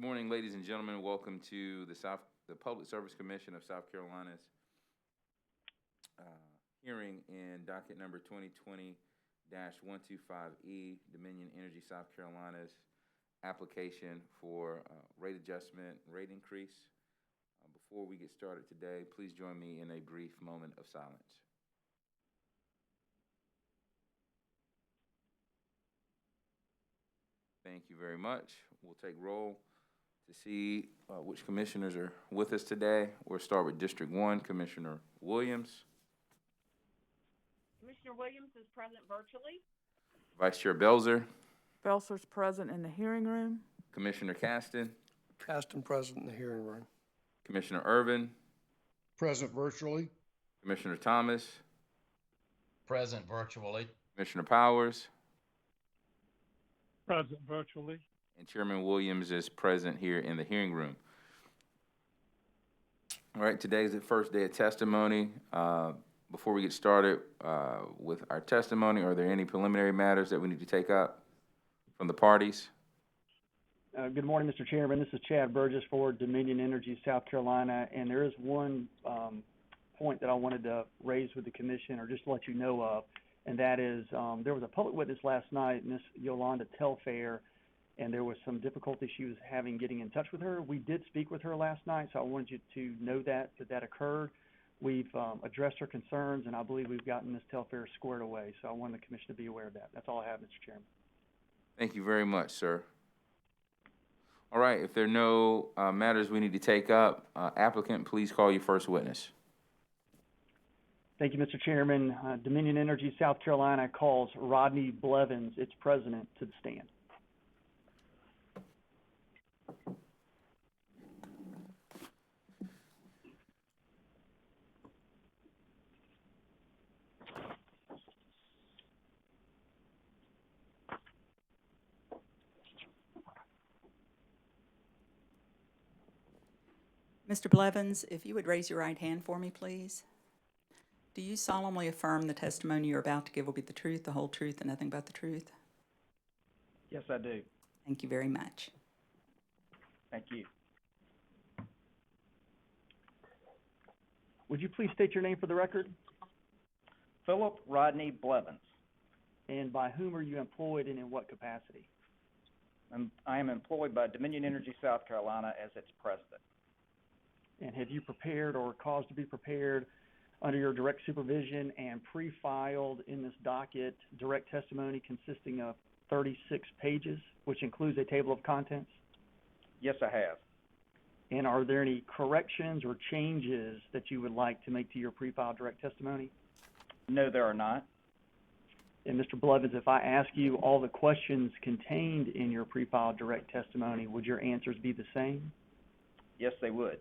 morning, ladies and gentlemen. Welcome to the Public Service Commission of South Carolina's hearing in docket number 2020-125E, Dominion Energy South Carolina's application for rate adjustment, rate increase. Before we get started today, please join me in a brief moment of silence. Thank you very much. We'll take roll to see which commissioners are with us today. We'll start with District 1, Commissioner Williams. Commissioner Williams is present virtually. Vice Chair Belzer. Belzer's present in the hearing room. Commissioner Caston. Caston present in the hearing room. Commissioner Irvin. Present virtually. Commissioner Thomas. Present virtually. Commissioner Powers. Present virtually. And Chairman Williams is present here in the hearing room. All right, today is the first day of testimony. Before we get started with our testimony, are there any preliminary matters that we need to take up from the parties? Good morning, Mr. Chairman. This is Chad Burgess for Dominion Energy South Carolina, and there is one point that I wanted to raise with the commission, or just to let you know of, and that is there was a public witness last night, Miss Yolanda Telfair, and there was some difficulty she was having getting in touch with her. We did speak with her last night, so I wanted you to know that occurred. We've addressed her concerns, and I believe we've gotten Ms. Telfair squared away, so I wanted the commission to be aware of that. That's all I have, Mr. Chairman. Thank you very much, sir. All right, if there are no matters we need to take up, applicant, please call your first witness. Thank you, Mr. Chairman. Dominion Energy South Carolina calls Rodney Blevins, its president, to the stand. Mr. Blevins, if you would raise your right hand for me, please. Do you solemnly affirm the testimony you're about to give will be the truth, the whole truth, and nothing but the truth? Yes, I do. Thank you very much. Thank you. Would you please state your name for the record? Philip Rodney Blevins. And by whom are you employed and in what capacity? I am employed by Dominion Energy South Carolina as its president. And have you prepared or caused to be prepared under your direct supervision and pre-filed in this docket direct testimony consisting of 36 pages, which includes a table of contents? Yes, I have. And are there any corrections or changes that you would like to make to your pre-filed direct testimony? No, there are not. And Mr. Blevins, if I ask you all the questions contained in your pre-filed direct testimony, would your answers be the same? Yes, they would.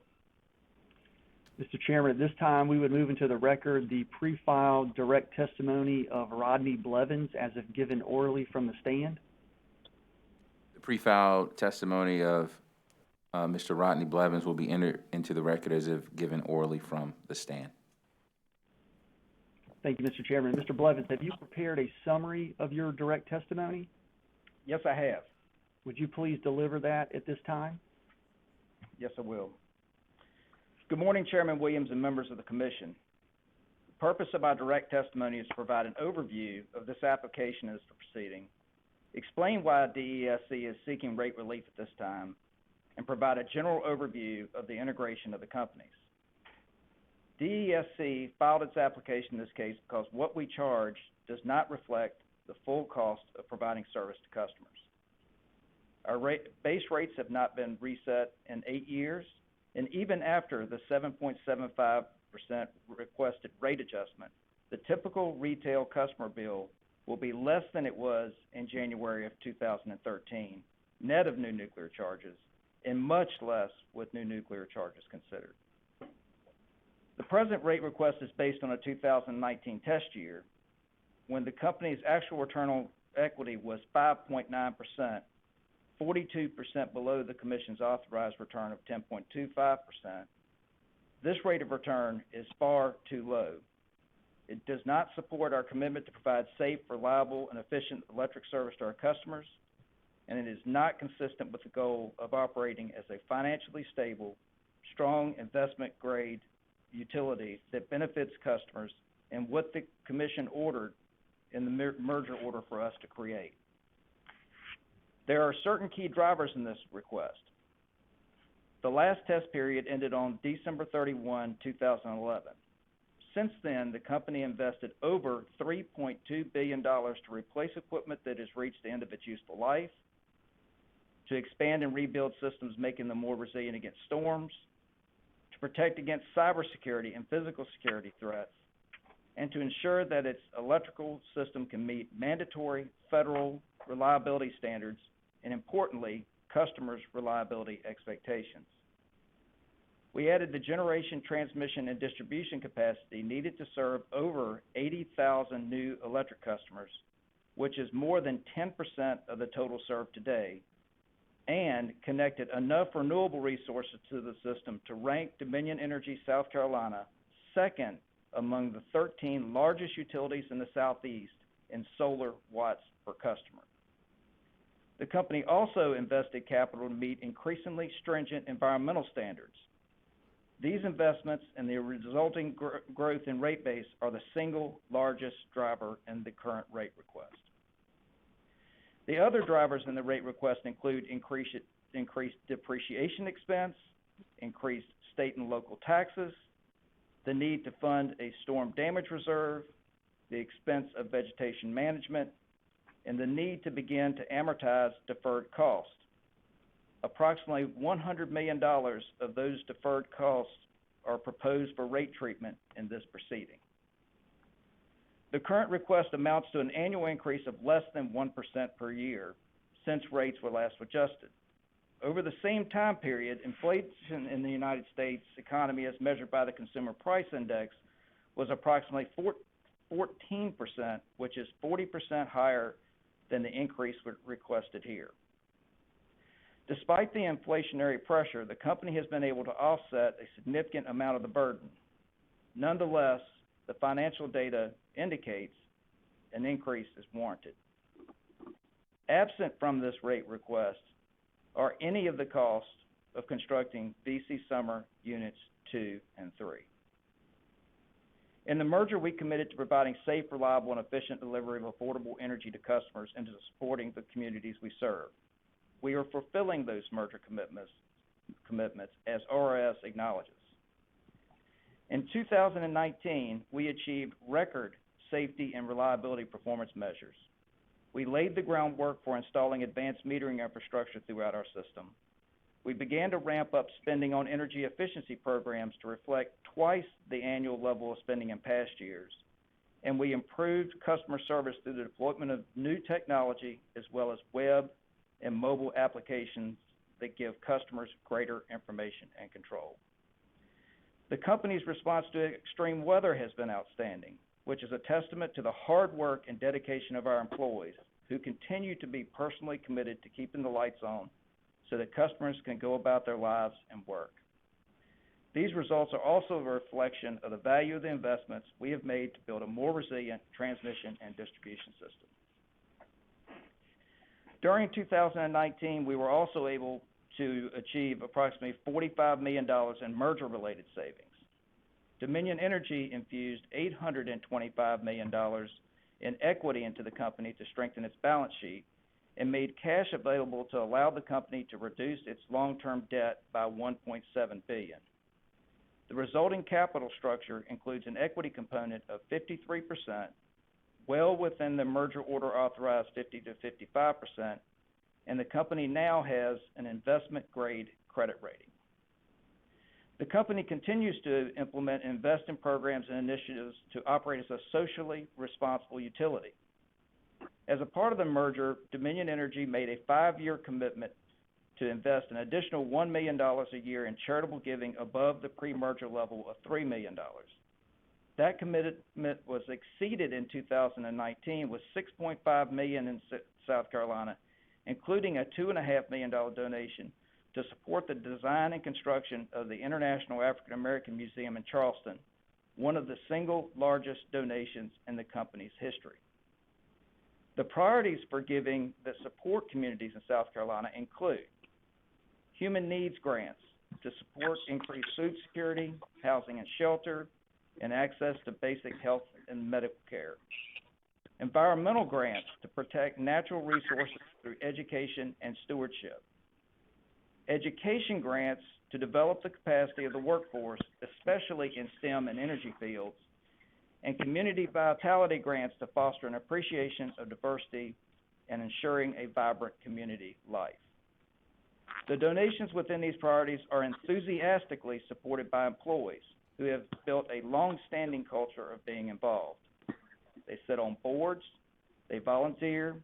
Mr. Chairman, at this time, we would move into the record the pre-filed direct testimony of Rodney Blevins as if given orally from the stand. The pre-filed testimony of Mr. Rodney Blevins will be entered into the record as if given orally from the stand. Thank you, Mr. Chairman. Mr. Blevins, have you prepared a summary of your direct testimony? Yes, I have. Would you please deliver that at this time? Yes, I will. Good morning, Chairman Williams and members of the Commission. The purpose of my direct testimony is to provide an overview of this application as the proceeding, explain why DESC is seeking rate relief at this time, and provide a general overview of the integration of the companies. DESC filed its application in this case because what we charge does not reflect the full cost of providing service to customers. Our base rates have not been reset in 8 years, and even after the 7.75% requested rate adjustment, the typical retail customer bill will be less than it was in January of 2013, net of new nuclear charges, and much less with new nuclear charges considered. The present rate request is based on a 2019 test year, when the company's actual return on equity was 5.9%, 42% below the Commission's authorized return of 10.25%. This rate of return is far too low. It does not support our commitment to provide safe, reliable, and efficient electric service to our customers, and it is not consistent with the goal of operating as a financially stable, strong investment-grade utility that benefits customers and what the Commission ordered in the merger order for us to create. There are certain key drivers in this request. The last test period ended on December 31, 2011. Since then, the company invested over $3.2 billion to replace equipment that has reached the end of its useful life, to expand and rebuild systems making them more resilient against storms, to protect against cybersecurity and physical security threats, and to ensure that its electrical system can meet mandatory federal reliability standards and, importantly, customers' reliability expectations. We added the generation, transmission, and distribution capacity needed to serve over 80,000 new electric customers, which is more than 10% of the total served today, and connected enough renewable resources to the system to rank Dominion Energy South Carolina second among the 13 largest utilities in the Southeast in solar watts per customer. The company also invested capital to meet increasingly stringent environmental standards. These investments and the resulting growth in rate base are the single largest driver in the current rate request. The other drivers in the rate request include increased depreciation expense, increased state and local taxes, the need to fund a storm damage reserve, the expense of vegetation management, and the need to begin to amortize deferred costs. Approximately $100 million of those deferred costs are proposed for rate treatment in this proceeding. The current request amounts to an annual increase of less than 1% per year since rates were last adjusted. Over the same time period, inflation in the United States economy, as measured by the Consumer Price Index, was approximately 14%, which is 40% higher than the increase requested here. Despite the inflationary pressure, the company has been able to offset a significant amount of the burden. Nonetheless, the financial data indicates an increase is warranted. Absent from this rate request are any of the costs of constructing VC Summer Units 2 and 3. In the merger, we committed to providing safe, reliable, and efficient delivery of affordable energy to customers and to supporting the communities we serve. We are fulfilling those merger commitments as RRS acknowledges. In 2019, we achieved record safety and reliability performance measures. We laid the groundwork for installing advanced metering infrastructure throughout our system. We began to ramp up spending on energy efficiency programs to reflect twice the annual level of spending in past years. And we improved customer service through the deployment of new technology as well as web and mobile applications that give customers greater information and control. The company's response to extreme weather has been outstanding, which is a testament to the hard work and dedication of our employees, who continue to be personally committed to keeping the lights on so that customers can go about their lives and work. These results are also a reflection of the value of the investments we have made to build a more resilient transmission and distribution system. During 2019, we were also able to achieve approximately $45 million in merger-related savings. Dominion Energy infused $825 million in equity into the company to strengthen its balance sheet and made cash available to allow the company to reduce its long-term debt by $1.7 billion. The resulting capital structure includes an equity component of 53%, well within the merger order authorized 50 to 55%, and the company now has an investment-grade credit rating. The company continues to implement and invest in programs and initiatives to operate as a socially responsible utility. As a part of the merger, Dominion Energy made a 5-year commitment to invest an additional $1 million a year in charitable giving above the pre-merger level of $3 million. That commitment was exceeded in 2019 with $6.5 million in South Carolina, including a $2.5 million donation to support the design and construction of the International African American Museum in Charleston, one of the single largest donations in the company's history. The priorities for giving that support communities in South Carolina include human needs grants to support increased food security, housing and shelter, and access to basic health and medical care. Environmental grants to protect natural resources through education and stewardship. Education grants to develop the capacity of the workforce, especially in STEM and energy fields, and community vitality grants to foster an appreciation of diversity and ensuring a vibrant community life. The donations within these priorities are enthusiastically supported by employees who have built a long-standing culture of being involved. They sit on boards, they volunteer,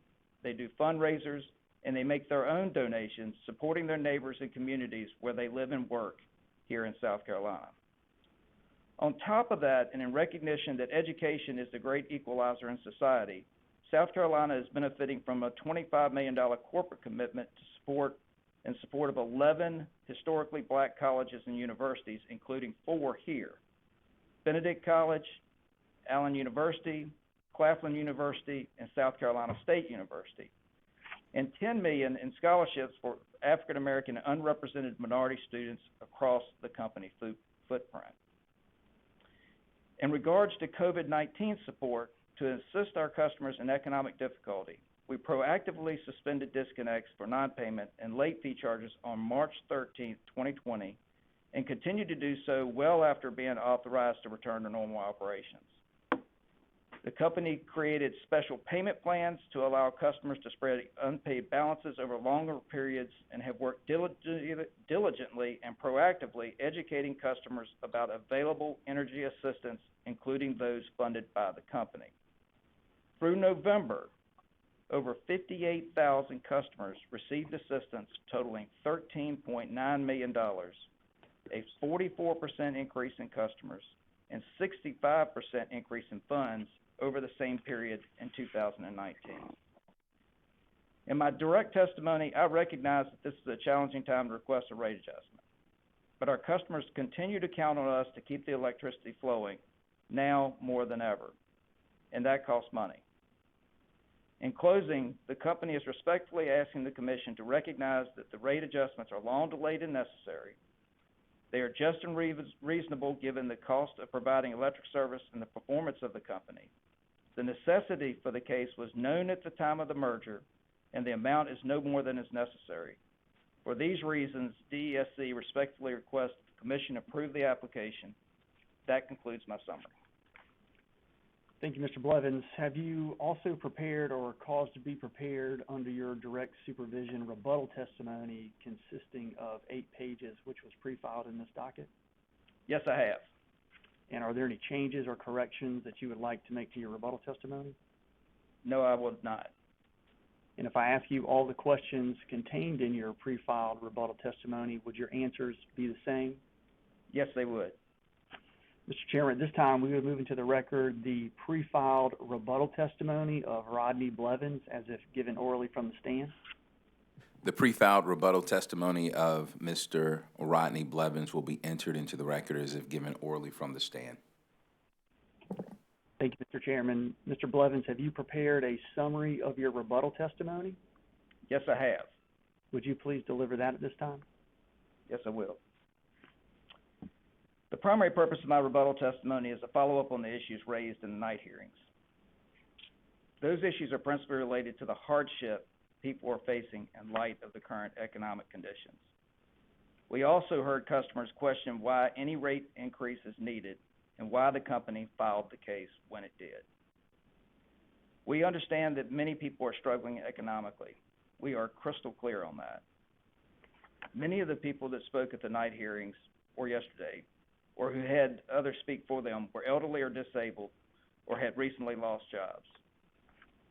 they do fundraisers, and they make their own donations, supporting their neighbors and communities where they live and work here in South Carolina. On top of that, and in recognition that education is the great equalizer in society, South Carolina is benefiting from a $25 million corporate commitment in support of 11 historically black colleges and universities, including 4 here: Benedict College, Allen University, Claflin University, and South Carolina State University, and $10 million in scholarships for African American and unrepresented minority students across the company footprint. In regards to COVID-19 support, to assist our customers in economic difficulty, we proactively suspended disconnects for non-payment and late fee charges on March 13, 2020, and continue to do so well after being authorized to return to normal operations. The company created special payment plans to allow customers to spread unpaid balances over longer periods and have worked diligently and proactively educating customers about available energy assistance, including those funded by the company. Through November, over 58,000 customers received assistance totaling $13.9 million, a 44% increase in customers, and 65% increase in funds over the same period in 2019. In my direct testimony, I recognize that this is a challenging time to request a rate adjustment, but our customers continue to count on us to keep the electricity flowing, now more than ever, and that costs money. In closing, the company is respectfully asking the Commission to recognize that the rate adjustments are long delayed and necessary. They are just and reasonable given the cost of providing electric service and the performance of the company. The necessity for the case was known at the time of the merger, and the amount is no more than is necessary. For these reasons, DESC respectfully requests the Commission approve the application. That concludes my summary. Thank you, Mr. Blevins. Have you also prepared or caused to be prepared under your direct supervision rebuttal testimony consisting of 8 pages, which was pre-filed in this docket? Yes, I have. And are there any changes or corrections that you would like to make to your rebuttal testimony? No, I would not. And if I ask you all the questions contained in your pre-filed rebuttal testimony, would your answers be the same? Yes, they would. Mr. Chairman, at this time, we would move into the record the pre-filed rebuttal testimony of Rodney Blevins as if given orally from the stand. The pre-filed rebuttal testimony of Mr. Rodney Blevins will be entered into the record as if given orally from the stand. Thank you, Mr. Chairman. Mr. Blevins, have you prepared a summary of your rebuttal testimony? Yes, I have. Would you please deliver that at this time? Yes, I will. The primary purpose of my rebuttal testimony is a follow-up on the issues raised in the night hearings. Those issues are principally related to the hardship people are facing in light of the current economic conditions. We also heard customers question why any rate increase is needed and why the company filed the case when it did. We understand that many people are struggling economically. We are crystal clear on that. Many of the people that spoke at the night hearings or yesterday or who had others speak for them were elderly or disabled or had recently lost jobs.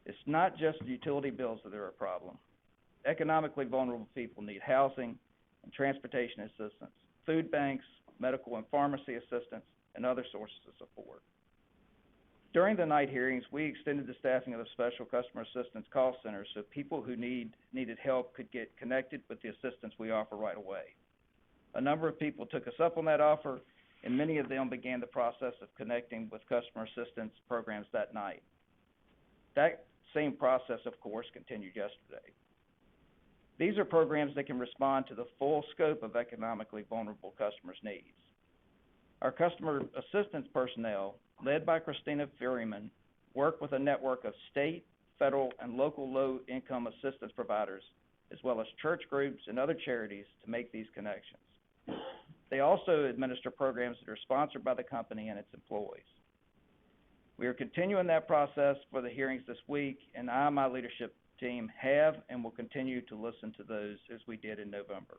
It's not just utility bills that are a problem. Economically vulnerable people need housing and transportation assistance, food banks, medical and pharmacy assistance, and other sources of support. During the night hearings, we extended the staffing of the Special Customer Assistance Call Center so people who needed help could get connected with the assistance we offer right away. A number of people took us up on that offer, and many of them began the process of connecting with customer assistance programs that night. That same process, of course, continued yesterday. These are programs that can respond to the full scope of economically vulnerable customers' needs. Our customer assistance personnel, led by Christina Ferryman, work with a network of state, federal, and local low-income assistance providers, as well as church groups and other charities to make these connections. They also administer programs that are sponsored by the company and its employees. We are continuing that process for the hearings this week, and I and my leadership team have and will continue to listen to those as we did in November.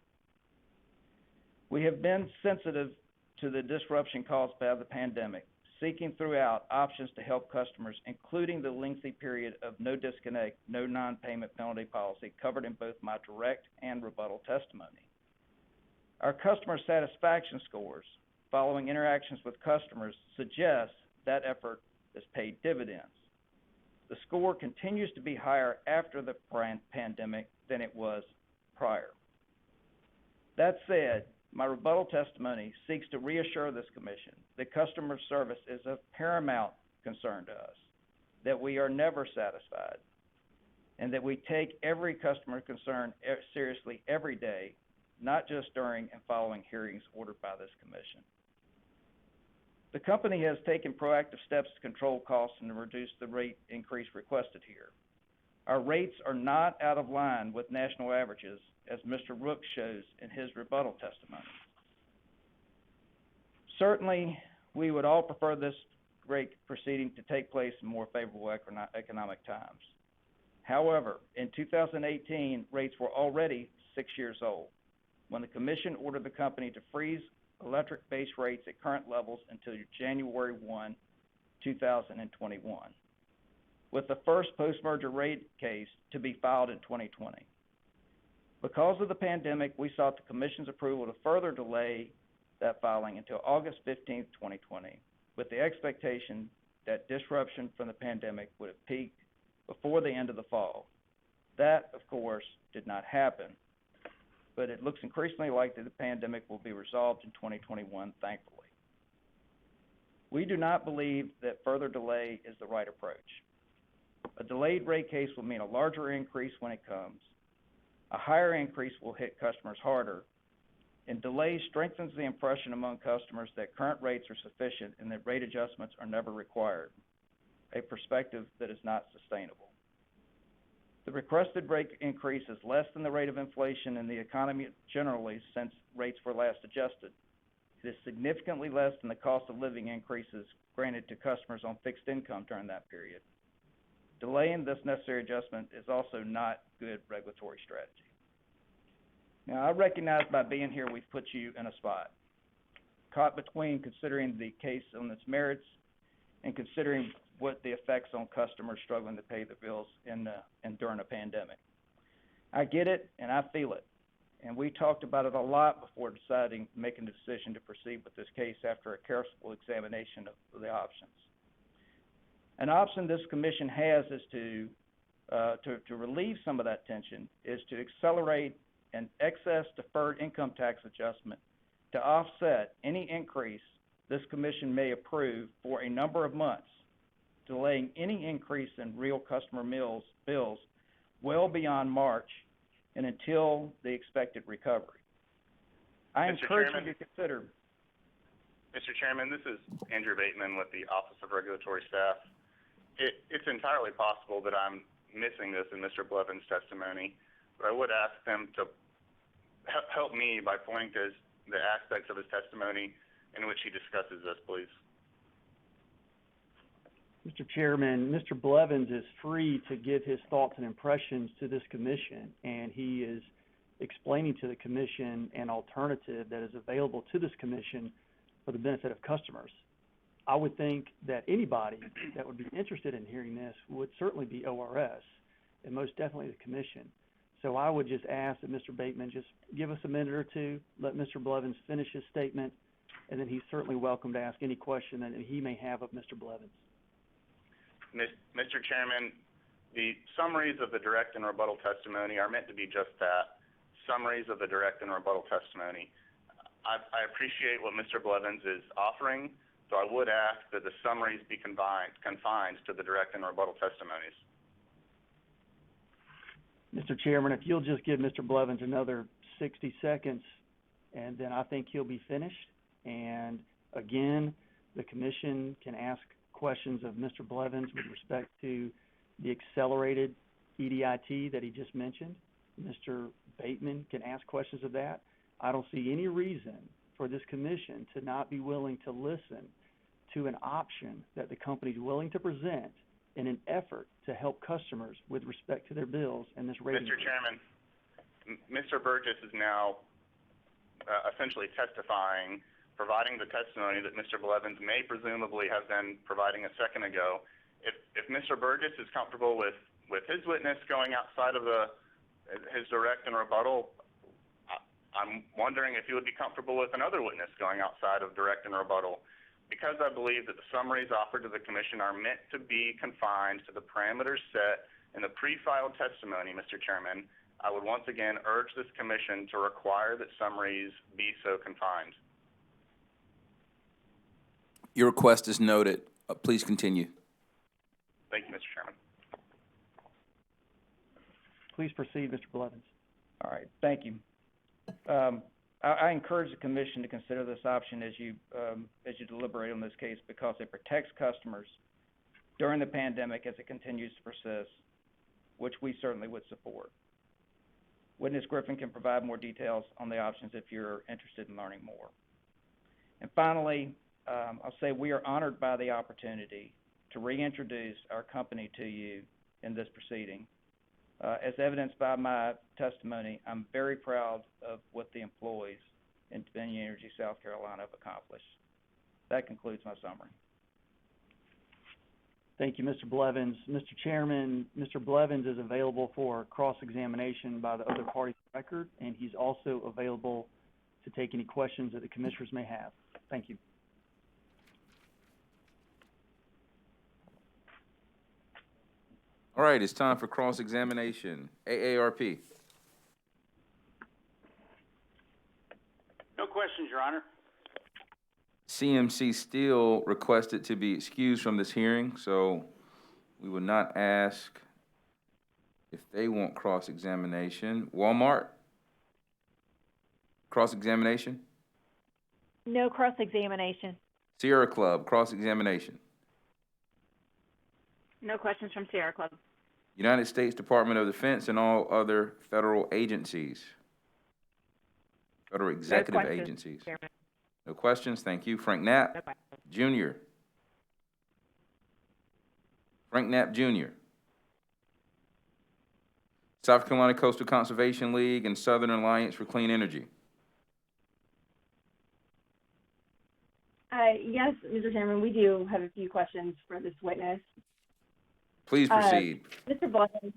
We have been sensitive to the disruption caused by the pandemic, seeking throughout options to help customers, including the lengthy period of no disconnect, no non-payment penalty policy covered in both my direct and rebuttal testimony. Our customer satisfaction scores following interactions with customers suggest that effort has paid dividends. The score continues to be higher after the pandemic than it was prior. That said, my rebuttal testimony seeks to reassure this commission that customer service is of paramount concern to us, that we are never satisfied, and that we take every customer concern seriously every day, not just during and following hearings ordered by this commission. The company has taken proactive steps to control costs and to reduce the rate increase requested here. Our rates are not out of line with national averages, as Mr. Rooks shows in his rebuttal testimony. Certainly, we would all prefer this rate proceeding to take place in more favorable economic times. However, in 2018, rates were already 6 years old when the commission ordered the company to freeze electric base rates at current levels until January 1, 2021, with the first post-merger rate case to be filed in 2020. Because of the pandemic, we sought the Commission's approval to further delay that filing until August 15, 2020, with the expectation that disruption from the pandemic would have peaked before the end of the fall. That, of course, did not happen, but it looks increasingly likely the pandemic will be resolved in 2021, thankfully. We do not believe that further delay is the right approach. A delayed rate case will mean a larger increase when it comes. A higher increase will hit customers harder, and delay strengthens the impression among customers that current rates are sufficient and that rate adjustments are never required, a perspective that is not sustainable. The requested rate increase is less than the rate of inflation in the economy generally since rates were last adjusted. It is significantly less than the cost of living increases granted to customers on fixed income during that period. Delaying this necessary adjustment is also not good regulatory strategy. Now, I recognize by being here we've put you in a spot, caught between considering the case on its merits and considering what the effects on customers struggling to pay their bills and during a pandemic. I get it and I feel it, and we talked about it a lot before making the decision to proceed with this case after a careful examination of the options. An option this commission has is to relieve some of that tension is to accelerate an excess deferred income tax adjustment to offset any increase this commission may approve for a number of months, delaying any increase in real customer bills well beyond March and until the expected recovery. I encourage you to consider. Mr. Chairman, this is Andrew Bateman with the Office of Regulatory Staff. It's entirely possible that I'm missing this in Mr. Blevins' testimony, but I would ask them to help me by pointing to the aspects of his testimony in which he discusses this, please. Mr. Chairman, Mr. Blevins is free to give his thoughts and impressions to this commission, and he is explaining to the commission an alternative that is available to this commission for the benefit of customers. I would think that anybody that would be interested in hearing this would certainly be ORS, and most definitely the commission. So I would just ask that Mr. Bateman just give us a minute or two, let Mr. Blevins finish his statement, and then he's certainly welcome to ask any question that he may have of Mr. Blevins. Mr. Chairman, the summaries of the direct and rebuttal testimony are meant to be just that, summaries of the direct and rebuttal testimony. I appreciate what Mr. Blevins is offering, so I would ask that the summaries be confined to the direct and rebuttal testimonies. Mr. Chairman, if you'll just give Mr. Blevins another 60 seconds, and then I think he'll be finished. And again, the commission can ask questions of Mr. Blevins with respect to the accelerated EDIT that he just mentioned. Mr. Bateman can ask questions of that. I don't see any reason for this commission to not be willing to listen to an option that the company's willing to present in an effort to help customers with respect to their bills and this rating. Mr. Chairman, Mr. Burgess is now essentially testifying, providing the testimony that Mr. Blevins may presumably have been providing a second ago. If Mr. Burgess is comfortable with his witness going outside of his direct and rebuttal, I'm wondering if you would be comfortable with another witness going outside of direct and rebuttal. Because I believe that the summaries offered to the commission are meant to be confined to the parameters set in the pre-filed testimony, Mr. Chairman, I would once again urge this commission to require that summaries be so confined. Your request is noted. Please continue. Thank you, Mr. Chairman. Please proceed, Mr. Blevins. All right, thank you. I encourage the commission to consider this option as you deliberate on this case, because it protects customers during the pandemic as it continues to persist, which we certainly would support. Witness Griffin can provide more details on the options if you're interested in learning more. And finally, I'll say we are honored by the opportunity to reintroduce our company to you in this proceeding. As evidenced by my testimony, I'm very proud of what the employees in Dominion Energy, South Carolina have accomplished. That concludes my summary. Thank you, Mr. Blevins. Mr. Chairman, Mr. Blevins is available for cross-examination by the other party's record, and he's also available to take any questions that the commissioners may have. Thank you. All right, it's time for cross-examination. AARP. No questions, Your Honor. CMC Steel requested to be excused from this hearing, so we will not ask if they want cross-examination. Walmart? Cross-examination? No cross-examination. Sierra Club, cross-examination. No questions from Sierra Club. United States Department of Defense and all other federal agencies. Federal executive agencies. Chairman. No questions, thank you. Frank Knapp, No questions. Jr. Frank Knapp, Jr. South Carolina Coastal Conservation League and Southern Alliance for Clean Energy. Yes, Mr. Chairman, we do have a few questions for this witness. Please proceed. Mr. Blevins,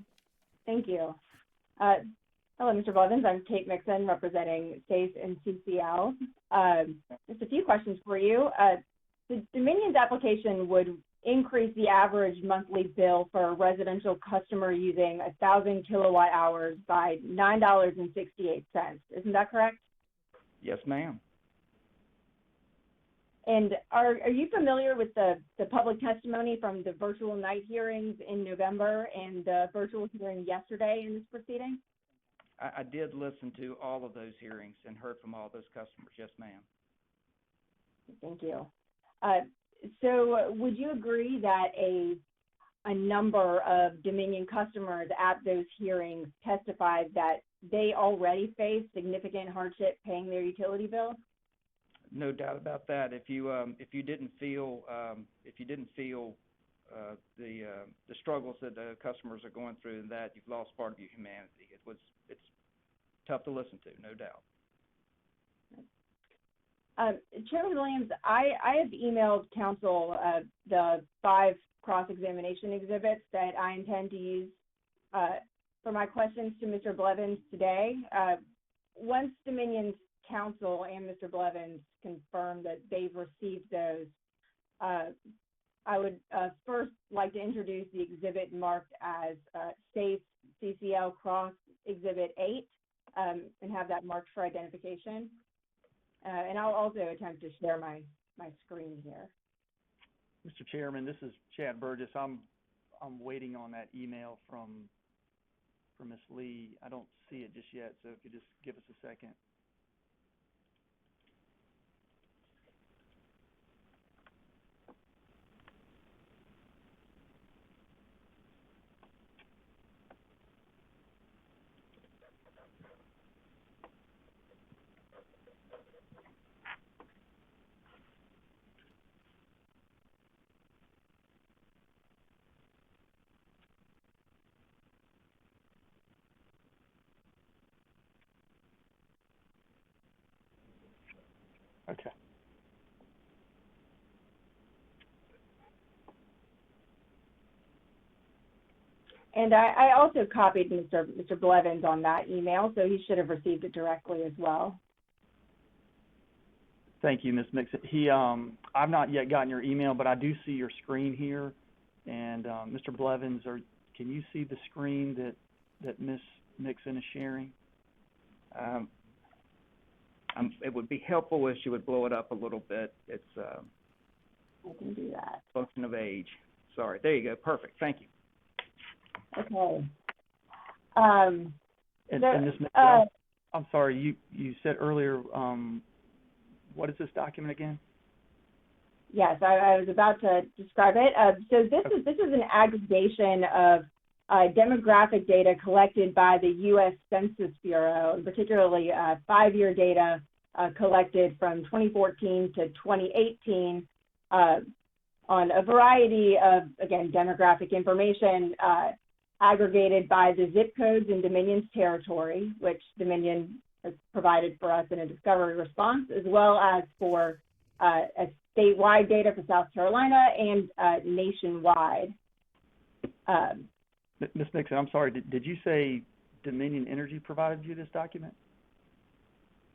thank you. Hello, Mr. Blevins. I'm Kate Mixon, representing SAFE and CCL. Just a few questions for you. The Dominion's application would increase the average monthly bill for a residential customer using 1,000 kilowatt hours by $9.68. Isn't that correct? Yes, ma'am. And are you familiar with the public testimony from the virtual night hearings in November and the virtual hearing yesterday in this proceeding? I did listen to all of those hearings and heard from all those customers. Yes, ma'am. Thank you. So would you agree that a number of Dominion customers at those hearings testified that they already face significant hardship paying their utility bills? No doubt about that. If you didn't feel the struggles that the customers are going through, and that you've lost part of your humanity. It's tough to listen to, no doubt. Chairman Williams, I have emailed council the 5 cross-examination exhibits that I intend to use for my questions to Mr. Blevins today. Once Dominion's council and Mr. Blevins confirm that they've received those, I would first like to introduce the exhibit marked as SAFE CCL Cross Exhibit 8 and have that marked for identification. And I'll also attempt to share my screen here. Mr. Chairman, this is Chad Burgess. I'm waiting on that email from for Ms. Lee. I don't see it just yet, so if you just give us a second. Okay. And I also copied Mr. Blevins on that email, so he should have received it directly as well. Thank you, Ms. Mixon. I've not yet gotten your email, but I do see your screen here. And Mr. Blevins, can you see the screen that Ms. Mixon is sharing? It would be helpful if she would blow it up a little bit. It's I can do that. function of age. Sorry. There you go. Perfect. Thank you. Okay. And Ms. Mixon, I'm sorry, you said earlier, what is this document again? Yes, I was about to describe it. So this is an aggregation of demographic data collected by the U.S. Census Bureau, and particularly 5-year data collected from 2014 to 2018 on a variety of, again, demographic information aggregated by the zip codes in Dominion's territory, which Dominion has provided for us in a discovery response, as well as for a statewide data for South Carolina and nationwide. Ms. Nixon, I'm sorry, did you say Dominion Energy provided you this document?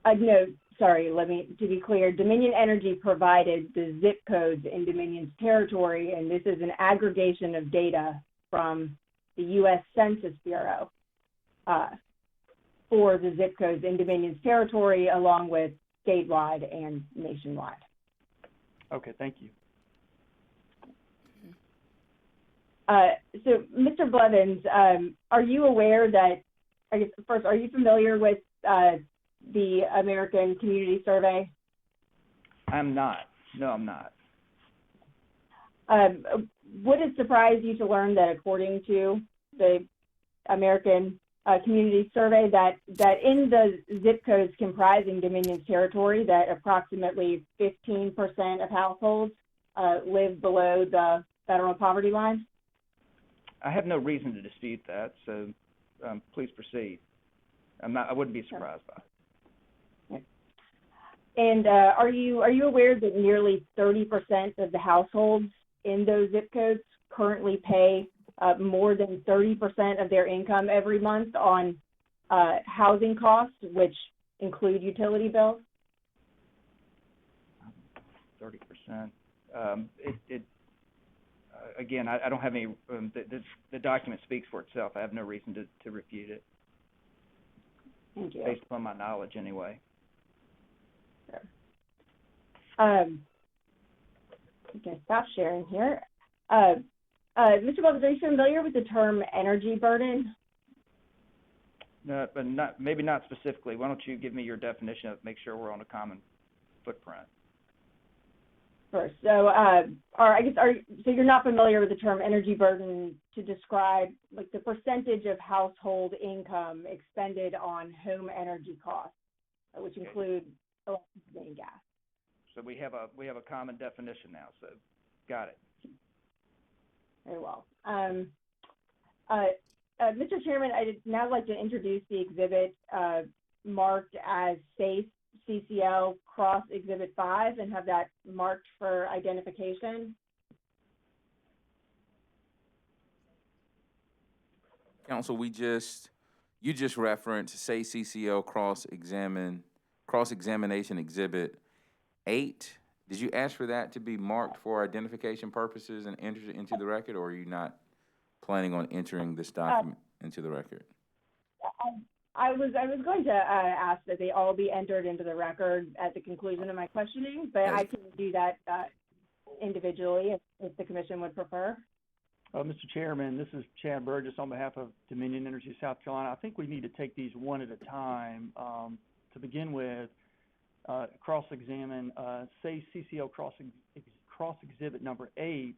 No, sorry, to be clear, Dominion Energy provided the zip codes in Dominion's territory, and this is an aggregation of data from the U.S. Census Bureau for the zip codes in Dominion's territory, along with statewide and nationwide. Okay, thank you. So, Mr. Blevins, are you aware that, I guess first, are you familiar with the American Community Survey? I'm not. No, I'm not. Would it surprise you to learn that according to the American Community Survey that in the zip codes comprising Dominion's territory, that approximately 15% of households live below the federal poverty line? I have no reason to dispute that, so please proceed. I wouldn't be surprised by it. And are you aware that nearly 30% of the households in those zip codes currently pay more than 30% of their income every month on housing costs, which include utility bills? 30%. Again, I don't have any. The document speaks for itself. I have no reason to refute it. Thank you. Based upon my knowledge, anyway. Sure. Okay, stop sharing here. Mr. Blevins, are you familiar with the term energy burden? No, but maybe not specifically. Why don't you give me your definition of make sure we're on a common footprint? Sure. So, so you're not familiar with the term energy burden to describe like the percentage of household income expended on home energy costs, which include electricity and gas. So we have a common definition now. So, got it. Very well. Mr. Chairman, I'd now like to introduce the exhibit marked as SAFE CCL Cross Exhibit 5 and have that marked for identification. Council, you just referenced say CCL cross-examination exhibit 8. Did you ask for that to be marked for identification purposes and entered into the record, or are you not planning on entering this document into the record? I was going to ask that they all be entered into the record at the conclusion of my questioning, but I can do that individually if the commission would prefer. Mr. Chairman, this is Chad Burgess on behalf of Dominion Energy South Carolina. I think we need to take these one at a time. To begin with, cross-examine, say CCL cross exhibit number 8,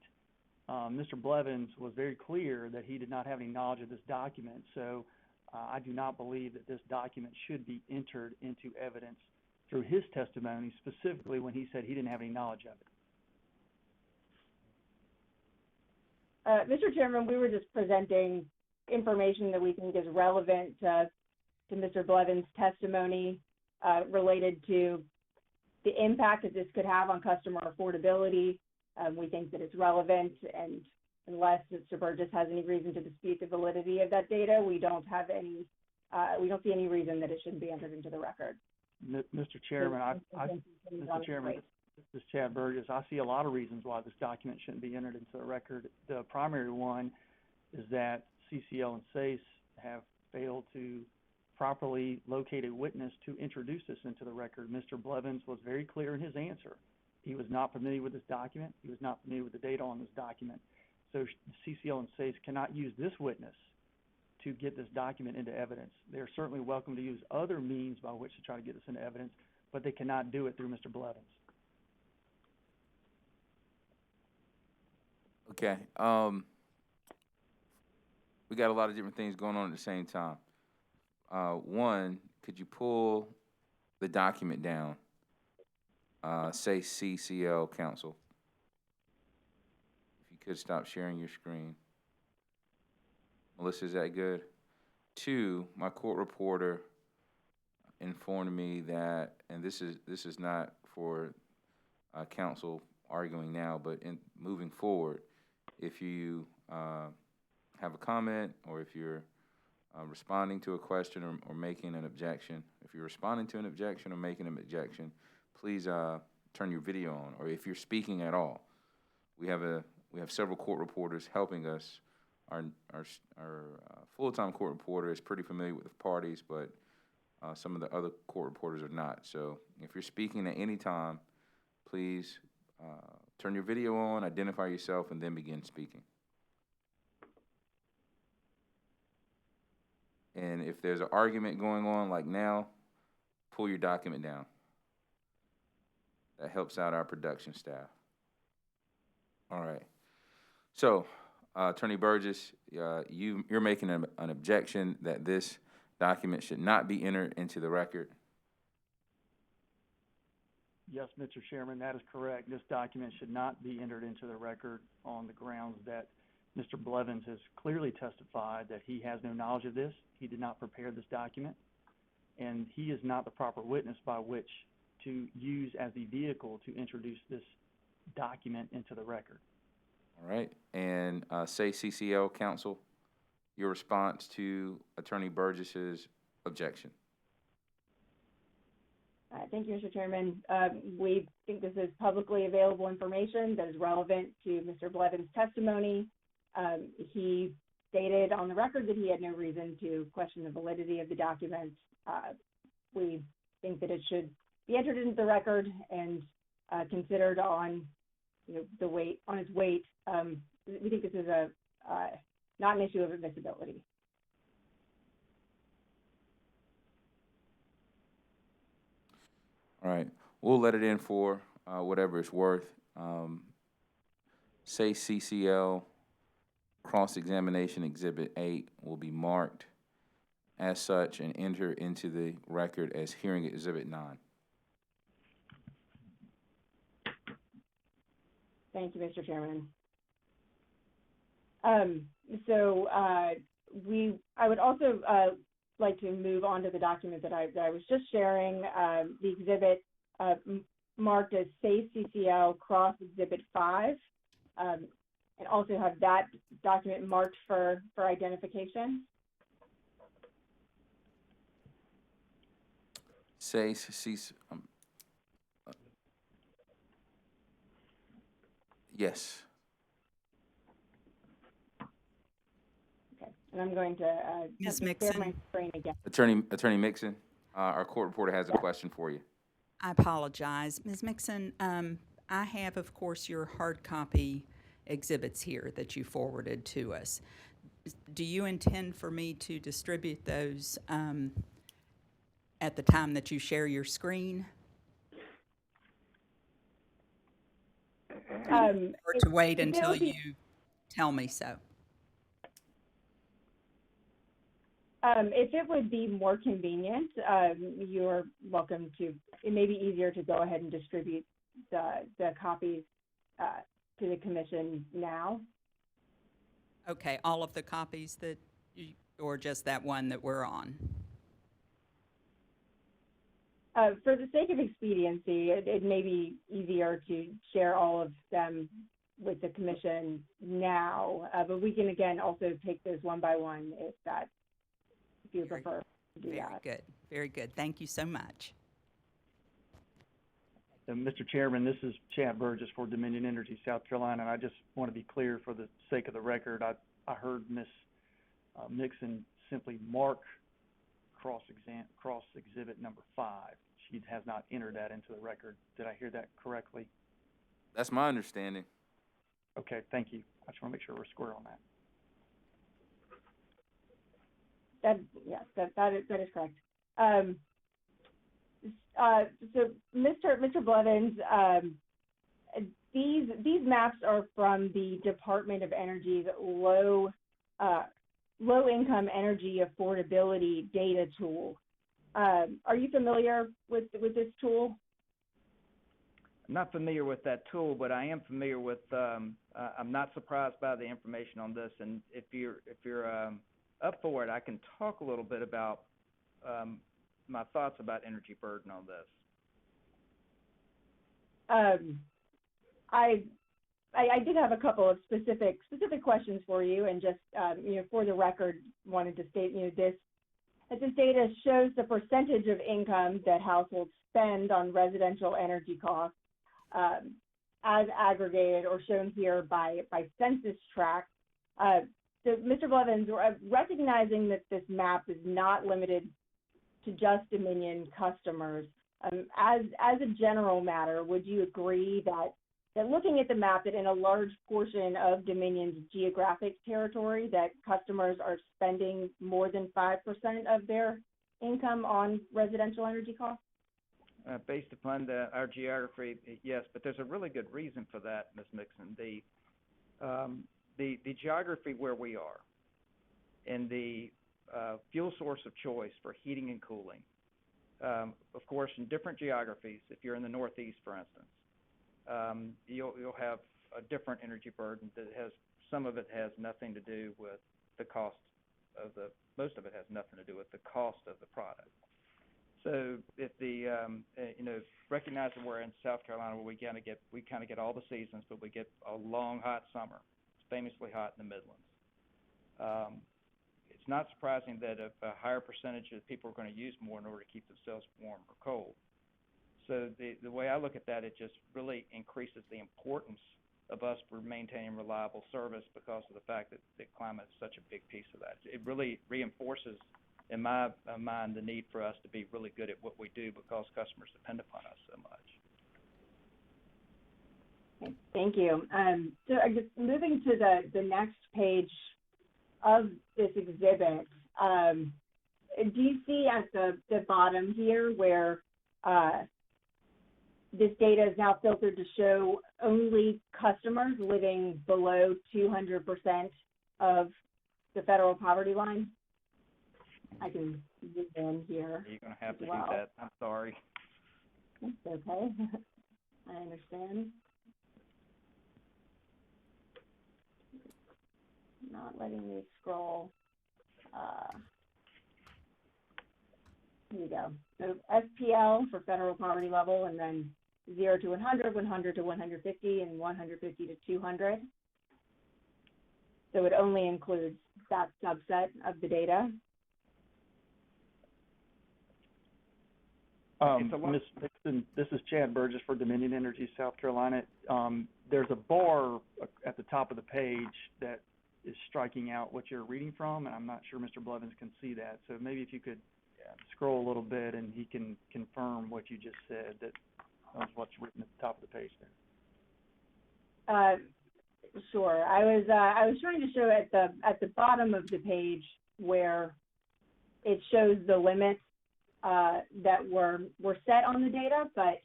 Mr. Blevins was very clear that he did not have any knowledge of this document, so I do not believe that this document should be entered into evidence through his testimony, specifically when he said he didn't have any knowledge of it. Mr. Chairman, we were just presenting information that we think is relevant to Mr. Blevins' testimony related to the impact that this could have on customer affordability. We think that it's relevant, and unless Mr. Burgess has any reason to dispute the validity of that data, we don't see any reason that it shouldn't be entered into the record. Mr. Chairman, Mr. Chairman, this is Chad Burgess. I see a lot of reasons why this document shouldn't be entered into the record. The primary one is that CCL and SACE have failed to properly locate a witness to introduce this into the record. Mr. Blevins was very clear in his answer. He was not familiar with this document. He was not familiar with the data on this document. So CCL and SACE cannot use this witness to get this document into evidence. They're certainly welcome to use other means by which to try to get this into evidence, but they cannot do it through Mr. Blevins. Okay. We got a lot of different things going on at the same time. One, could you pull the document down? Say CCL counsel. If you could stop sharing your screen. Melissa, is that good? 2, my court reporter informed me that, and this is not for counsel arguing now, but in moving forward, if you have a comment or if you're responding to a question or making an objection, if you're responding to an objection or making an objection, please turn your video on. Or if you're speaking at all, we have several court reporters helping us. Our full-time court reporter is pretty familiar with the parties, but some of the other court reporters are not. So if you're speaking at any time, please turn your video on, identify yourself, and then begin speaking. And if there's an argument going on like now, pull your document down. That helps out our production staff. All right. So, Attorney Burgess, you're making an objection that this document should not be entered into the record. Yes, Mr. Chairman, that is correct. This document should not be entered into the record on the grounds that Mr. Blevins has clearly testified that he has no knowledge of this. He did not prepare this document, and he is not the proper witness by which to use as the vehicle to introduce this document into the record. All right. And say CCL counsel, your response to Attorney Burgess's objection. Thank you, Mr. Chairman. We think this is publicly available information that is relevant to Mr. Blevins' testimony. He stated on the record that he had no reason to question the validity of the documents. We think that it should be entered into the record and considered on, the weight, on its weight. We think this is not an issue of admissibility. All right. We'll let it in for whatever it's worth. Say CCL cross-examination Exhibit 8 will be marked as such and enter into the record as hearing Exhibit 9. Thank you, Mr. Chairman. I would also like to move on to the document that I was just sharing, the exhibit marked as SACE CCL Cross Exhibit 5, and also have that document marked for identification. SACE, CCL, yes. Okay, and I'm going to Ms. share Mixon. my screen again. Attorney Mixon, our court reporter has a question for you. I apologize. Ms. Mixon, I have, of course, your hard copy exhibits here that you forwarded to us. Do you intend for me to distribute those at the time that you share your screen? Or to wait until you tell me so? If it would be more convenient, you're welcome to, it may be easier to go ahead and distribute the copies to the commission now. Okay, all of the copies that you, or just that one that we're on? For the sake of expediency, it may be easier to share all of them with the commission now, but we can again also take those one by one if you prefer to do that. Very good, very good. Thank you so much. Mr. Chairman, this is Chad Burgess for Dominion Energy South Carolina, and I just want to be clear for the sake of the record. I heard Ms. Nixon simply mark cross exhibit number 5. She has not entered that into the record. Did I hear that correctly? That's my understanding. Okay, thank you. I just want to make sure we're square on that. Yes, that is correct. So, Mr. Blevins, these maps are from the Department of Energy's low income energy affordability data tool. Are you familiar with this tool? I'm not familiar with that tool, but I am familiar with. I'm not surprised by the information on this, and if you're up for it, I can talk a little bit about my thoughts about energy burden on this. I did have a couple of specific questions for you, and just for the record, wanted to state this data shows the percentage of income that households spend on residential energy costs, as aggregated or shown here by census tract. So, Mr. Blevins, recognizing that this map is not limited to just Dominion customers, as a general matter, would you agree that looking at the map, that in a large portion of Dominion's geographic territory, that customers are spending more than 5% of their income on residential energy costs? Based upon our geography, yes, but there's a really good reason for that, Ms. Nixon. The geography where we are and the fuel source of choice for heating and cooling, of course, in different geographies, if you're in the Northeast, for instance, you'll have a different energy burden that some of it has nothing to do with the cost of most of it has nothing to do with the cost of the product. So if recognizing we're in South Carolina where we kind of get all the seasons, but we get a long, hot summer. It's famously hot in the Midlands. It's not surprising that a higher percentage of people are going to use more in order to keep themselves warm or cold. So the way I look at that, it just really increases the importance of us for maintaining reliable service because of the fact that climate is such a big piece of that. It really reinforces, in my mind, the need for us to be really good at what we do because customers depend upon us so much. Thank you. So I guess moving to the next page of this exhibit, do you see at the bottom here where this data is now filtered to show only customers living below 200% of the federal poverty line? I can zoom in here. You're going to have to do that. I'm sorry. That's okay. I understand. Not letting me scroll. Here we go. So SPL for federal poverty level, and then 0 to 100, 100 to 150, and 150 to 200. So it only includes that subset of the data. Ms. Nixon, this is Chad Burgess for Dominion Energy South Carolina. There's a bar at the top of the page that is striking out what you're reading from, and I'm not sure Mr. Blevins can see that. So maybe if you could scroll a little bit and he can confirm what you just said, that what's written at the top of the page there. Sure. I was trying to show at the bottom of the page where it shows the limits that were set on the data, but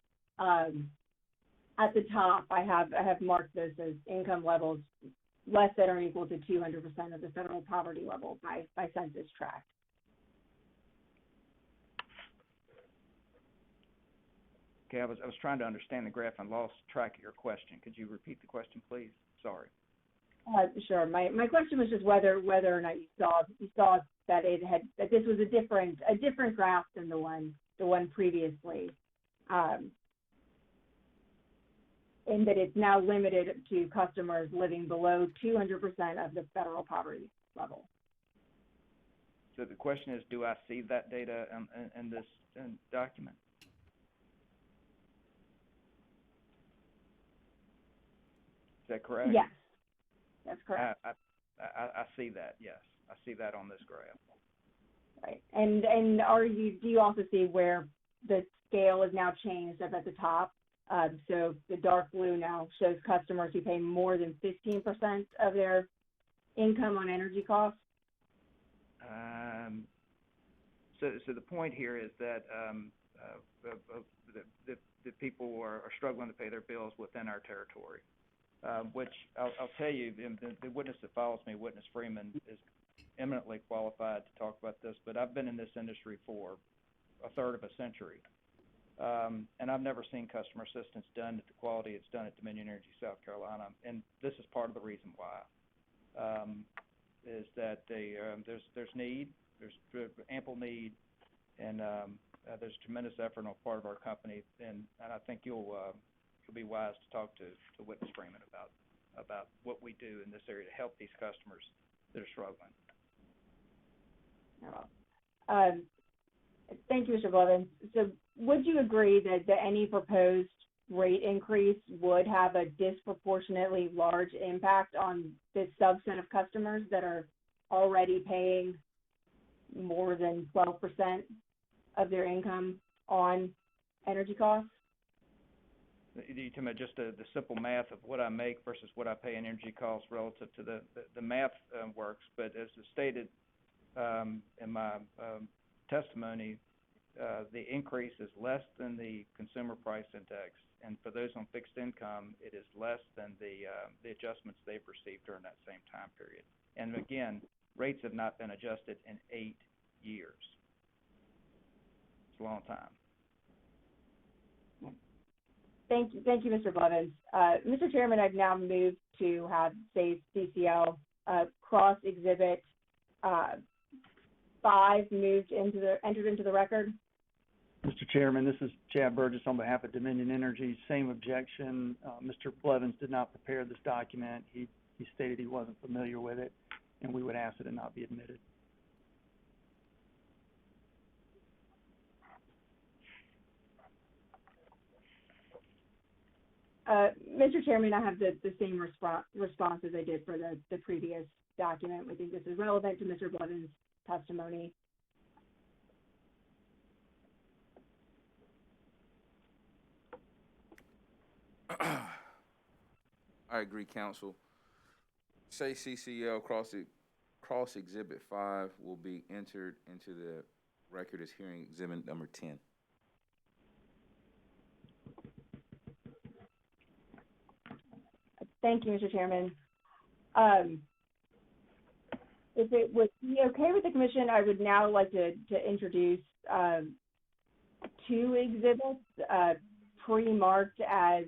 at the top I have marked those as income levels less than or equal to 200% of the federal poverty level by census tract. Okay, I was trying to understand the graph and lost track of your question. Could you repeat the question, please? Sorry. Sure. My question was just whether or not you saw that that this was a different graph than the one previously, in that it's now limited to customers living below 200% of the federal poverty level. So the question is, do I see that data in this document? Is that correct? Yes, that's correct. I see that. Yes, I see that on this graph. Right. And do you also see where the scale is now changed up at the top? So the dark blue now shows customers who pay more than 15% of their income on energy costs. So the point here is that the people are struggling to pay their bills within our territory. Which I'll tell you, the witness that follows me, Witness Freeman, is eminently qualified to talk about this, but I've been in this industry for a third of a century, and I've never seen customer assistance done at the quality it's done at Dominion Energy South Carolina, and this is part of the reason why, is that there's need, there's ample need, and there's tremendous effort on the part of our company, and I think you'll be wise to talk to Witness Freeman about what we do in this area to help these customers that are struggling. Thank you, Mr. Blevins. So would you agree that any proposed rate increase would have a disproportionately large impact on this subset of customers that are already paying more than 12% of their income on energy costs? You talking about just the simple math of what I make versus what I pay in energy costs relative to the math works, but as stated in my testimony, the increase is less than the consumer price index, and for those on fixed income, it is less than the adjustments they've received during that same time period. And again, rates have not been adjusted in 8 years. It's a long time. Thank you, Mr. Blevins. Mr. Chairman, I've now moved to have SAFE CCL cross exhibit 5 entered into the record. Mr. Chairman, this is Chad Burgess on behalf of Dominion Energy. Same objection. Mr. Blevins did not prepare this document. He stated he wasn't familiar with it, and we would ask that it not be admitted. Mr. Chairman, I have the same response as I did for the previous document. We think this is relevant to Mr. Blevins' testimony. I agree, counsel. Say CCL cross exhibit 5 will be entered into the record as hearing exhibit number 10. Thank you, Mr. Chairman. If it would be okay with the commission, I would now like to introduce 2 exhibits pre-marked as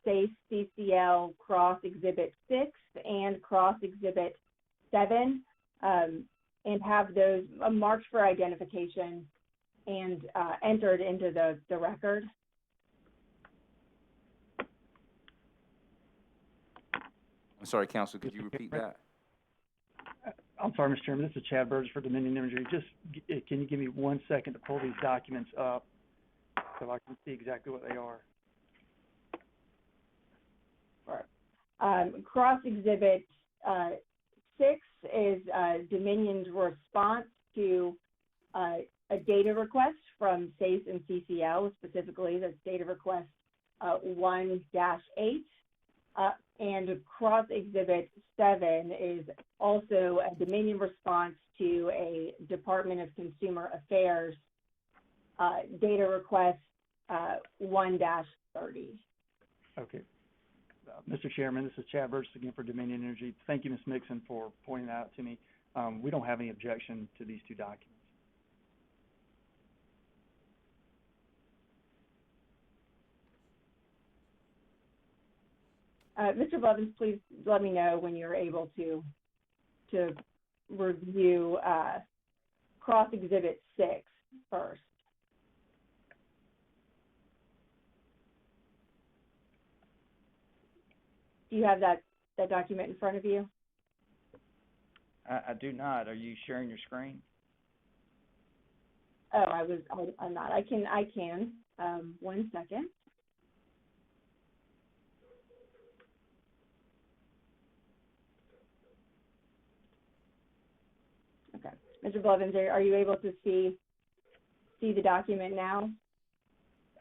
SAFE CCL cross exhibit 6 and cross exhibit 7, and have those marked for identification and entered into the record. I'm sorry, counsel, could you repeat that? I'm sorry, Mr. Chairman. This is Chad Burgess for Dominion Energy. Just can you give me 1 second to pull these documents up so I can see exactly what they are? Cross exhibit 6 is Dominion's response to a data request from SAFE and CCL, specifically that's data request 1-8. and Cross Exhibit 7 is also a Dominion response to a Department of Consumer Affairs data request 1-30. Okay. Mr. Chairman, this is Chad Burgess again for Dominion Energy. Thank you, Ms. Mixon, for pointing that out to me. We don't have any objection to these two documents. Mr. Blevins, please let me know when you're able to review Cross Exhibit 6 first. Do you have that document in front of you? I do not. Are you sharing your screen? Oh, I'm not. I can. 1 second. Okay. Mr. Blevins, are you able to see the document now?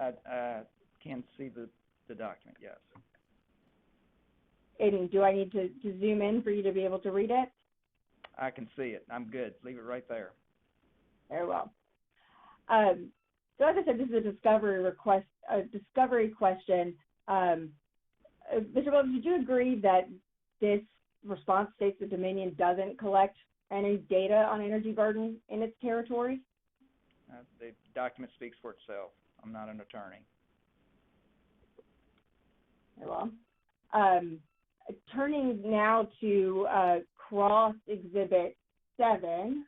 I can see the document, yes. And do I need to zoom in for you to be able to read it? I can see it. I'm good. Leave it right there. Very well. So as I said, this is a discovery question. Mr. Blevins, would you agree that this response states that Dominion doesn't collect any data on energy burden in its territory? The document speaks for itself. I'm not an attorney. Very well. Turning now to Cross Exhibit 7.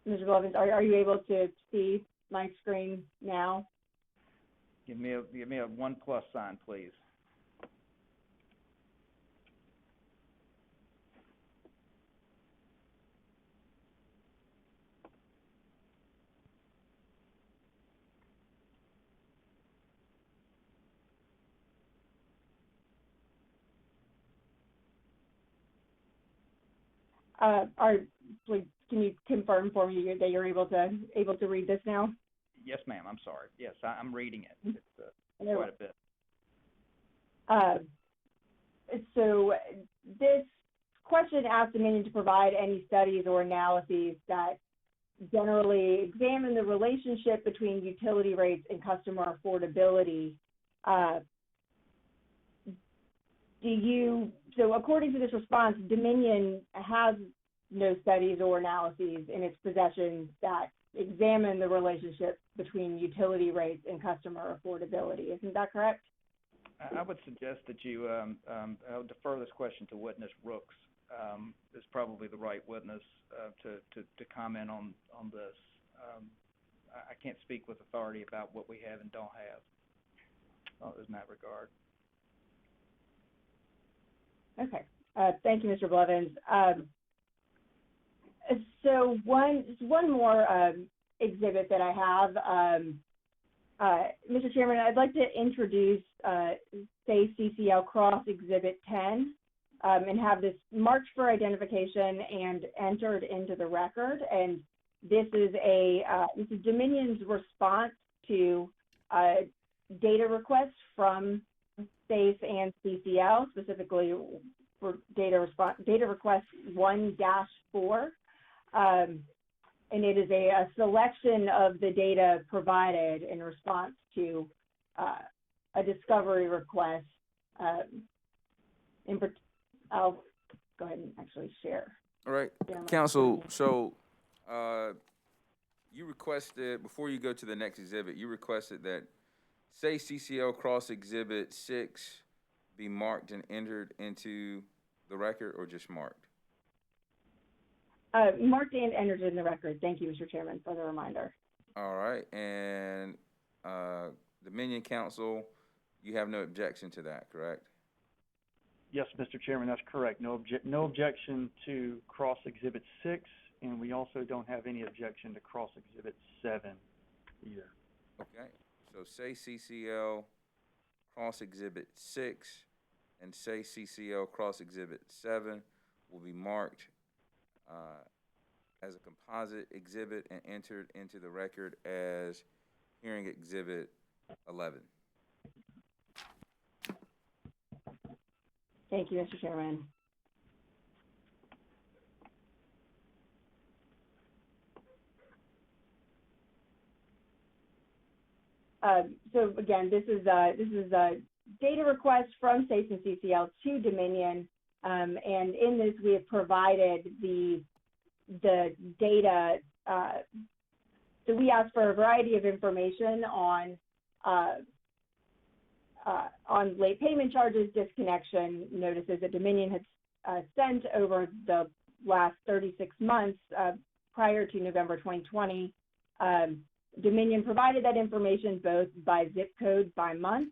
Mr. Blevins, are you able to see my screen now? Give me a 1+ sign, please. Please, can you confirm for me that you're able to read this now? Yes, ma'am. I'm sorry. Yes, I'm reading it. It's quite a bit. So this question asks Dominion to provide any studies or analyses that generally examine the relationship between utility rates and customer affordability. So according to this response, Dominion has no studies or analyses in its possession that examine the relationship between utility rates and customer affordability. Isn't that correct? I would suggest that you I'll defer this question to witness Rooks. Is probably the right witness to comment on this. I can't speak with authority about what we have and don't have in that regard. Okay. Thank you, Mr. Blevins. So one more exhibit that I have, Mr. Chairman, I'd like to introduce SAE CCL Cross Exhibit 10 and have this marked for identification and entered into the record. And this is Dominion's response to data requests from SAFE and CCL, specifically for data request 1-4. And it is a selection of the data provided in response to a discovery request. I'll go ahead and actually share. All right, Council, so you requested, before you go to the next exhibit, you requested that SAE CCL Cross Exhibit 6 be marked and entered into the record, or just marked? Marked and entered in the record. Thank you, Mr. Chairman, for the reminder. All right, and Dominion Council, you have no objection to that, correct? Yes, Mr. Chairman, that's correct. No objection to Cross Exhibit 6, and we also don't have any objection to Cross Exhibit 7 either. Okay, so SAE CCL Cross Exhibit 6 and SAE CCL Cross Exhibit 7 will be marked as a composite exhibit and entered into the record as hearing exhibit 11. Thank you, Mr. Chairman. So again, this is a data request from SACE and CCL to Dominion, and in this we have provided the data. So we asked for a variety of information on late payment charges, disconnection notices that Dominion had sent over the last 36 months prior to November 2020. Dominion provided that information both by zip code by month,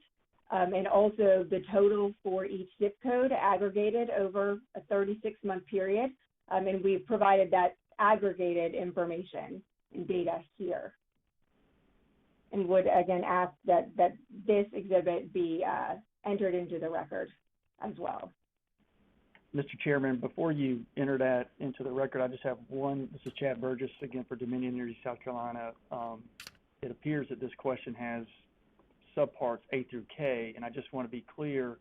and also the total for each zip code aggregated over a 36-month period, and we've provided that aggregated information and data here. And would again ask that this exhibit be entered into the record as well. Mr. Chairman, before you enter that into the record, I just have one. This is Chad Burgess again for Dominion Energy South Carolina. It appears that this question has subparts A through K, and I just want to be clear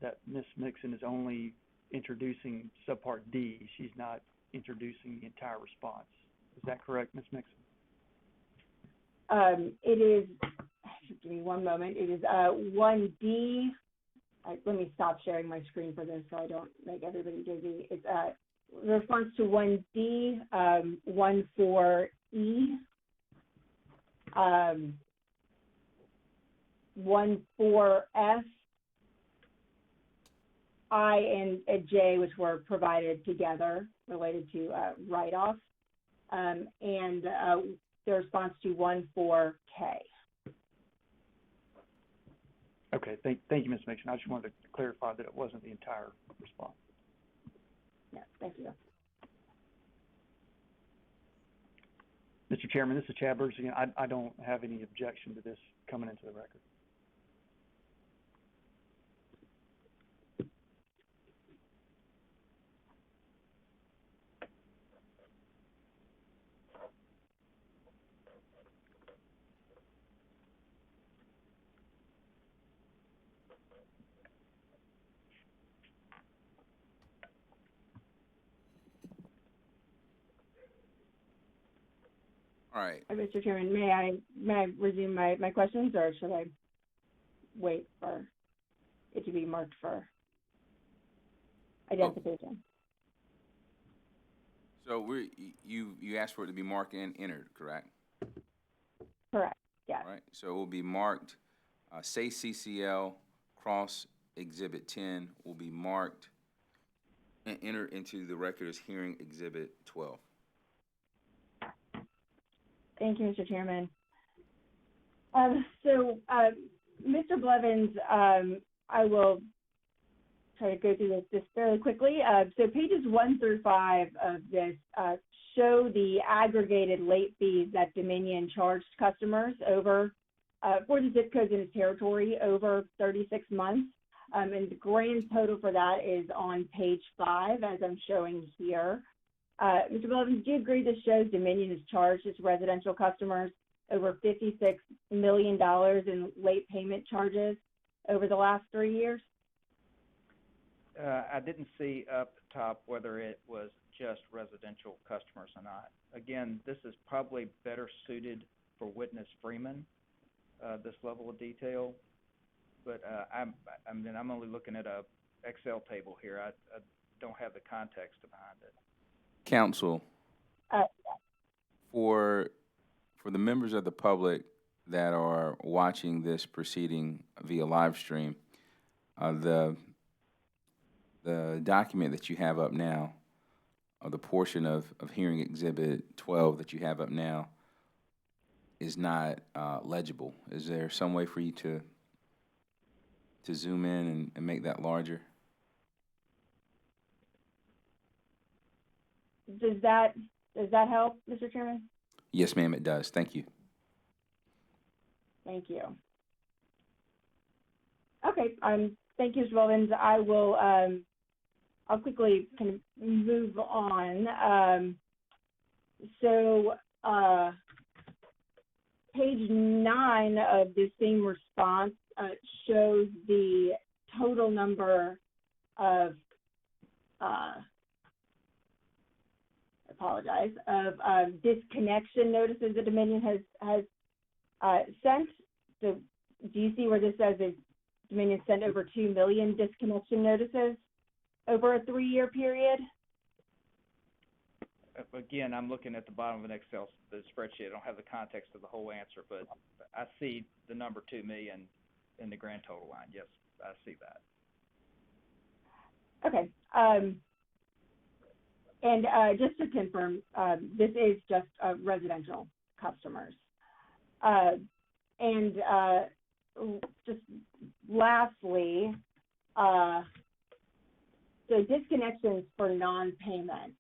that Ms. Mixon is only introducing subpart D. She's not introducing the entire response. Is that correct, Ms. Mixon? It is, give me one moment, it is 1D. Let me stop sharing my screen for this so I don't make everybody dizzy. It's response to 1D, 14E, 14F, I and J, which were provided together related to write-offs, and the response to 14K. Okay, thank you, Ms. Mixon. I just wanted to clarify that it wasn't the entire response. Yeah, thank you. Mr. Chairman, this is Chad Burgess again. I don't have any objection to this coming into the record. All right. Mr. Chairman, may I resume my questions, or should I wait for it to be marked for identification? So you asked for it to be marked and entered, correct? Correct, yes. All right, so it will be marked, say CCL cross Exhibit 10 will be marked and entered into the record as hearing Exhibit 12. Thank you, Mr. Chairman. Mr. Blevins, I will try to go through this fairly quickly. So pages 1 through 5 of this show the aggregated late fees that Dominion charged customers over for the zip codes in its territory over 36 months. And the grand total for that is on page 5, as I'm showing here. Mr. Blevins, do you agree this shows Dominion has charged its residential customers over $56 million in late payment charges over the last 3 years? I didn't see up top whether it was just residential customers or not. Again, this is probably better suited for Witness Freeman, this level of detail. But I'm only looking at a Excel table here. I don't have the context behind it. Counsel, for the members of the public that are watching this proceeding via live stream, the document that you have up now, or the portion of hearing Exhibit 12 that you have up now, is not legible. Is there some way for you to zoom in and make that larger? Does that help, Mr. Chairman? Yes, ma'am, it does. Thank you. Thank you. Okay, thank you, Mr. Blevins. I will, I'll quickly kind of move on. Page 9 of the same response shows the total number of, disconnection notices that Dominion has sent. So do you see where this says that Dominion sent over 2 million disconnection notices over a 3-year period? Again, I'm looking at the bottom of an Excel spreadsheet. I don't have the context of the whole answer, but I see the number 2 million in the grand total line. Yes, I see that. Okay. And just to confirm, this is just residential customers. And just lastly, so disconnections for non-payment.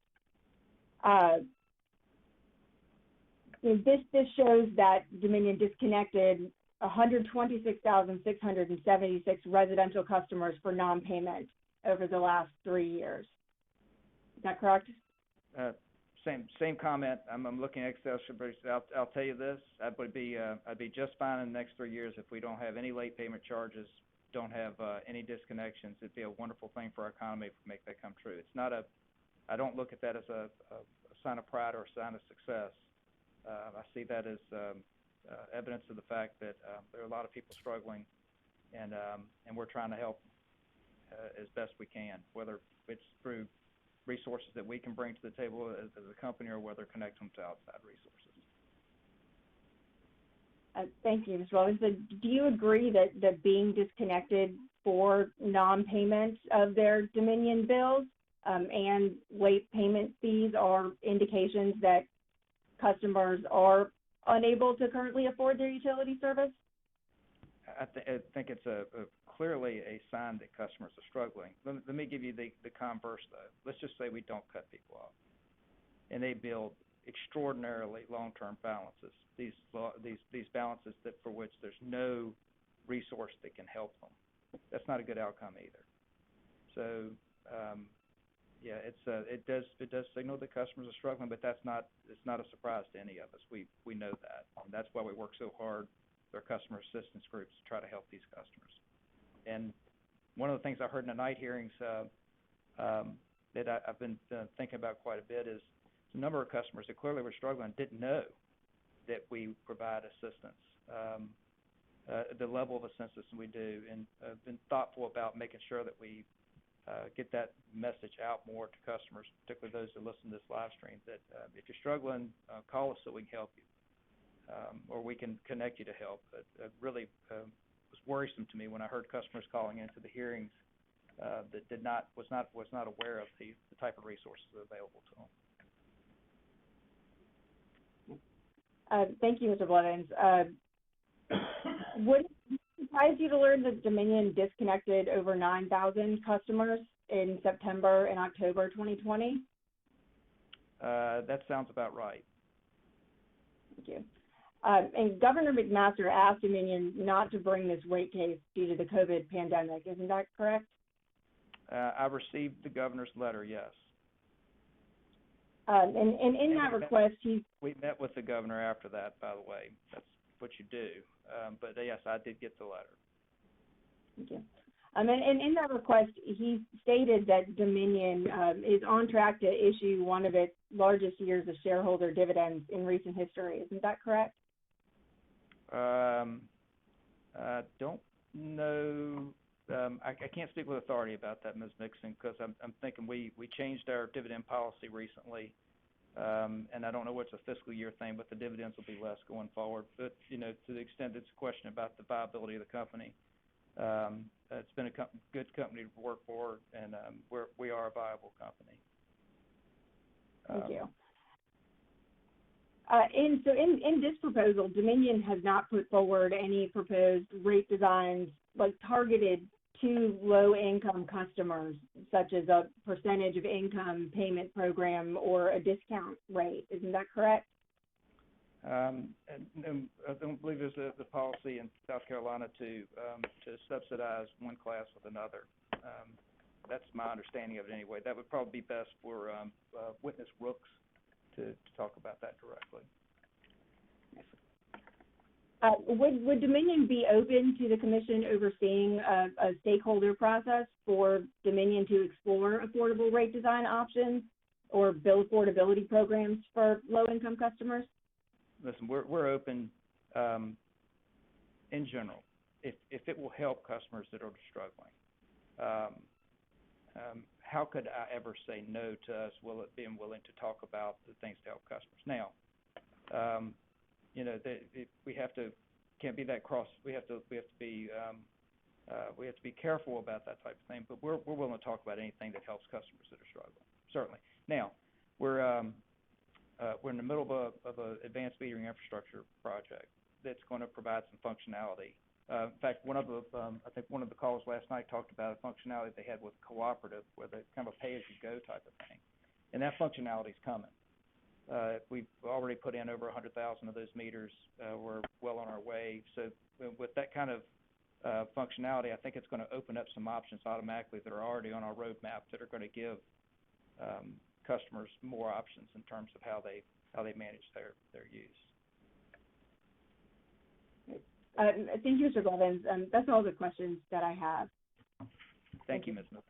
This shows that Dominion disconnected 126,676 residential customers for non-payment over the last 3 years. Is that correct? Same comment. I'm looking at Excel spreadsheet. I'll tell you this: I'd be just fine in the next 3 years if we don't have any late payment charges, don't have any disconnections. It'd be a wonderful thing for our economy if we make that come true. It's not I don't look at that as a sign of pride or a sign of success. I see that as evidence of the fact that there are a lot of people struggling, and we're trying to help as best we can, whether it's through resources that we can bring to the table as a company or whether connect them to outside resources. Thank you, Mr. Robinson. Do you agree that being disconnected for non-payment of their Dominion bills and late payment fees are indications that customers are unable to currently afford their utility service? I think it's clearly a sign that customers are struggling. Let me give you the converse, though. Let's just say we don't cut people off, and they build extraordinarily long-term balances. These balances for which there's no resource that can help them. That's not a good outcome either. So, it does signal that customers are struggling, but it's not a surprise to any of us. We know that, and that's why we work so hard with our customer assistance groups to try to help these customers. And one of the things I heard in the night hearings that I've been thinking about quite a bit is a number of customers that clearly were struggling didn't know that we provide assistance, the level of assistance we do, and been thoughtful about making sure that we get that message out more to customers, particularly those that listen to this live stream, that if you're struggling, call us so we can help you, or we can connect you to help. It really was worrisome to me when I heard customers calling into the hearings that was not aware of the type of resources available to them. Thank you, Mr. Blevins. Would it surprise you to learn that Dominion disconnected over 9,000 customers in September and October 2020? That sounds about right. Thank you. And Governor McMaster asked Dominion not to bring this rate case due to the COVID pandemic. Isn't that correct? I received the governor's letter, yes. And in that request, we met with the governor after that, by the way. That's what you do. But yes, I did get the letter. Thank you. And in that request, he stated that Dominion is on track to issue one of its largest years of shareholder dividends in recent history. Isn't that correct? I don't know. I can't speak with authority about that, Ms. Nixon, because I'm thinking we changed our dividend policy recently, and I don't know what's a fiscal year thing, but the dividends will be less going forward. But, to the extent it's a question about the viability of the company, it's been a good company to work for, and we are a viable company. Thank you. In this proposal, Dominion has not put forward any proposed rate designs targeted to low-income customers, such as a percentage of income payment program or a discount rate. Isn't that correct? And I don't believe there's the policy in South Carolina to subsidize one class with another. That's my understanding of it anyway. That would probably be best for Witness Rooks to talk about that directly. Would Dominion be open to the commission overseeing a stakeholder process for Dominion to explore affordable rate design options or bill affordability programs for low-income customers? Listen, we're open, in general, if it will help customers that are struggling. How could I ever say no to us being willing to talk about the things to help customers? Now, we can't be that cross. We have to be careful about that type of thing. But we're willing to talk about anything that helps customers that are struggling. Certainly. Now, we're in the middle of a advanced metering infrastructure project that's going to provide some functionality. In fact, I think one of the calls last night talked about a functionality they had with Cooperative, where they kind of a pay-as-you-go type of thing, and that functionality is coming. We've already put in over 100,000 of those meters. We're well on our way. So with that kind of functionality, I think it's going to open up some options automatically that are already on our roadmap that are going to give customers more options in terms of how they manage their use. Thank you, Mr. Blevins. That's all the questions that I have. Thank you, Ms. Miller.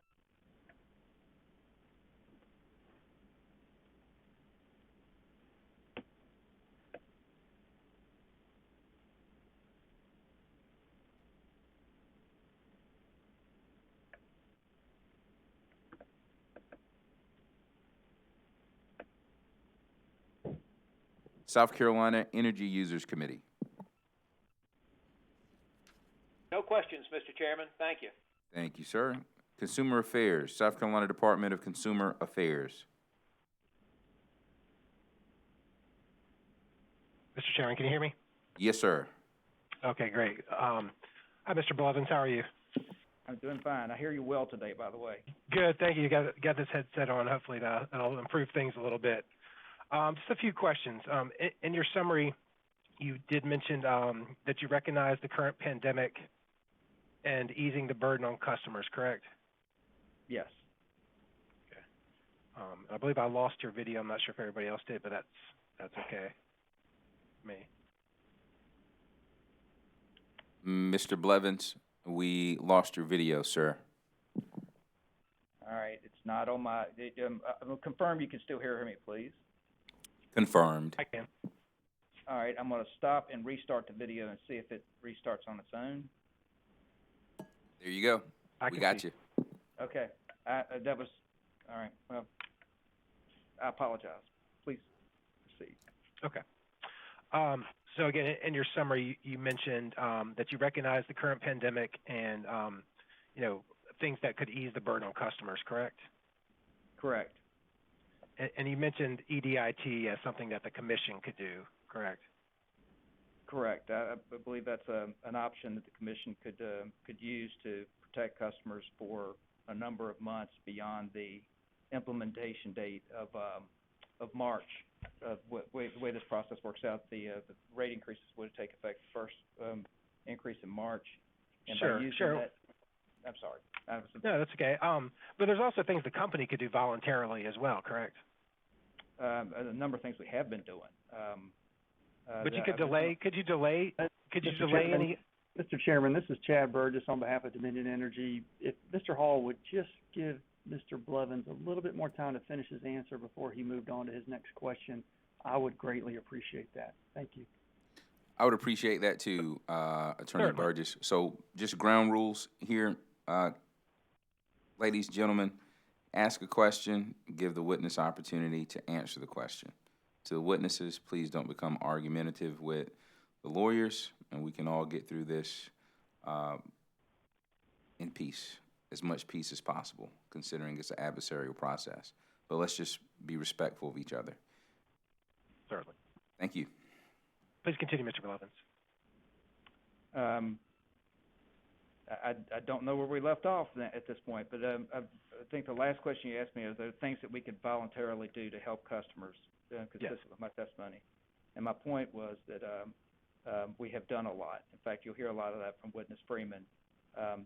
South Carolina Energy Users Committee. No questions, Mr. Chairman. Thank you. Thank you, sir. Consumer Affairs, South Carolina Department of Consumer Affairs. Mr. Chairman, can you hear me? Yes, sir. Okay, great. Hi, Mr. Blevins. How are you? I'm doing fine. I hear you well today, by the way. Good, thank you. You got this headset on. Hopefully that'll improve things a little bit. Just a few questions. In your summary, you did mention that you recognize the current pandemic and easing the burden on customers, correct? Yes. Okay. I believe I lost your video. I'm not sure if everybody else did, but that's okay. Me. Mr. Blevins, we lost your video, sir. All right. It's not on my. I'll confirm you can still hear me, please. Confirmed. I can. All right. I'm going to stop and restart the video and see if it restarts on its own. There you go. We got you. Okay. That was all right. Well, I apologize. Please proceed. Okay. So again, in your summary, you mentioned that you recognize the current pandemic and things that could ease the burden on customers, correct? Correct. And you mentioned EDIT as something that the commission could do, correct? Correct. I believe that's an option that the commission could use to protect customers for a number of months beyond the implementation date of March. The way this process works out, the rate increases would take effect first increase in March. And sure. by using Sure. that, I'm sorry. No, that's okay. But there's also things the company could do voluntarily as well, correct? A number of things we have been doing. But you could delay. Could you delay? Could you delay any? Mr. Chairman, this is Chad Burgess on behalf of Dominion Energy. If Mr. Hall would just give Mr. Blevins a little bit more time to finish his answer before he moved on to his next question, I would greatly appreciate that. Thank you. I would appreciate that too, Attorney Burgess. So just ground rules here. Ladies, gentlemen, ask a question, give the witness opportunity to answer the question. To the witnesses, please don't become argumentative with the lawyers, and we can all get through this in peace, as much peace as possible, considering it's an adversarial process. But let's just be respectful of each other. Certainly. Thank you. Please continue, Mr. Blevins. I don't know where we left off at this point, but I think the last question you asked me is there things that we could voluntarily do to help customers consistent with my testimony. And my point was that we have done a lot. In fact, you'll hear a lot of that from Witness Freeman.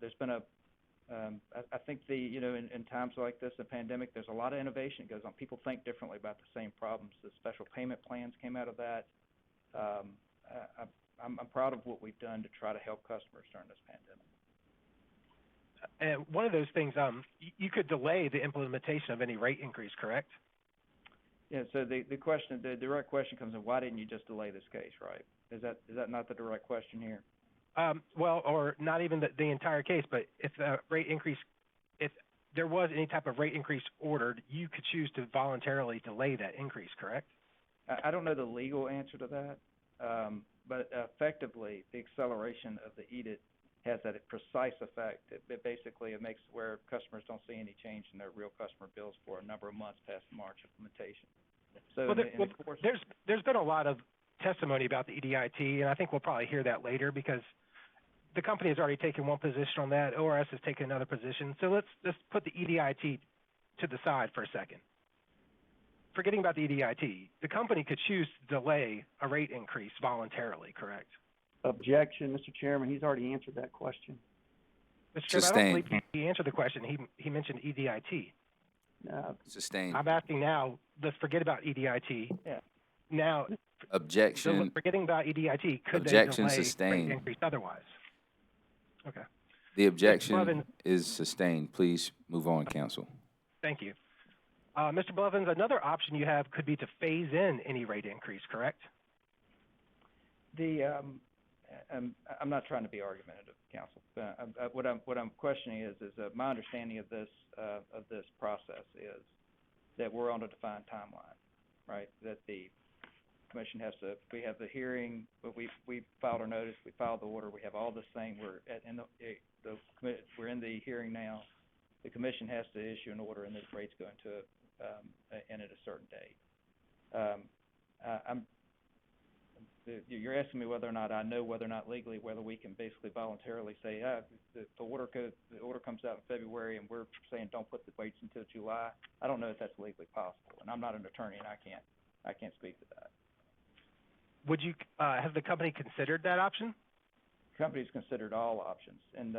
There's been I think in times like this, the pandemic, there's a lot of innovation that goes on. People think differently about the same problems. The special payment plans came out of that. I'm proud of what we've done to try to help customers during this pandemic. And one of those things, you could delay the implementation of any rate increase, correct? Yeah, so the direct question comes in, why didn't you just delay this case, right? Is that not the direct question here? Well, or not even the entire case, but if the rate increase, if there was any type of rate increase ordered, you could choose to voluntarily delay that increase, correct? I don't know the legal answer to that, but effectively, the acceleration of the EDIT has that precise effect. It basically it makes where customers don't see any change in their real customer bills for a number of months past the March implementation. So well, there's been a lot of testimony about the EDIT, and I think we'll probably hear that later because the company has already taken one position on that. ORS has taken another position. So let's put the EDIT to the side for a second. Forgetting about the EDIT, the company could choose to delay a rate increase voluntarily, correct? Objection, Mr. Chairman. He's already answered that question. Mr. Chairman, I don't believe he answered the question. He mentioned EDIT. No. Sustained. I'm asking now, let's forget about EDIT. Yeah. Now, Objection. so forgetting about EDIT, could Objection they delay sustained. rate increase otherwise? Okay. The objection Blevins, is sustained. Please move on, counsel. thank you. Mr. Blevins, another option you have could be to phase in any rate increase, correct? I'm not trying to be argumentative, counsel. What I'm questioning is my understanding of this process is that we're on a defined timeline, right? That the commission has to. We have the hearing, but we filed our notice, we filed the order, we have all this thing. We're in the hearing now. The commission has to issue an order, and the rate's going to end at a certain date. You're asking me whether or not I know whether or not legally whether we can basically voluntarily say the order comes out in February and we're saying don't put the rates until July. I don't know if that's legally possible, and I'm not an attorney and I can't speak to that. Would you have the company considered that option? The company's considered all options, and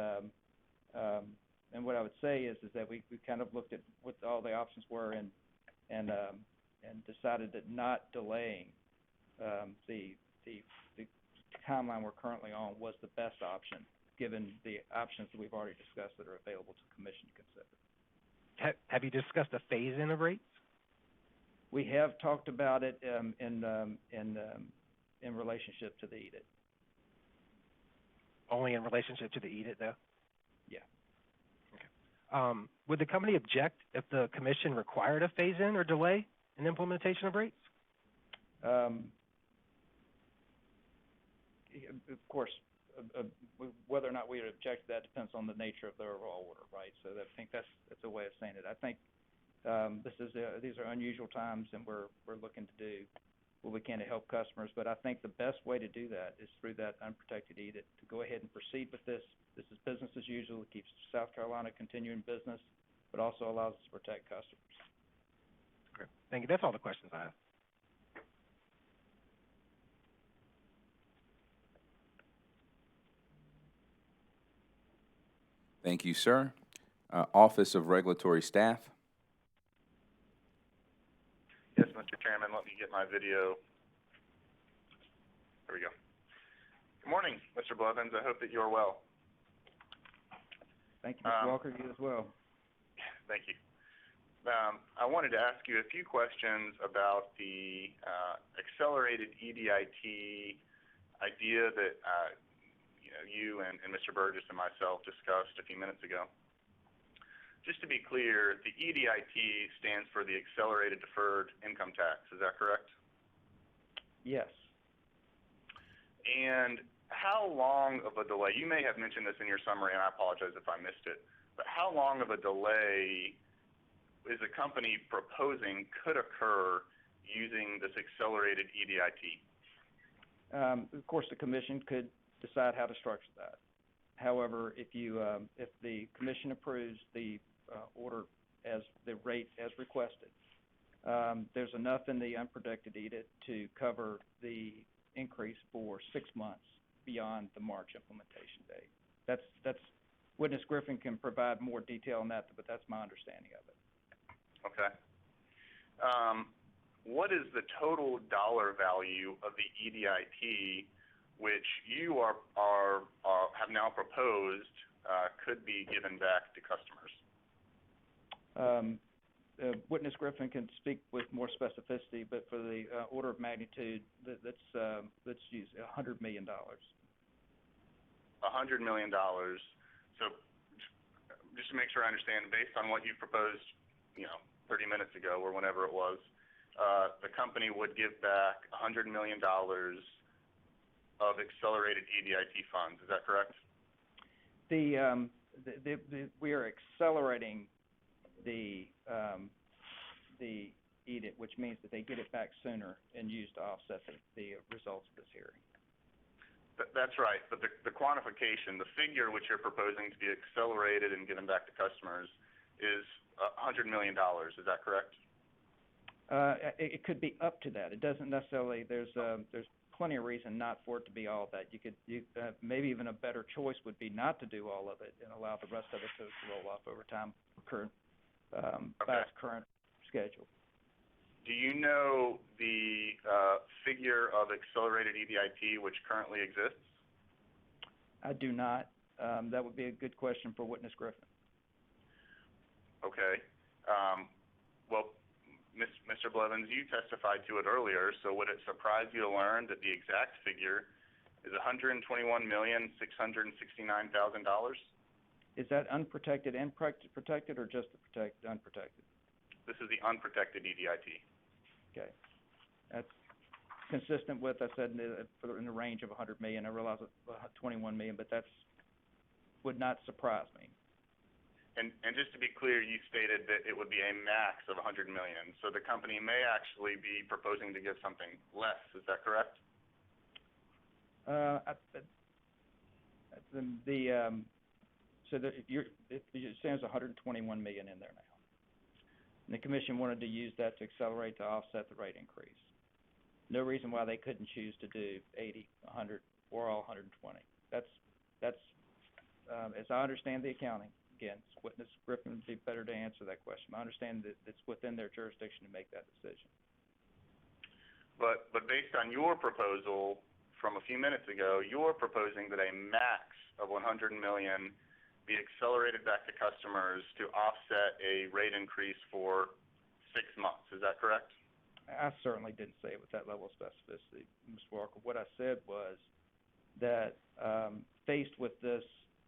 what I would say is that we kind of looked at what all the options were and decided that not delaying the timeline we're currently on was the best option, given the options that we've already discussed that are available to the commission to consider. Have you discussed a phase-in of rates? We have talked about it in relationship to the EDIT. Only in relationship to the EDIT, though? Yeah. Okay. Would the company object if the commission required a phase-in or delay in implementation of rates? Of course, whether or not we would object to that depends on the nature of the overall order, right? So I think that's a way of saying it. I think these are unusual times, and we're looking to do what we can to help customers. But I think the best way to do that is through that unprotected EDIT, to go ahead and proceed with this. This is business as usual. It keeps South Carolina continuing business, but also allows us to protect customers. Okay. Thank you. That's all the questions I have. Thank you, sir. Office of Regulatory Staff. Yes, Mr. Chairman, let me get my video. There we go. Good morning, Mr. Blevins. I hope that you're well. Thank you, Mr. Walker. You as well. Thank you. I wanted to ask you a few questions about the accelerated EDIT idea that you and Mr. Burgess and myself discussed a few minutes ago. Just to be clear, the EDIT stands for the Accelerated Deferred Income Tax. Is that correct? Yes. And how long of a delay, you may have mentioned this in your summary, and I apologize if I missed it, but how long of a delay is a company proposing could occur using this accelerated EDIT? Of course, the commission could decide how to structure that. However, if the commission approves the order as the rate as requested, there's enough in the unprotected EDIT to cover the increase for 6 months beyond the March implementation date. That's Witness Griffin can provide more detail on that, but that's my understanding of it. Okay. What is the total dollar value of the EDIT which you have now proposed could be given back to customers? Witness Griffin can speak with more specificity, but for the order of magnitude, let's use $100 million. $100 million. So just to make sure I understand, based on what you proposed, 30 minutes ago or whenever it was, the company would give back $100 million of accelerated EDIT funds. Is that correct? We are accelerating the EDIT, which means that they get it back sooner and use to offset the results of this hearing. That's right, but the quantification, the figure which you're proposing to be accelerated and given back to customers is $100 million. Is that correct? It could be up to that. It doesn't necessarily. There's plenty of reason not for it to be all that. Maybe even a better choice would be not to do all of it and allow the rest of it to roll off over time, by its current schedule. Do you know the figure of accelerated EDIT which currently exists? I do not. That would be a good question for Witness Griffin. Okay. Well, Mr. Blevins, you testified to it earlier, so would it surprise you to learn that the exact figure is $121,669,000? Is that unprotected and protected, or just the unprotected? This is the unprotected EDIT. Okay. That's consistent with, I said, in the range of $100 million. I realize it's $21 million, but that would not surprise me. And just to be clear, you stated that it would be a max of $100 million. So the company may actually be proposing to give something less. Is that correct? It stands $121 million in there now. And the commission wanted to use that to accelerate to offset the rate increase. No reason why they couldn't choose to do 80, 100, or all 120. That's as I understand the accounting. Again, Witness Griffin would be better to answer that question. I understand that it's within their jurisdiction to make that decision. But based on your proposal from a few minutes ago, you're proposing that a max of $100 million be accelerated back to customers to offset a rate increase for 6 months. Is that correct? I certainly didn't say it with that level of specificity, Mr. Walker. What I said was that faced with this,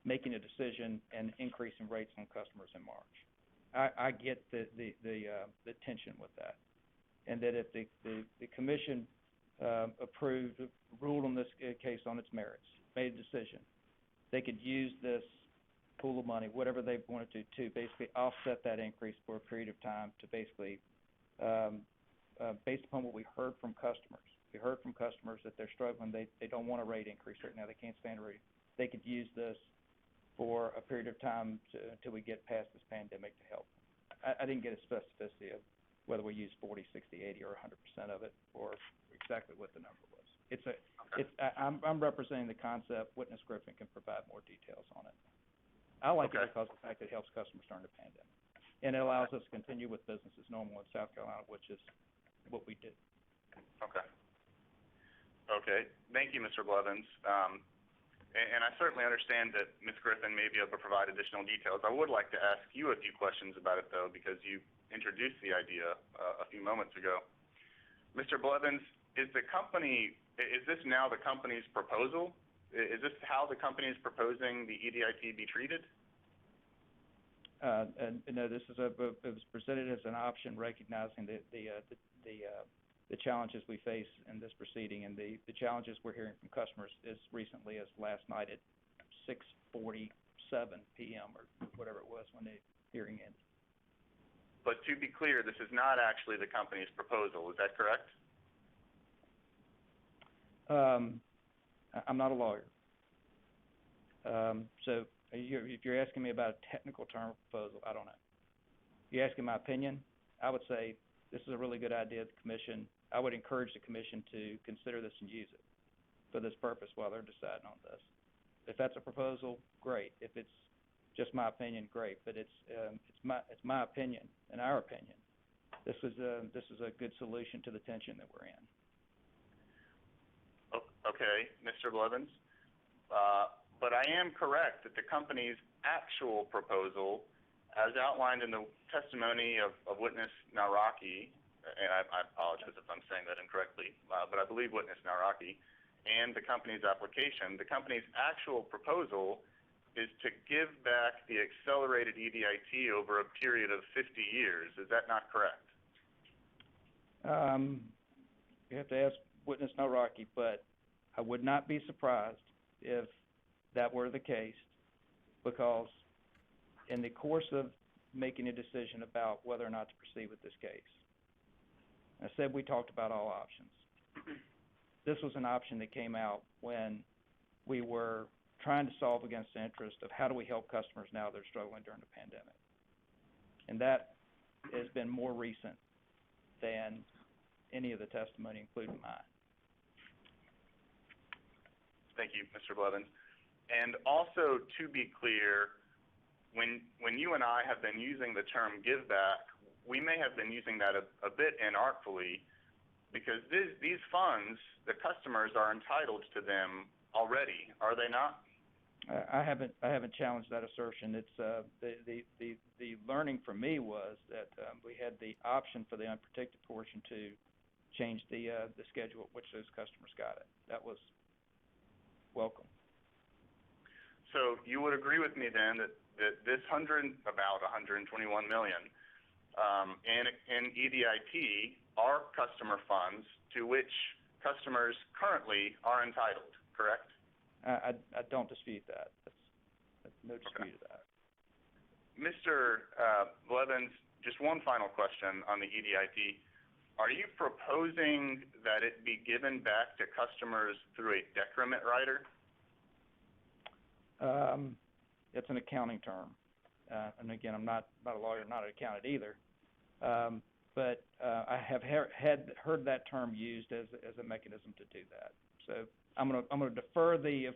making a decision and increasing rates on customers in March. I get the tension with that, and that if the commission ruled on this case on its merits, made a decision, they could use this pool of money, whatever they wanted to basically offset that increase for a period of time to basically, based upon what we heard from customers. We heard from customers that they're struggling. They don't want a rate increase right now. They can't stand a rate. They could use this for a period of time until we get past this pandemic to help. I didn't get a specificity of whether we use 40, 60, 80, or 100% of it, or exactly what the number was. I'm representing the concept. Witness Griffin can provide more details on it. I like it because of the fact that it helps customers during the pandemic, and it allows us to continue with business as normal in South Carolina, which is what we do. Okay. Thank you, Mr. Blevins. And I certainly understand that Ms. Griffin may be able to provide additional details. I would like to ask you a few questions about it, though, because you introduced the idea a few moments ago. Mr. Blevins, is this now the company's proposal? Is this how the company is proposing the EDIT be treated? No, it was presented as an option, recognizing the challenges we face in this proceeding, and the challenges we're hearing from customers as recently as last night at 6:47 p.m. or whatever it was when the hearing ended. But to be clear, this is not actually the company's proposal. Is that correct? I'm not a lawyer. So if you're asking me about a technical term proposal, I don't know. If you're asking my opinion, I would say this is a really good idea of the commission. I would encourage the commission to consider this and use it for this purpose while they're deciding on this. If that's a proposal, great. If it's just my opinion, great. But it's my opinion and our opinion. This is a good solution to the tension that we're in. Okay, Mr. Blevins. But I am correct that the company's actual proposal, as outlined in the testimony of witness Naraki, and I apologize if I'm saying that incorrectly, but I believe witness Naraki, and the company's application, the company's actual proposal is to give back the accelerated EDIT over a period of 50 years. Is that not correct? You have to ask witness Naraki, but I would not be surprised if that were the case, because in the course of making a decision about whether or not to proceed with this case, I said we talked about all options. This was an option that came out when we were trying to solve against the interest of how do we help customers now that are struggling during the pandemic. And that has been more recent than any of the testimony, including mine. Thank you, Mr. Blevins. And also, to be clear, when you and I have been using the term give back, we may have been using that a bit inartfully, because these funds, the customers are entitled to them already, are they not? I haven't challenged that assertion. It's the learning for me was that we had the option for the unprotected portion to change the schedule at which those customers got it. That was welcome. So you would agree with me then that this about 121 million in EDIT are customer funds to which customers currently are entitled, correct? I don't dispute that. That's no dispute of that. Mr. Blevins, just one final question on the EDIT. Are you proposing that it be given back to customers through a decrement rider? It's an accounting term, and again, I'm not a lawyer, not an accountant either. But I have heard that term used as a mechanism to do that. So I'm gonna defer to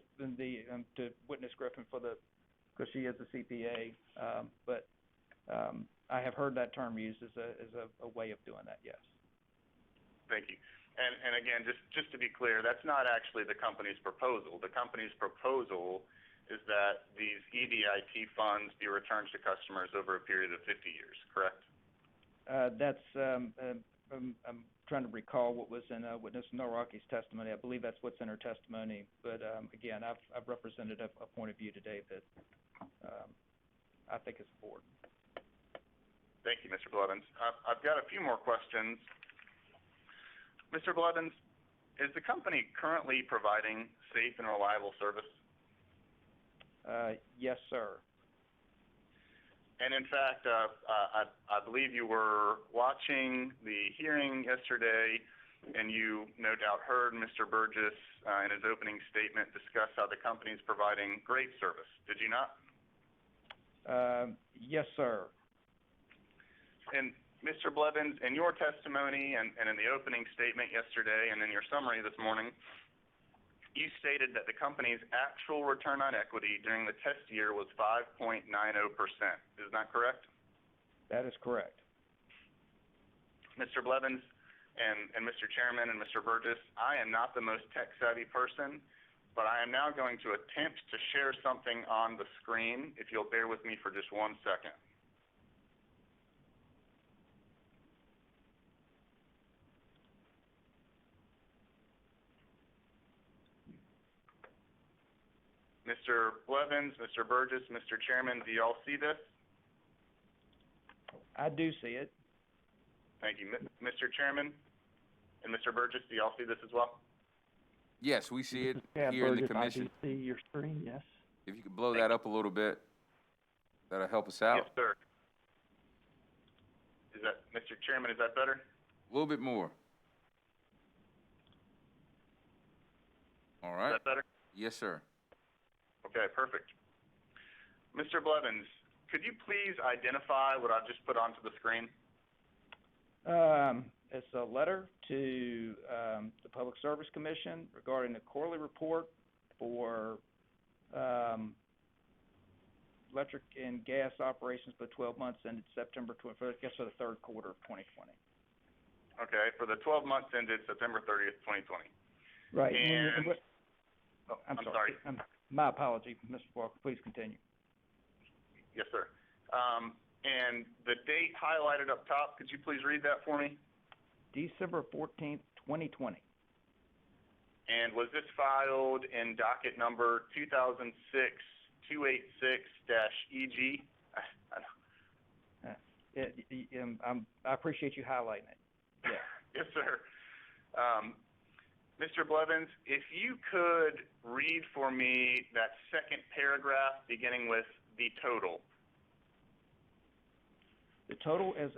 witness Griffin because she is a CPA. But I have heard that term used as a way of doing that. Yes. Thank you. And again, just to be clear, that's not actually the company's proposal. The company's proposal is that these EDIT funds be returned to customers over a period of 50 years, correct? I'm trying to recall what was in witness Naraki's testimony. I believe that's what's in her testimony. But again, I've represented a point of view today that I think is important. Thank you, Mr. Blevins. I've got a few more questions. Mr. Blevins, is the company currently providing safe and reliable service? Yes, sir. And in fact, I believe you were watching the hearing yesterday, and you no doubt heard Mr. Burgess in his opening statement discuss how the company is providing great service. Did you not? Yes, sir. And Mr. Blevins, in your testimony and in the opening statement yesterday and in your summary this morning, you stated that the company's actual return on equity during the test year was 5.90%. Is that correct? That is correct. Mr. Blevins and Mr. Chairman and Mr. Burgess, I am not the most tech-savvy person, but I am now going to attempt to share something on the screen, if you'll bear with me for just 1 second. Mr. Blevins, Mr. Burgess, Mr. Chairman, do you all see this? I do see it. Thank you. Mr. Chairman and Mr. Burgess, do you all see this as well? Yes, we see it Yeah, here in the Burgess, commission. I do see your screen, yes. If you could blow that up a little bit, that'll help us out. Yes, sir. Is that, Mr. Chairman, is that better? A little bit more. All right. Is that better? Yes, sir. Okay, perfect. Mr. Blevins, could you please identify what I've just put onto the screen? It's a letter to the Public Service Commission regarding the quarterly report for electric and gas operations for 12 months ended September 20th, I guess for the third quarter of 2020. Okay, for the 12 months ended September 30th, 2020. Right. And, oh, I'm I'm sorry. My apology, Mr. Walker. Please continue. Yes, sir. And the date highlighted up top, could you please read that for me? December 14th, 2020. And was this filed in docket number 2006-286-EG? I appreciate you highlighting it. Yeah. Yes, sir. Mr. Blevins, if you could read for me that second paragraph beginning with the total. The total the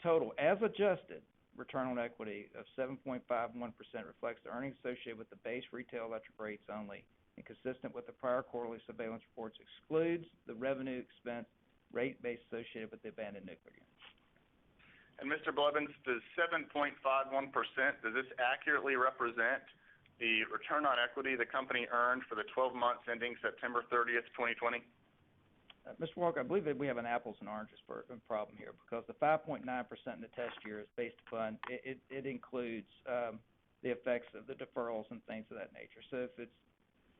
total as adjusted return on equity of 7.51% reflects the earnings associated with the base retail electric rates only, and consistent with the prior quarterly surveillance reports, excludes the revenue expense rate base associated with the abandoned nuclear units. And Mr. Blevins, does 7.51%, does this accurately represent the return on equity the company earned for the 12 months ending September 30th, 2020? Mr. Walker, I believe that we have an apples and oranges problem here, because the 5.9% in the test year is based upon, it includes the effects of the deferrals and things of that nature. So if it's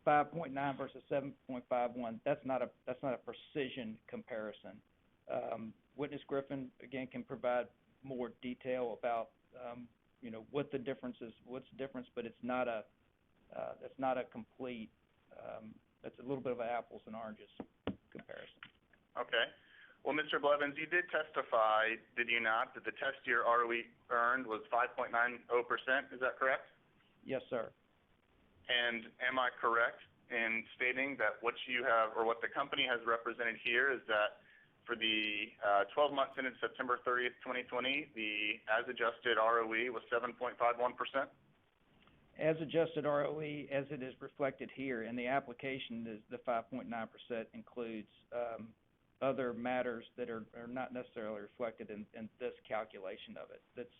5.9 versus 7.51, that's not a precision comparison. Witness Griffin, again, can provide more detail about what the difference is, what's the difference, but it's not a complete, it's a little bit of an apples and oranges comparison. Okay. Well, Mr. Blevins, you did testify, did you not, that the test year ROE earned was 5.90%, is that correct? Yes, sir. And am I correct in stating that what you have, or what the company has represented here, is that for the 12 months ended September 30th, 2020, the as-adjusted ROE was 7.51%? As adjusted ROE, as it is reflected here in the application, is the 5.9% includes other matters that are not necessarily reflected in this calculation of it. That's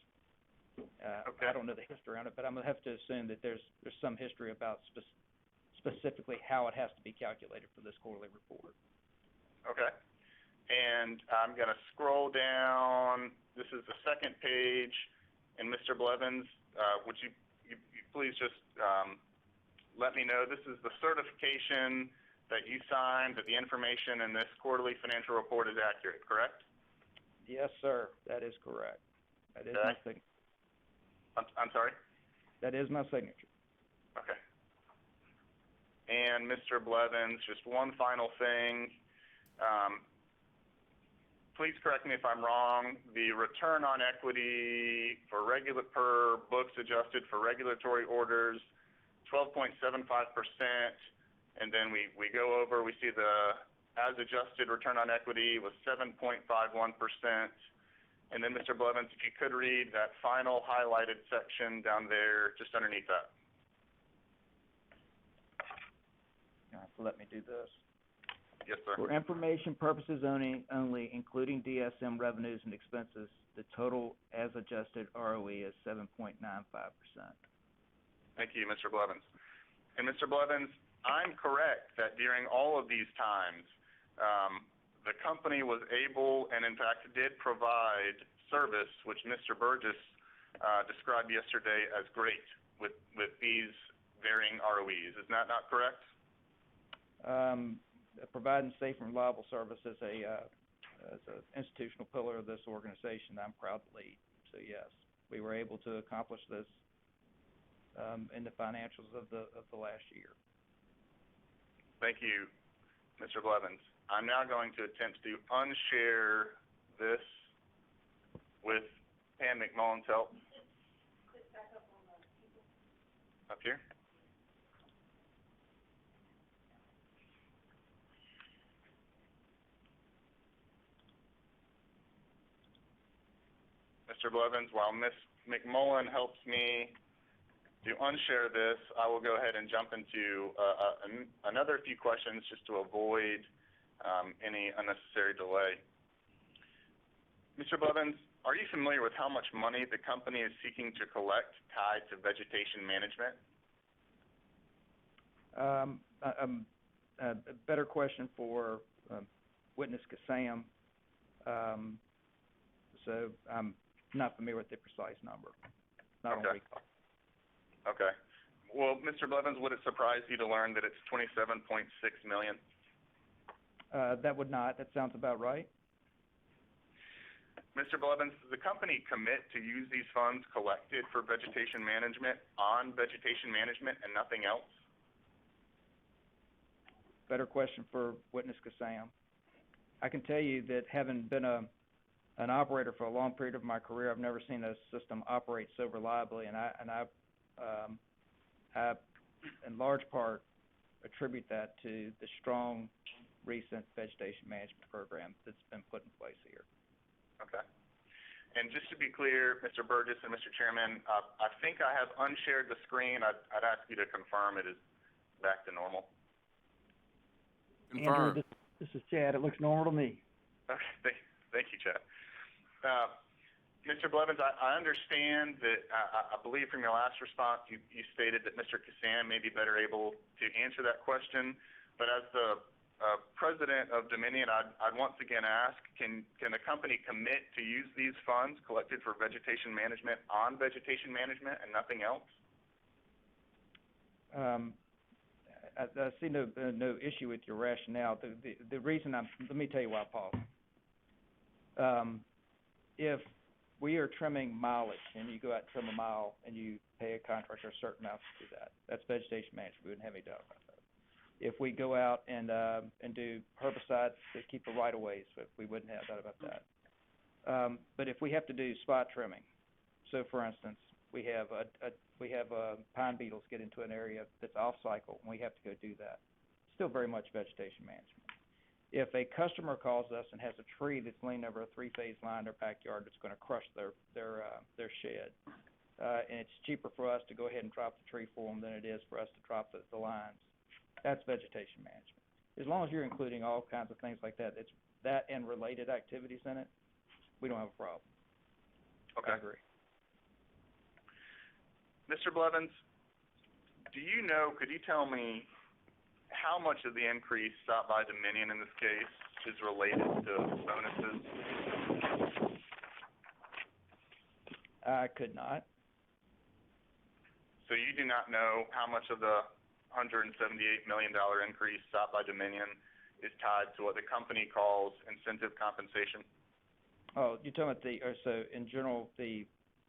okay. I don't know the history on it, but I'm gonna have to assume that there's some history about specifically how it has to be calculated for this quarterly report. Okay. And I'm going to scroll down. This is the second page. And Mr. Blevins, would you please just let me know, this is the certification that you signed that the information in this quarterly financial report is accurate, correct? Yes, sir. That is correct. That is okay. my signature. I'm sorry? That is my signature. Okay. And Mr. Blevins, just one final thing. Please correct me if I'm wrong. The return on equity for per books adjusted for regulatory orders, 12.75%, and then we go over, we see the as adjusted return on equity was 7.51%. And then Mr. Blevins, if you could read that final highlighted section down there, just underneath that. All right, so let me do this. Yes, sir. For information purposes only, including DSM revenues and expenses, the total as adjusted ROE is 7.95%. Thank you, Mr. Blevins. And Mr. Blevins, I'm correct that during all of these times, the company was able and in fact did provide service, which Mr. Burgess described yesterday as great with these varying ROEs. Is that not correct? Providing safe and reliable service as an institutional pillar of this organization I'm proud to lead. So yes, we were able to accomplish this in the financials of the last year. Thank you, Mr. Blevins. I'm now going to attempt to unshare this with Pam McMullen's help. Up here. Mr. Blevins, while Ms. McMullen helps me to unshare this, I will go ahead and jump into another few questions just to avoid any unnecessary delay. Mr. Blevins, are you familiar with how much money the company is seeking to collect tied to vegetation management? A better question for witness Kassam. So I'm not familiar with the precise number. Not on recall. Okay. Well, Mr. Blevins, would it surprise you to learn that it's $27.6 million? That would not. That sounds about right. Mr. Blevins, does the company commit to use these funds collected for vegetation management on vegetation management and nothing else? Better question for witness Kassam. I can tell you that having been an operator for a long period of my career, I've never seen a system operate so reliably, and I in large part attribute that to the strong recent vegetation management program that's been put in place here. Okay. And just to be clear, Mr. Burgess and Mr. Chairman, I think I have unshared the screen. I'd ask you to confirm it is back to normal. Confirm. Andrew, this is Chad. It looks normal to me. Okay, thank you, Chad. Mr. Blevins, I understand that, I believe from your last response, you stated that Mr. Kassam may be better able to answer that question, but as the President of Dominion, I'd once again ask, can the company commit to use these funds collected for vegetation management on vegetation management and nothing else? I see no issue with your rationale. The reason let me tell you why I paused. If we are trimming mileage and you go out and trim a mile and you pay a contractor a certain amount to do that, that's vegetation management. We wouldn't have any doubt about that. If we go out and do herbicides to keep the right-of-ways, we wouldn't have doubt about that. But if we have to do spot trimming, so for instance, we have pine beetles get into an area that's off cycle, and we have to go do that. Still very much vegetation management. If a customer calls us and has a tree that's leaning over a three-phase line in their backyard that's going to crush their shed, and it's cheaper for us to go ahead and drop the tree for them than it is for us to drop the lines, that's vegetation management. As long as you're including all kinds of things like that, it's that and related activities in it, we don't have a problem. Okay. I agree. Mr. Blevins, could you tell me how much of the increase sought by Dominion in this case is related to bonuses? I could not. So you do not know how much of the $178 million increase sought by Dominion is tied to what the company calls incentive compensation? Oh, you're talking about so in general, the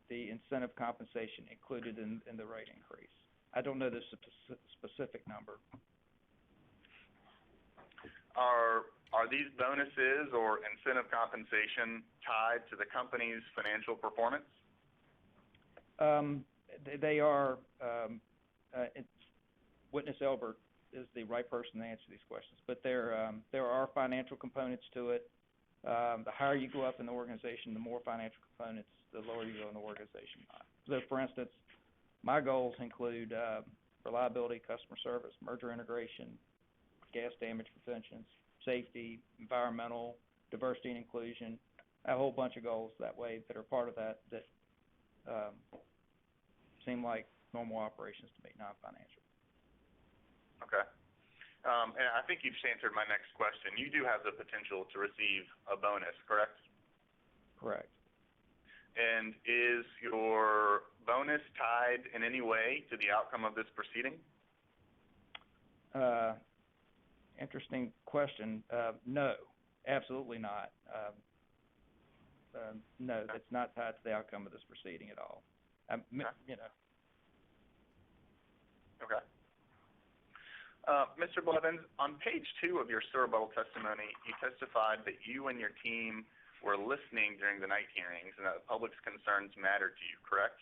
incentive compensation included in the rate increase. I don't know the specific number. Are these bonuses or incentive compensation tied to the company's financial performance? They are. Witness Elbert is the right person to answer these questions, but there are financial components to it. The higher you go up in the organization, the more financial components, the lower you go in the organization. So, for instance, my goals include reliability, customer service, merger integration, gas damage prevention, safety, environmental, diversity and inclusion. I have a whole bunch of goals that way that are part of that seem like normal operations to me, non-financial. Okay. And I think you've answered my next question. You do have the potential to receive a bonus, correct? Correct. And is your bonus tied in any way to the outcome of this proceeding? Interesting question. No, absolutely not. No, it's not tied to the outcome of this proceeding at all. Okay. Mr. Blevins, on page 2 of your rebuttal testimony, you testified that you and your team were listening during the night hearings and that the public's concerns mattered to you, correct?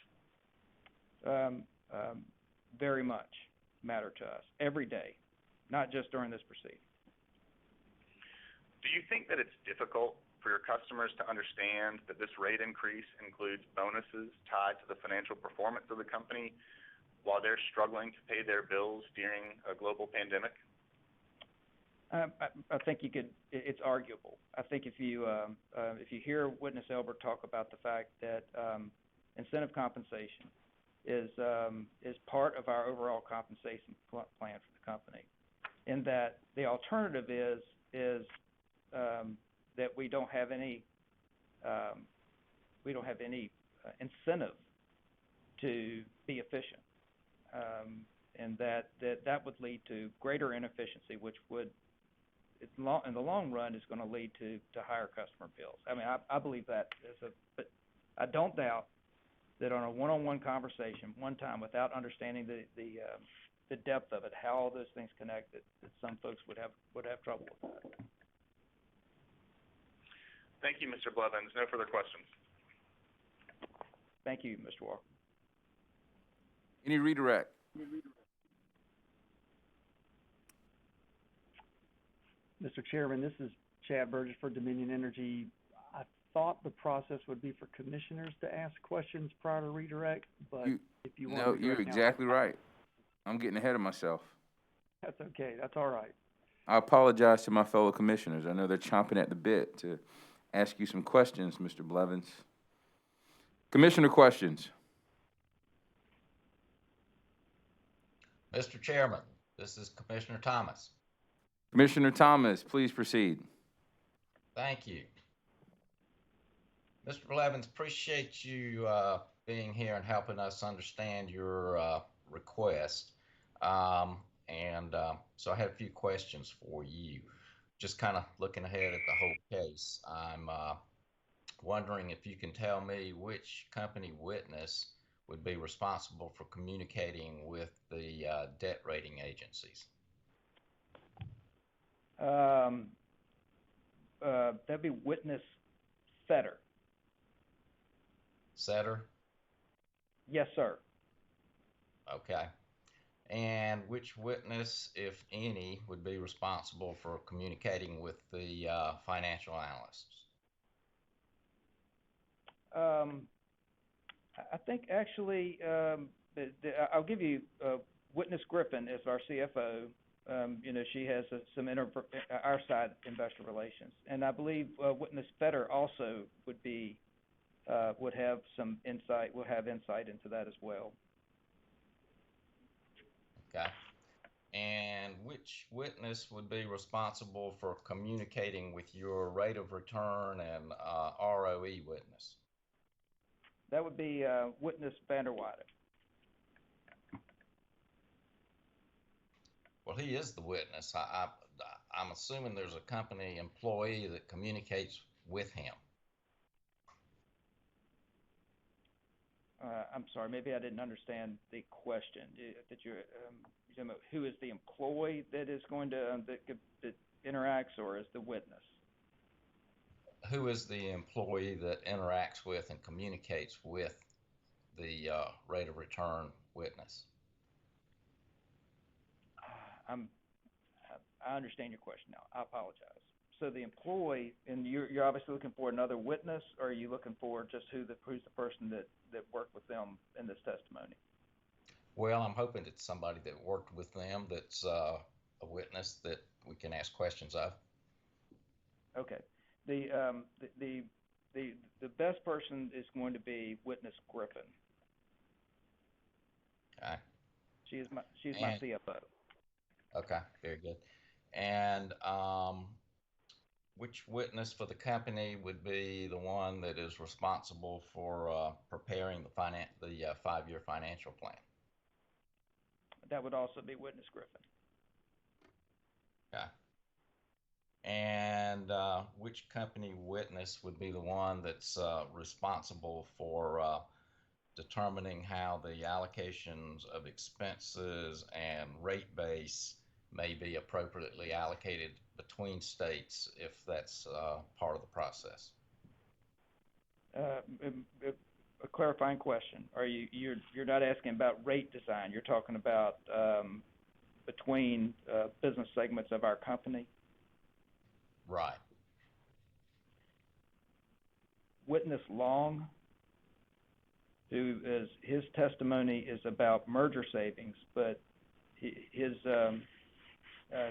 Very much matter to us every day, not just during this proceeding. Do you think that it's difficult for your customers to understand that this rate increase includes bonuses tied to the financial performance of the company while they're struggling to pay their bills during a global pandemic? I think it's arguable. I think if you hear Witness Elbert talk about the fact that incentive compensation is part of our overall compensation plan for the company, in that the alternative is that we don't have any incentive to be efficient. and that would lead to greater inefficiency, which would, in the long run, is going to lead to higher customer bills. I mean, I believe that but I don't doubt that on a one-on-one conversation, one time, without understanding the depth of it, how all those things connect, that some folks would have trouble with that. Thank you, Mr. Blevins. No further questions. Thank you, Mr. Walker. Any redirect? Mr. Chairman, this is Chad Burgess for Dominion Energy. I thought the process would be for commissioners to ask questions prior to redirect, but if you want to No, redirect you're now, exactly right. I'm getting ahead of myself. that's okay. That's all right. I apologize to my fellow commissioners. I know they're chomping at the bit to ask you some questions, Mr. Blevins. Commissioner questions. Mr. Chairman, this is Commissioner Thomas. Commissioner Thomas, please proceed. Thank you. Mr. Blevins, appreciate you being here and helping us understand your request. So I had a few questions for you. Just kind of looking ahead at the whole case, I'm wondering if you can tell me which company witness would be responsible for communicating with the debt rating agencies. That'd be witness Fetter. Setter? Yes, sir. Okay. And which witness, if any, would be responsible for communicating with the financial analysts? I think actually, I'll give you witness Griffin as our CFO. She has our side investor relations, and I believe witness Fetter also would have some insight. Will have insight into that as well. Okay. And which witness would be responsible for communicating with your rate of return and ROE witness? That would be witness Vanderweyde. Well, he is the witness. I'm assuming there's a company employee that communicates with him. I'm sorry, maybe I didn't understand the question. That who is the employee that is going to that interacts, or is the witness? Who is the employee that interacts with and communicates with the rate of return witness? I understand your question now. I apologize. So the employee, and you're obviously looking for another witness, or are you looking for just who's the person that worked with them in this testimony? Well, I'm hoping it's somebody that worked with them that's a witness that we can ask questions of. Okay. The best person is going to be witness Griffin. Okay. She's my CFO. Okay, very good. And which witness for the company would be the one that is responsible for preparing the 5-year financial plan? That would also be witness Griffin. Okay. And which company witness would be the one that's responsible for determining how the allocations of expenses and rate base may be appropriately allocated between states, if that's part of the process? A clarifying question. You're not asking about rate design. You're talking about between business segments of our company? Right. Witness Long, his testimony is about merger savings, but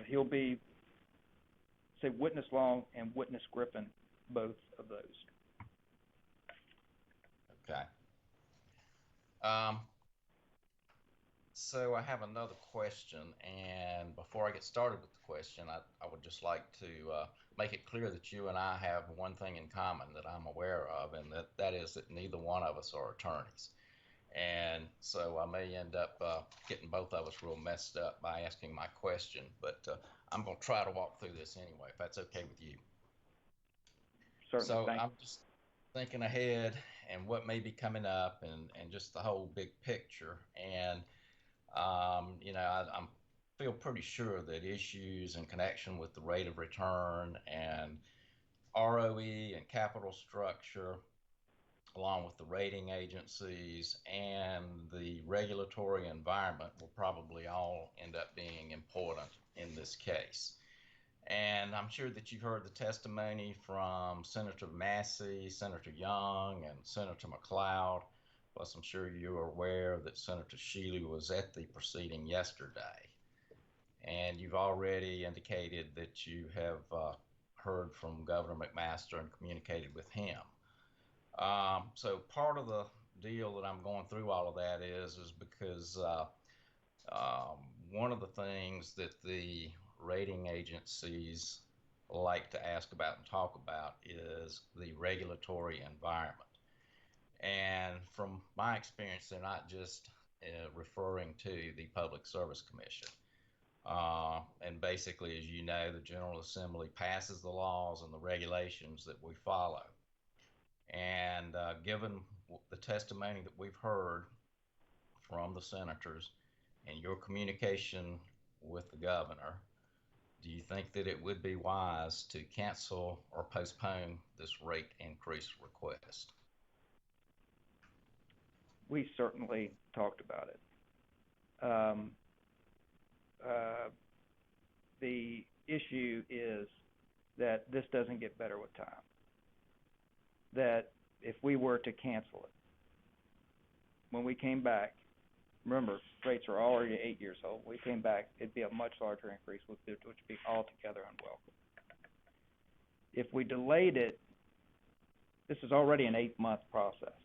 he'll be, say, witness Long and witness Griffin, both of those. Okay. So I have another question, and before I get started with the question, I would just like to make it clear that you and I have one thing in common that I'm aware of, and that is that neither one of us are attorneys. And so I may end up getting both of us real messed up by asking my question, but I'm going to try to walk through this anyway, if that's okay with you. Certainly, So thank you. I'm just thinking ahead and what may be coming up and just the whole big picture. And, I feel pretty sure that issues in connection with the rate of return and ROE and capital structure, along with the rating agencies and the regulatory environment, will probably all end up being important in this case. And I'm sure that you've heard the testimony from Senator Massey, Senator Young, and Senator McLeod. Plus, I'm sure you are aware that Senator Shealy was at the proceeding yesterday. And you've already indicated that you have heard from Governor McMaster and communicated with him. So part of the deal that I'm going through all of that is because one of the things that the rating agencies like to ask about and talk about is the regulatory environment. And from my experience, they're not just referring to the Public Service Commission. And basically, as you know, the General Assembly passes the laws and the regulations that we follow. And given the testimony that we've heard from the senators and your communication with the governor, do you think that it would be wise to cancel or postpone this rate increase request? We certainly talked about it. The issue is that this doesn't get better with time. That if we were to cancel it, when we came back, remember, rates are already 8 years old. We came back, it'd be a much larger increase, which would be altogether unwelcome. If we delayed it, this is already an 8-month process.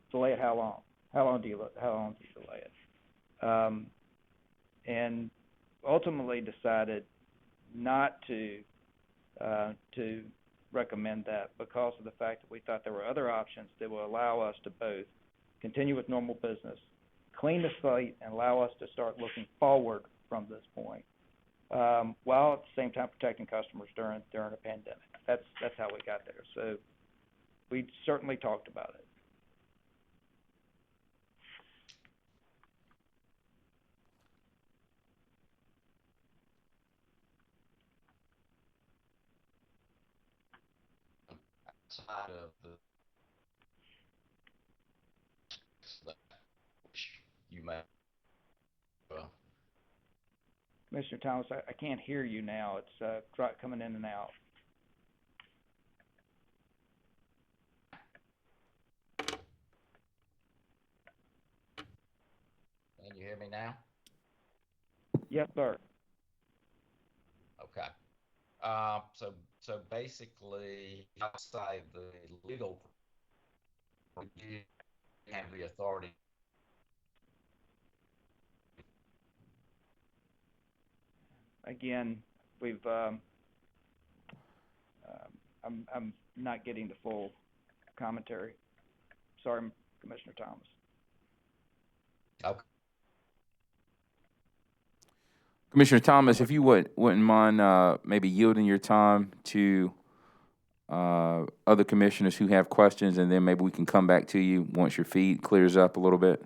Delay it how long? How long do you delay it? And ultimately decided not to recommend that because of the fact that we thought there were other options that will allow us to both continue with normal business, clean the slate, and allow us to start looking forward from this point, while at the same time protecting customers during a pandemic. That's how we got there. So we certainly talked about it. Side of you may. Mr. Thomas, I can't hear you now. It's coming in and out. Can you hear me now? Yes, sir. Okay. So basically, outside the legal, you have the authority. Again, we've I'm not getting the full commentary. Sorry, Commissioner Thomas. Okay. Commissioner Thomas, if you wouldn't mind maybe yielding your time to other commissioners who have questions, and then maybe we can come back to you once your feed clears up a little bit.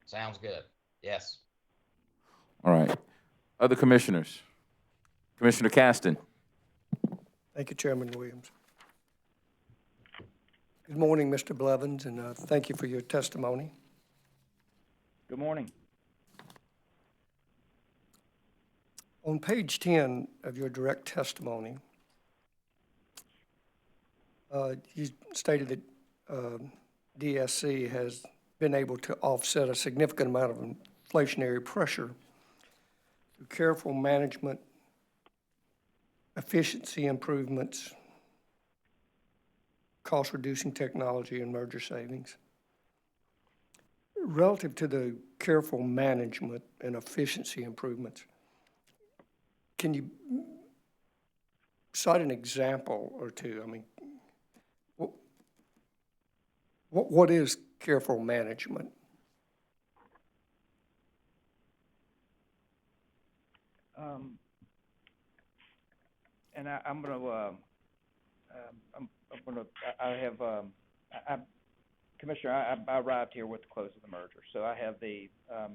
Sounds good. Yes. All right. Other commissioners. Commissioner Caston. Thank you, Chairman Williams. Good morning, Mr. Blevins, and thank you for your testimony. Good morning. On page 10 of your direct testimony, you stated that DSC has been able to offset a significant amount of inflationary pressure through careful management, efficiency improvements, cost-reducing technology, and merger savings. Relative to the careful management and efficiency improvements, can you cite an example or two? I mean, what is careful management? And I'm gonna, I have, Commissioner, I arrived here with the close of the merger. So I have I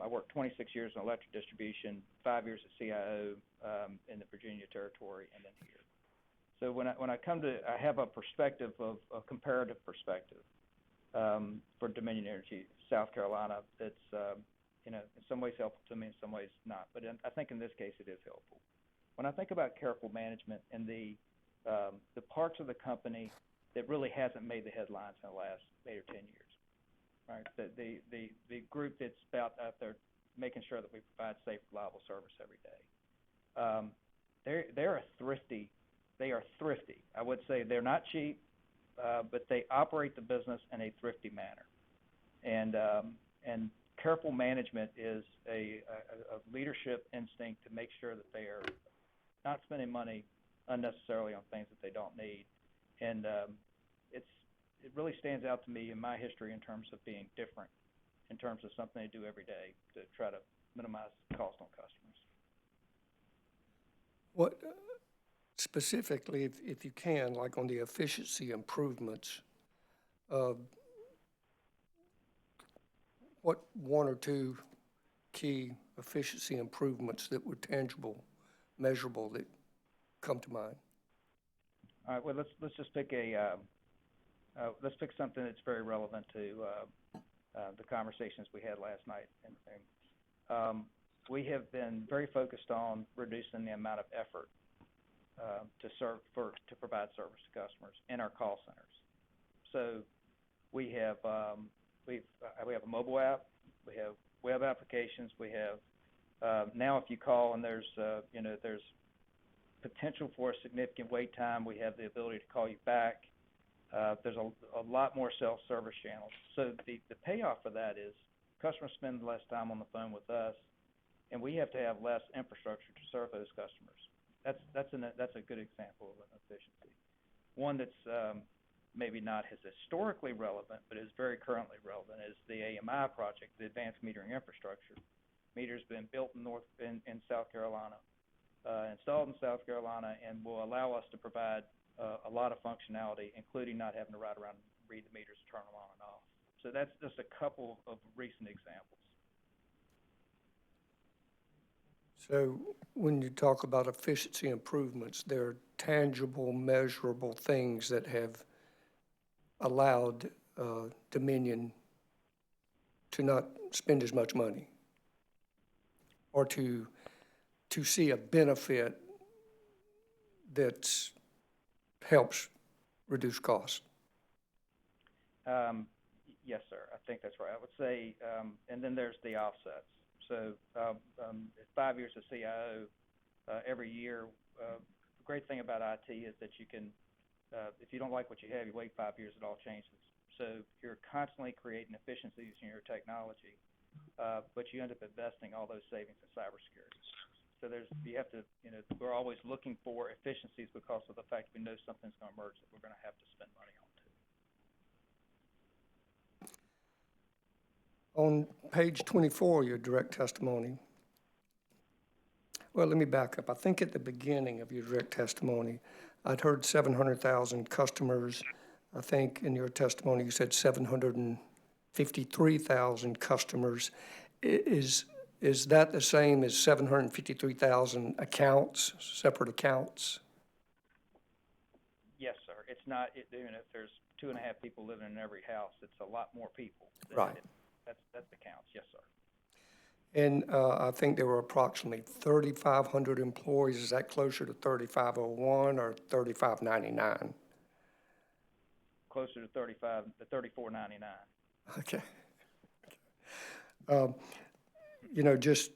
worked 26 years in electric distribution, 5 years at CIO, in the Virginia territory, and then here. So when I come to, I have a perspective of, a comparative perspective, for Dominion Energy, South Carolina, that's, in some ways helpful to me, in some ways not. But I think in this case it is helpful. When I think about careful management and the parts of the company that really hasn't made the headlines in the last 8 or 10 years, right? The group that's out there making sure that we provide safe, reliable service every day. They are thrifty. I would say they're not cheap, but they operate the business in a thrifty manner. And careful management is a leadership instinct to make sure that they are not spending money unnecessarily on things that they don't need. And it really stands out to me in my history in terms of being different, in terms of something they do every day to try to minimize cost on customers. What, specifically, if you can, like on the efficiency improvements, what one or two key efficiency improvements that were tangible, measurable, that come to mind? All right. Well, let's just pick let's pick something that's very relevant to the conversations we had last night. And we have been very focused on reducing the amount of effort to provide service to customers in our call centers. So we have a mobile app, we have web applications, we have now if you call and there's potential for a significant wait time, we have the ability to call you back. There's a lot more self-service channels. So the payoff for that is customers spend less time on the phone with us, and we have to have less infrastructure to serve those customers. That's a good example of an efficiency. One that's maybe not as historically relevant, but is very currently relevant, is the AMI project, the Advanced Metering Infrastructure. Meters been built in South Carolina, installed in South Carolina, and will allow us to provide a lot of functionality, including not having to ride around and read the meters, turn them on and off. So that's just a couple of recent examples. So when you talk about efficiency improvements, there are tangible, measurable things that have allowed Dominion to not spend as much money, or to see a benefit that helps reduce costs. Yes, sir. I think that's right. I would say, and then there's the offsets. So 5 years of CIO, every year, the great thing about IT is that you can, if you don't like what you have, you wait 5 years, it all changes. So you're constantly creating efficiencies in your technology, but you end up investing all those savings in cybersecurity. So you have to, we're always looking for efficiencies because of the fact we know something's going to emerge that we're going to have to spend money on too. On page 24, your direct testimony. Well, let me back up. I think at the beginning of your direct testimony, I'd heard 700,000 customers. I think in your testimony you said 753,000 customers. Is that the same as 753,000 accounts, separate accounts? Yes, sir. It's not, if there's 2.5 people living in every house, it's a lot more people. Right. That's the counts, yes, sir. And I think there were approximately 3,500 employees. Is that closer to 3,501 or 3,599? Closer to 3,499. Okay. Just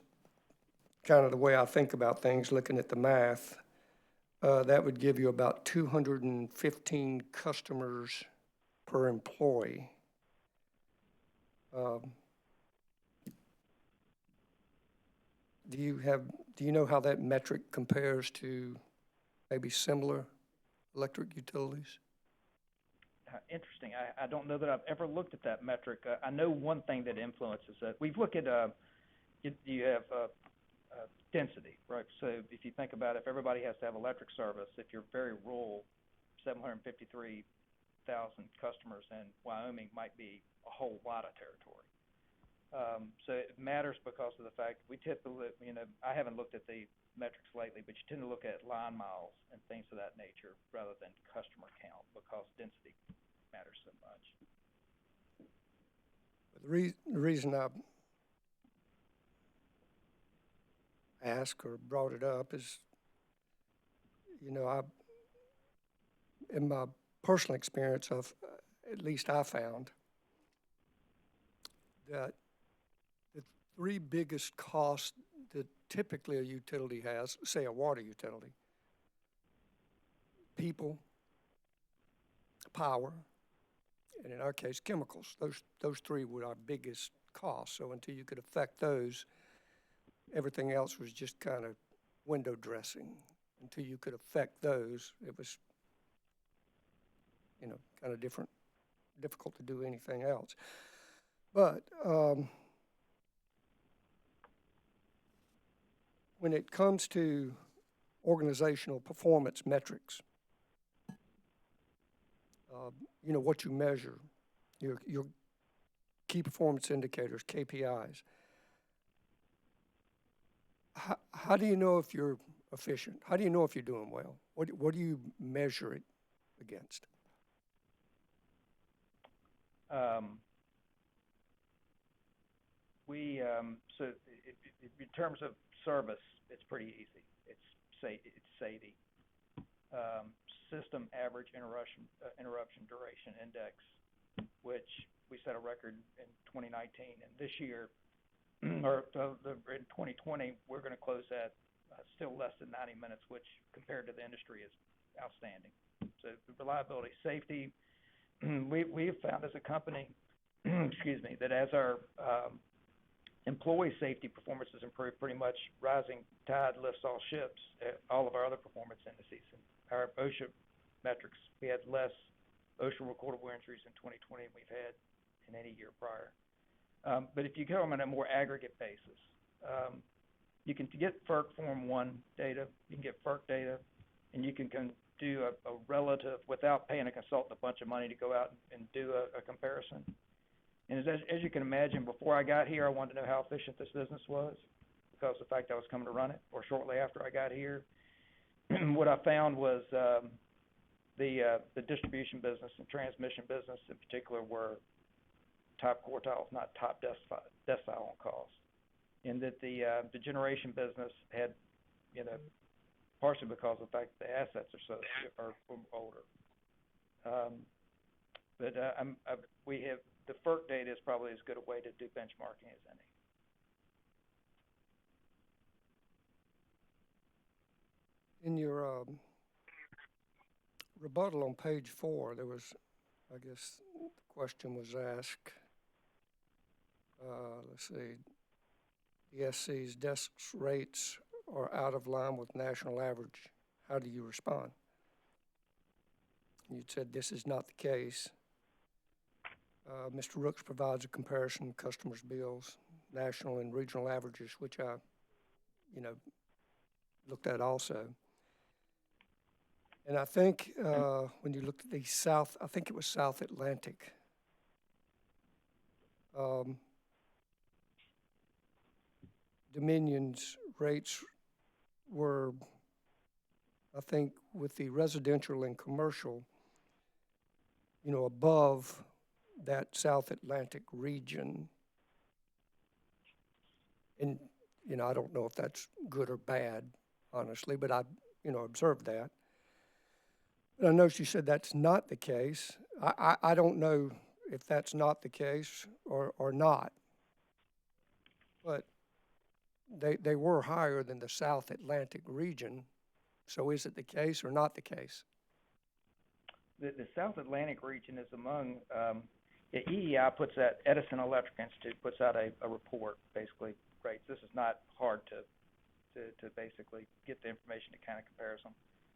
kind of the way I think about things, looking at the math, that would give you about 215 customers per employee. Do you know how that metric compares to maybe similar electric utilities? interesting. I don't know that I've ever looked at that metric. I know one thing that influences it. We've looked at, you have density, right? So if you think about it, if everybody has to have electric service, if you're very rural, 753,000 customers in Wyoming might be a whole lot of territory. So it matters because of the fact we typically, I haven't looked at the metrics lately, but you tend to look at line miles and things of that nature rather than customer count because density matters so much. The reason I asked or brought it up is, in my personal experience, at least I found that the three biggest costs that typically a utility has, say a water utility: people, power, and in our case, chemicals. Those three were our biggest costs. So until you could affect those, everything else was just kind of window dressing. Until you could affect those, it was, kind of difficult to do anything else. But when it comes to organizational performance metrics, what you measure, your key performance indicators, KPIs, how do you know if you're efficient? How do you know if you're doing well? What do you measure it against? So in terms of service, it's pretty easy. It's SAIDI, System Average Interruption Duration Index, which we set a record in 2019, and this year, or in 2020, we're going to close at still less than 90 minutes, which compared to the industry is outstanding. So reliability, safety, we have found as a company, excuse me, that as our employee safety performance has improved, pretty much rising tide lifts all ships, all of our other performance indices. And our OSHA metrics, we had less OSHA recordable injuries in 2020 than we've had in any year prior. But if you go on a more aggregate basis, you can get FERC Form 1 data, you can get FERC data, and you can do a relative, without paying a consultant a bunch of money to go out and do a comparison. And as you can imagine, before I got here, I wanted to know how efficient this business was because of the fact I was coming to run it, or shortly after I got here. What I found was the distribution business and transmission business in particular were top quartile, if not top decile on cost. And that the generation business had, partially because of the fact that the assets are older. We have the FERC data is probably as good a way to do benchmarking as any. In your rebuttal on page 4, there was, I guess, the question was asked. Let's see. The SC's desk rates are out of line with national average. How do you respond? You said this is not the case. Mr. Rooks provides a comparison of customers' bills, national and regional averages, which I, looked at also. And I think when you looked at the South, I think it was South Atlantic, Dominion's rates were, I think, with the residential and commercial, above that South Atlantic region. And, I don't know if that's good or bad, honestly, but I, observed that. But I know she said that's not the case. I don't know if that's not the case or not. But they were higher than the South Atlantic region. So is it the case or not the case? The South Atlantic region is among, the EEI puts out, Edison Electric Institute puts out a report, basically, rates. This is not hard to basically get the information to kind of compare them.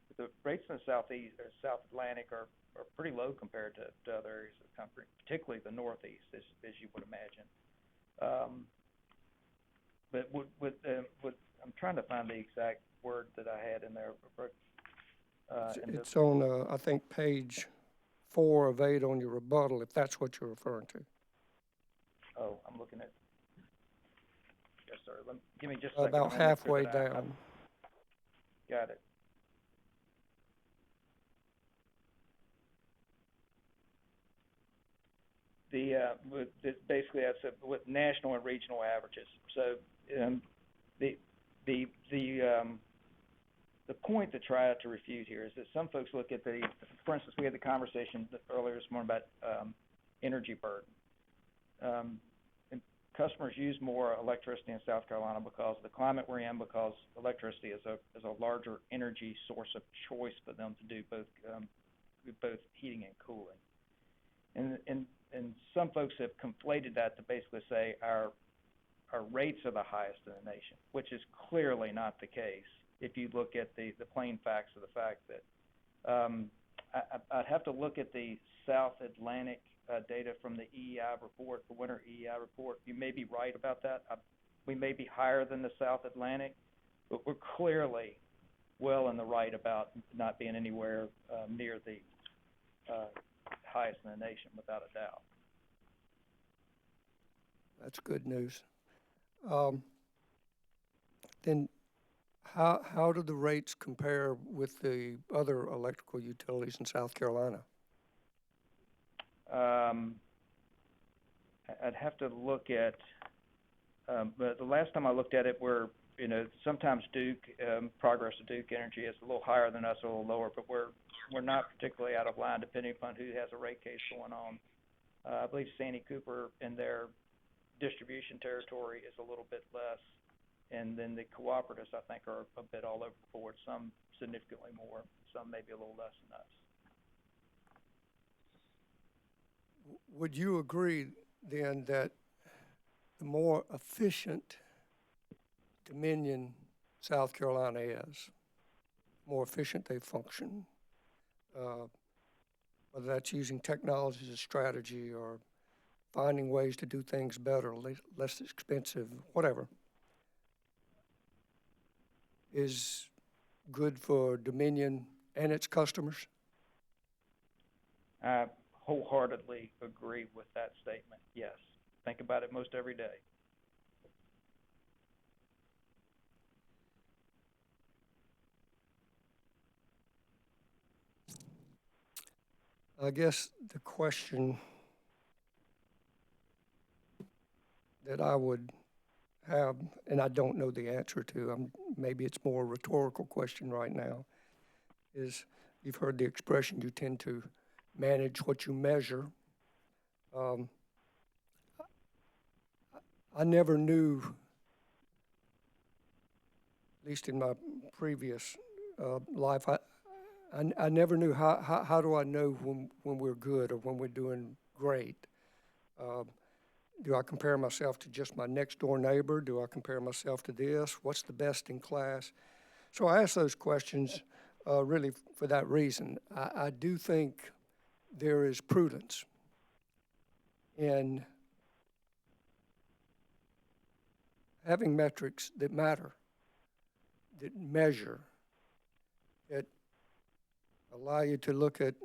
But the rates in the Southeast or South Atlantic are are pretty low compared to other areas of the country, particularly the Northeast, as you would imagine. But I'm trying to find the exact word that I had in there. It's on, I think, page 4 of 8 on your rebuttal, if that's what you're referring to. Oh, I'm looking at. Yes, sir. Give me just a second. About halfway down. Got it. Basically that's with national and regional averages. So the point to try to refute here is that some folks look at for instance, we had the conversation earlier this morning about energy burden. And customers use more electricity in South Carolina because of the climate we're in, because electricity is a larger energy source of choice for them to do both heating and cooling. And some folks have conflated that to basically say our rates are the highest in the nation, which is clearly not the case if you look at the plain facts of the fact that I'd have to look at the South Atlantic data from the EEI report, the winter EEI report. You may be right about that. We may be higher than the South Atlantic, but we're clearly well in the right about not being anywhere near the highest in the nation, without a doubt. That's good news. Then how do the rates compare with the other electrical utilities in South Carolina? I'd have to look at, but the last time I looked at it, sometimes Duke, Progress of Duke Energy is a little higher than us, a little lower, but we're not particularly out of line depending upon who has a rate case going on. I believe Santee Cooper in their distribution territory is a little bit less, and then the cooperatives I think are a bit all over the board, some significantly more, some maybe a little less than us. Would you agree then that the more efficient Dominion, South Carolina is, more efficient they function, whether that's using technology as a strategy or finding ways to do things better, less expensive, whatever, is good for Dominion and its customers? I wholeheartedly agree with that statement, yes. Think about it most every day. I guess the question that I would have, and I don't know the answer to, maybe it's more a rhetorical question right now, is you've heard the expression, you tend to manage what you measure. I never knew, at least in my previous life, I never knew how do I know when we're good or when we're doing great. Do I compare myself to just my next door neighbor? Do I compare myself to this? What's the best in class? So I ask those questions really for that reason. I do think there is prudence in having metrics that matter, that measure, that allow you to look at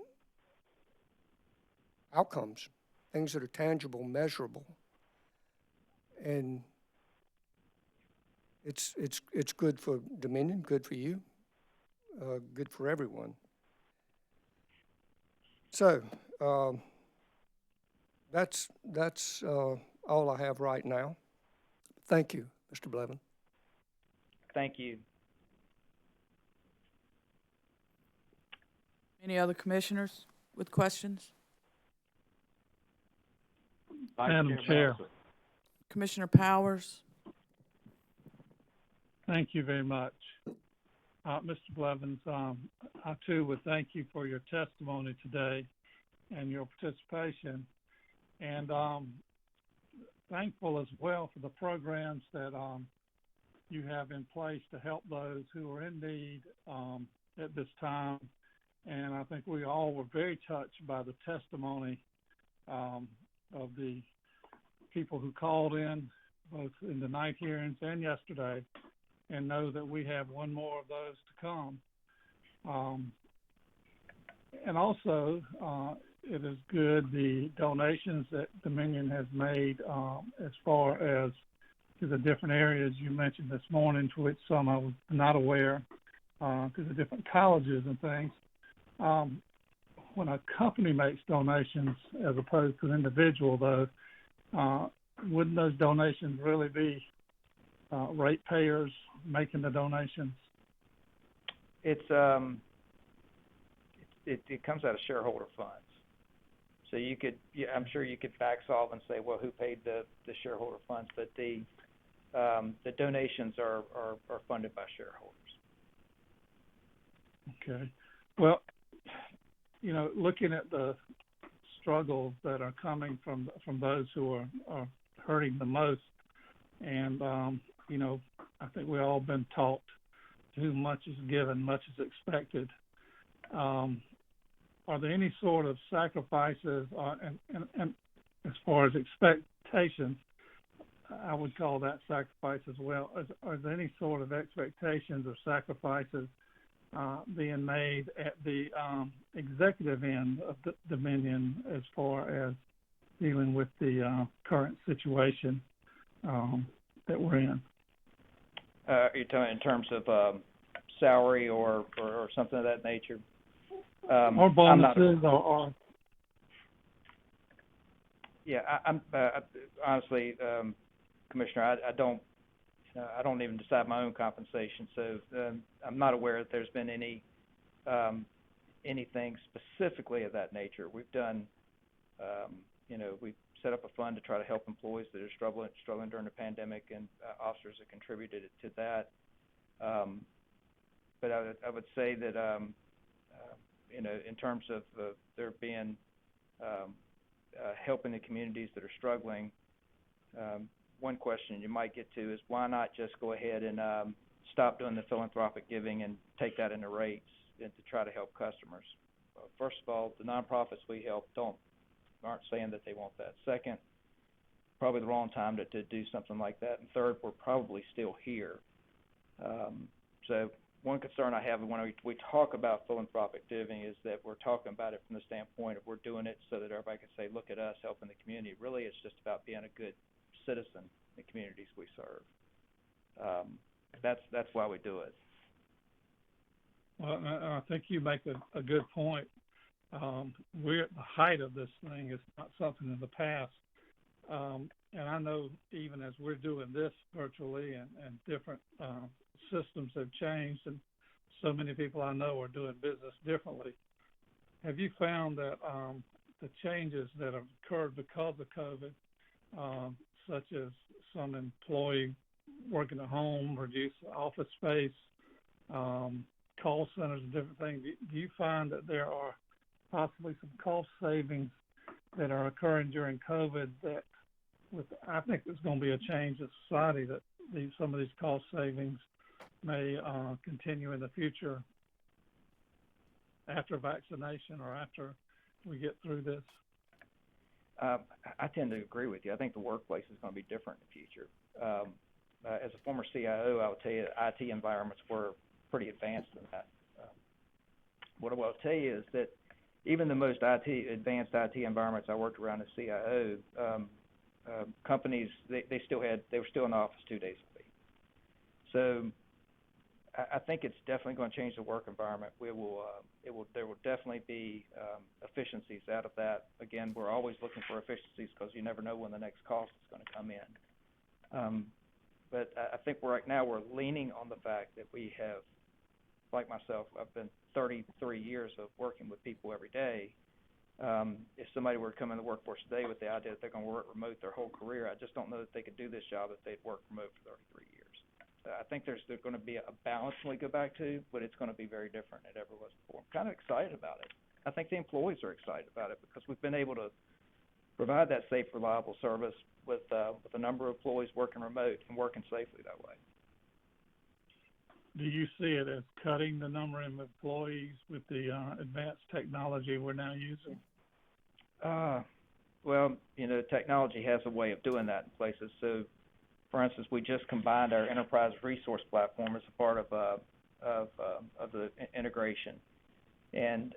outcomes, things that are tangible, measurable. And it's good for Dominion, good for you, good for everyone. So that's all I have right now. Thank you, Mr. Blevin. Thank you. Any other commissioners with questions? Madam Chair. Commissioner Powers? Thank you very much. Mr. Blevins, I too would thank you for your testimony today and your participation. And thankful as well for the programs that you have in place to help those who are in need at this time And I think we all were very touched by the testimony of the people who called in, both in the night hearings and yesterday, and know that we have one more of those to come. And also, it is good the donations that Dominion has made as far as to the different areas you mentioned this morning, to which some I was not aware, to the different colleges and things. When a company makes donations as opposed to an individual, though, wouldn't those donations really be ratepayers making the donations? It comes out of shareholder funds. So I'm sure you could back solve and say, well, who paid the shareholder funds? But the donations are funded by shareholders. Okay. Well, looking at the struggles that are coming from those who are hurting the most, and I think we've all been taught too much is given, much is expected. Are there any sort of sacrifices, and as far as expectations, I would call that sacrifice as well. Are there any sort of expectations or sacrifices being made at the executive end of the Dominion as far as dealing with the current situation that we're in? Are you talking in terms of salary or something of that nature? Or bonuses or Yeah, I'm honestly, Commissioner, I don't even decide my own compensation, so I'm not aware that there's been anything specifically of that nature. We've done, we've set up a fund to try to help employees that are struggling during the pandemic, and officers have contributed to that. But I would say that, in terms of there being helping the communities that are struggling, one question you might get to is why not just go ahead and stop doing the philanthropic giving and take that into rates and to try to help customers. First of all, the nonprofits we help aren't saying that they want that. Second, probably the wrong time to do something like that. And third, we're probably still here. So one concern I have when we talk about philanthropic giving is that we're talking about it from the standpoint of we're doing it so that everybody can say, look at us helping the community. Really, it's just about being a good citizen in the communities we serve. That's why we do it. Well, I think you make a good point. We're at the height of this thing. It's not something in the past. And I know even as we're doing this virtually and different systems have changed, and so many people I know are doing business differently. Have you found that the changes that have occurred because of COVID, such as some employee working at home, reduced office space, call centers and different things, do you find that there are possibly some cost savings that are occurring during COVID that I think there's going to be a change in society that some of these cost savings may continue in the future after vaccination or after we get through this? I tend to agree with you. I think the workplace is going to be different in the future. As a former CIO, I would tell you that IT environments were pretty advanced in that. What I will tell you is that even the most advanced IT environments I worked around as CIO, companies, they were still in the office 2 days a week. So I think it's definitely going to change the work environment. There will definitely be efficiencies out of that. Again, we're always looking for efficiencies because you never know when the next cost is going to come in. But I think right now we're leaning on the fact that we have, like myself, I've been 33 years of working with people every day. If somebody were to come in the workforce today with the idea that they're going to work remote their whole career, I just don't know that they could do this job if they'd worked remote for 33 years. I think there's going to be a balance when we go back to, but it's going to be very different than it ever was before. I'm kind of excited about it. I think the employees are excited about it because we've been able to provide that safe, reliable service with a number of employees working remote and working safely that way. do you see it as cutting the number of employees with the advanced technology we're now using? Well, technology has a way of doing that in places. So, for instance, we just combined our enterprise resource platform as a part of the integration, and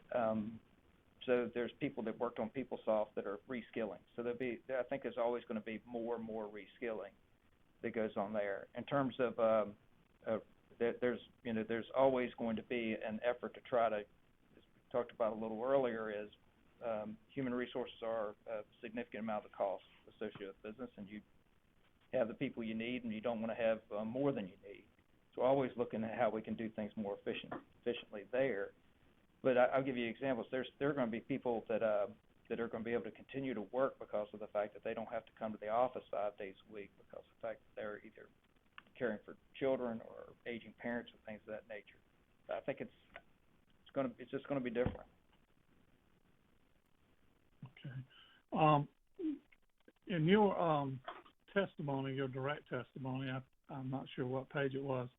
so there's people that worked on PeopleSoft that are reskilling. So I think there's always going to be more and more reskilling that goes on there. In terms of there's always going to be an effort to try to, as we talked about a little earlier, is human resources are a significant amount of the cost associated with business, and you have the people you need, and you don't want to have more than you need. So always looking at how we can do things more efficiently there. But I'll give you examples. There are going to be people that are going to be able to continue to work because of the fact that they don't have to come to the office 5 days a week, because of the fact that they're either caring for children or aging parents or things of that nature. So I think it's just going to be different. Okay. In your testimony, your direct testimony, I'm not sure what page it was,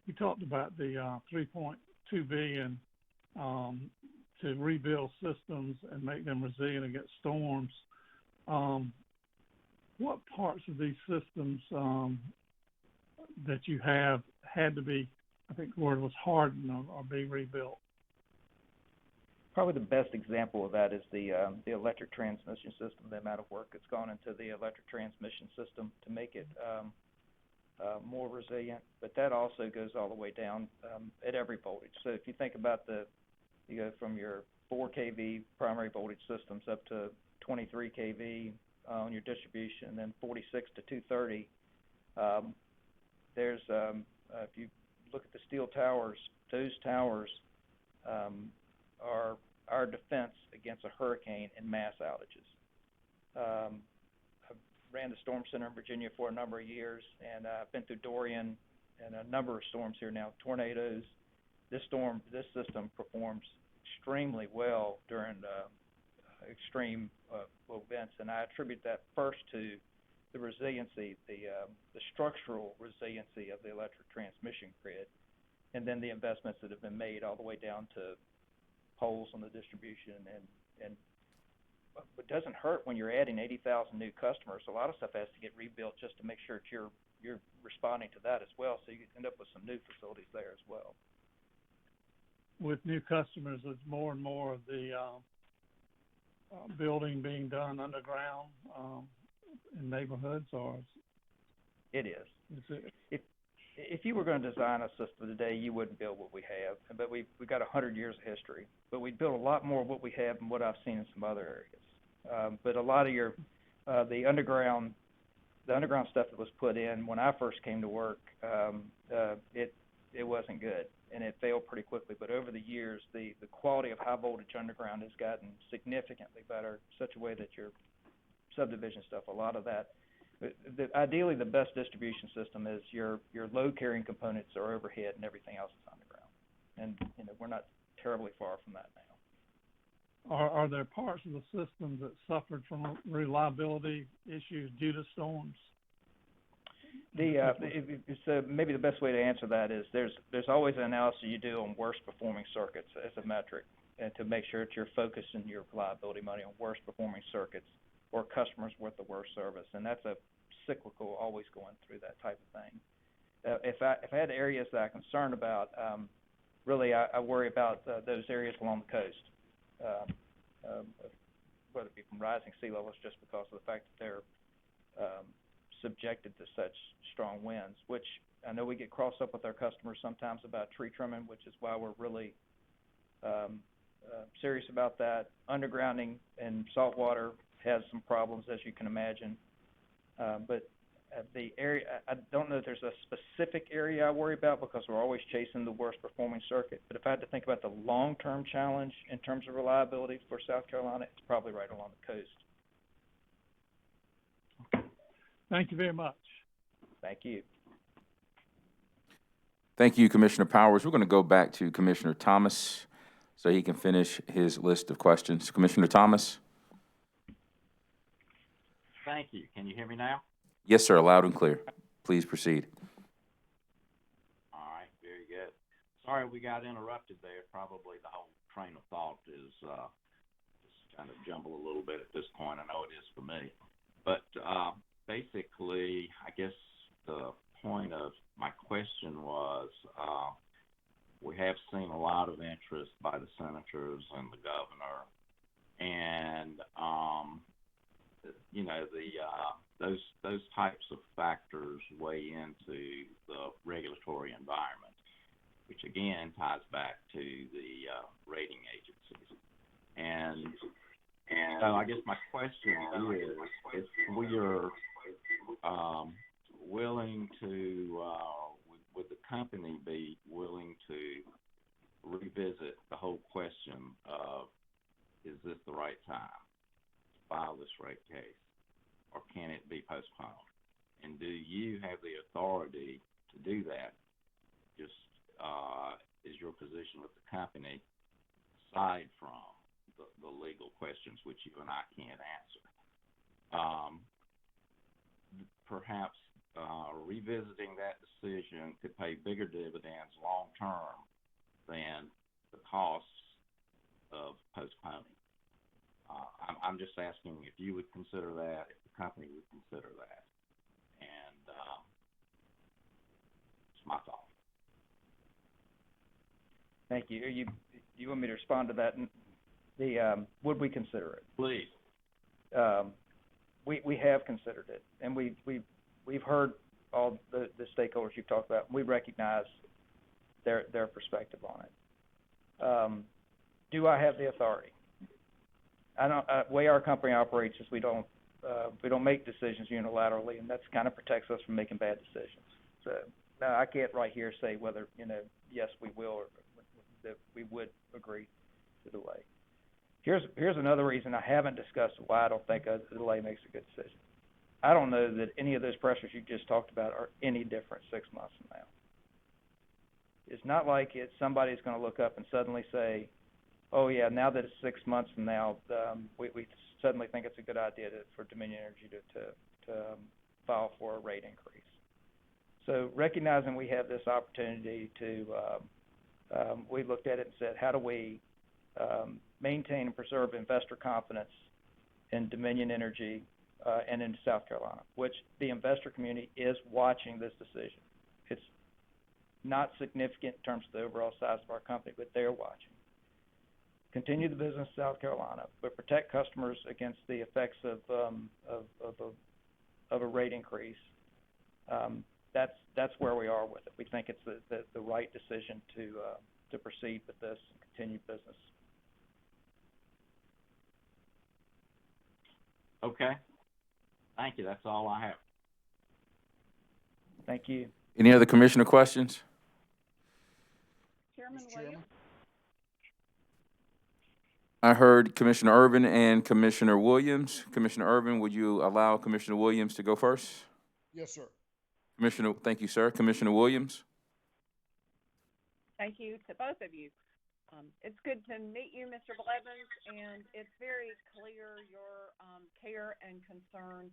you talked about the $3.2 billion to rebuild systems and make them resilient against storms. What parts of these systems that you have had to be, I think the word was hardened or be rebuilt? Probably the best example of that is the electric transmission system, the amount of work that's gone into the electric transmission system to make it more resilient. But that also goes all the way down at every voltage. So if you think about you go from your 4 kV primary voltage systems up to 23 kV on your distribution, and then 46 to 230. There's if you look at the steel towers, those towers are our defense against a hurricane and mass outages. I ran the Storm Center in Virginia for a number of years, and I've been through Dorian and a number of storms here now, tornadoes. This system performs extremely well during extreme events, and I attribute that first to the resiliency, the structural resiliency of the electric transmission grid, and then the investments that have been made all the way down to poles on the distribution. And it doesn't hurt when you're adding 80,000 new customers. A lot of stuff has to get rebuilt just to make sure that you're responding to that as well, so you end up with some new facilities there as well. With new customers, there's more and more of the building being done underground in neighborhoods, or it is. If you were going to design a system today, you wouldn't build what we have. But we've got 100 years of history. But we'd build a lot more of what we have than what I've seen in some other areas. But a lot of the underground stuff that was put in when I first came to work, it wasn't good, and it failed pretty quickly. But over the years, the quality of high voltage underground has gotten significantly better, such a way that your subdivision stuff, a lot of that. Ideally, the best distribution system is your load carrying components are overhead and everything else is underground. And we're not terribly far from that now. Are there parts of the system that suffered from reliability issues due to storms? Maybe the best way to answer that is there's always an analysis you do on worst performing circuits as a metric, and to make sure that you're focusing your reliability money on worst performing circuits or customers with the worst service, and that's a cyclical, always going through that type of thing. If I had areas that I'm concerned about, really I worry about those areas along the coast, whether it be from rising sea levels, just because of the fact that they're subjected to such strong winds, which I know we get crossed up with our customers sometimes about tree trimming, which is why we're really serious about that. Undergrounding and saltwater has some problems, as you can imagine. But the area, I don't know if there's a specific area I worry about, because we're always chasing the worst performing circuit. But if I had to think about the long-term challenge in terms of reliability for South Carolina, it's probably right along the coast. Okay. Thank you very much. Thank you. Thank you, Commissioner Powers. We're going to go back to Commissioner Thomas so he can finish his list of questions. Commissioner Thomas? Thank you. Can you hear me now? Yes, sir. Loud and clear. Please proceed. All right. Very good. sorry we got interrupted there. Probably the whole train of thought is just kind of jumbled a little bit at this point. I know it is for me. But basically, I guess the point of my question was, we have seen a lot of interest by the senators and the governor, and you know, those types of factors weigh into the regulatory environment, which again ties back to the rating agencies. And so I guess my question is, if we are willing to, would the company be willing to revisit the whole question of, is this the right time to file this rate case, or can it be postponed? And do you have the authority to do that? Just is your position with the company, aside from the legal questions which you and I can't answer? Perhaps revisiting that decision could pay bigger dividends long term than the costs of postponing. I'm just asking if you would consider that, if the company would consider that, and it's my thought. Thank you. You want me to respond to that? Would we consider it? Please. We have considered it, and we've heard all the stakeholders you've talked about. We recognize their perspective on it. Do I have the authority? I don't. Way our company operates is we don't make decisions unilaterally, and that kind of protects us from making bad decisions. So no, I can't right here say whether yes we will or that we would agree to delay. Here's another reason I haven't discussed why I don't think a delay makes a good decision. I don't know that any of those pressures you just talked about are any different 6 months from now. It's not like somebody's going to look up and suddenly say, oh yeah, now that it's 6 months from now, we suddenly think it's a good idea for Dominion Energy to file for a rate increase. So recognizing we have this opportunity to, we looked at it and said, how do we maintain and preserve investor confidence in Dominion Energy and in South Carolina, which the investor community is watching this decision. It's not significant in terms of the overall size of our company, but they're watching. Continue the business in South Carolina, but protect customers against the effects of a rate increase. That's where we are with it. We think it's the right decision to proceed with this and continue business. Okay. Thank you. That's all I have. Thank you. Any other commissioner questions? Chairman Williams? I heard Commissioner Urban and Commissioner Williams. Commissioner Urban, would you allow Commissioner Williams to go first? Yes, sir. Commissioner, thank you, sir. Commissioner Williams? Thank you to both of you. It's good to meet you, Mr. Blevins, and it's very clear your care and concern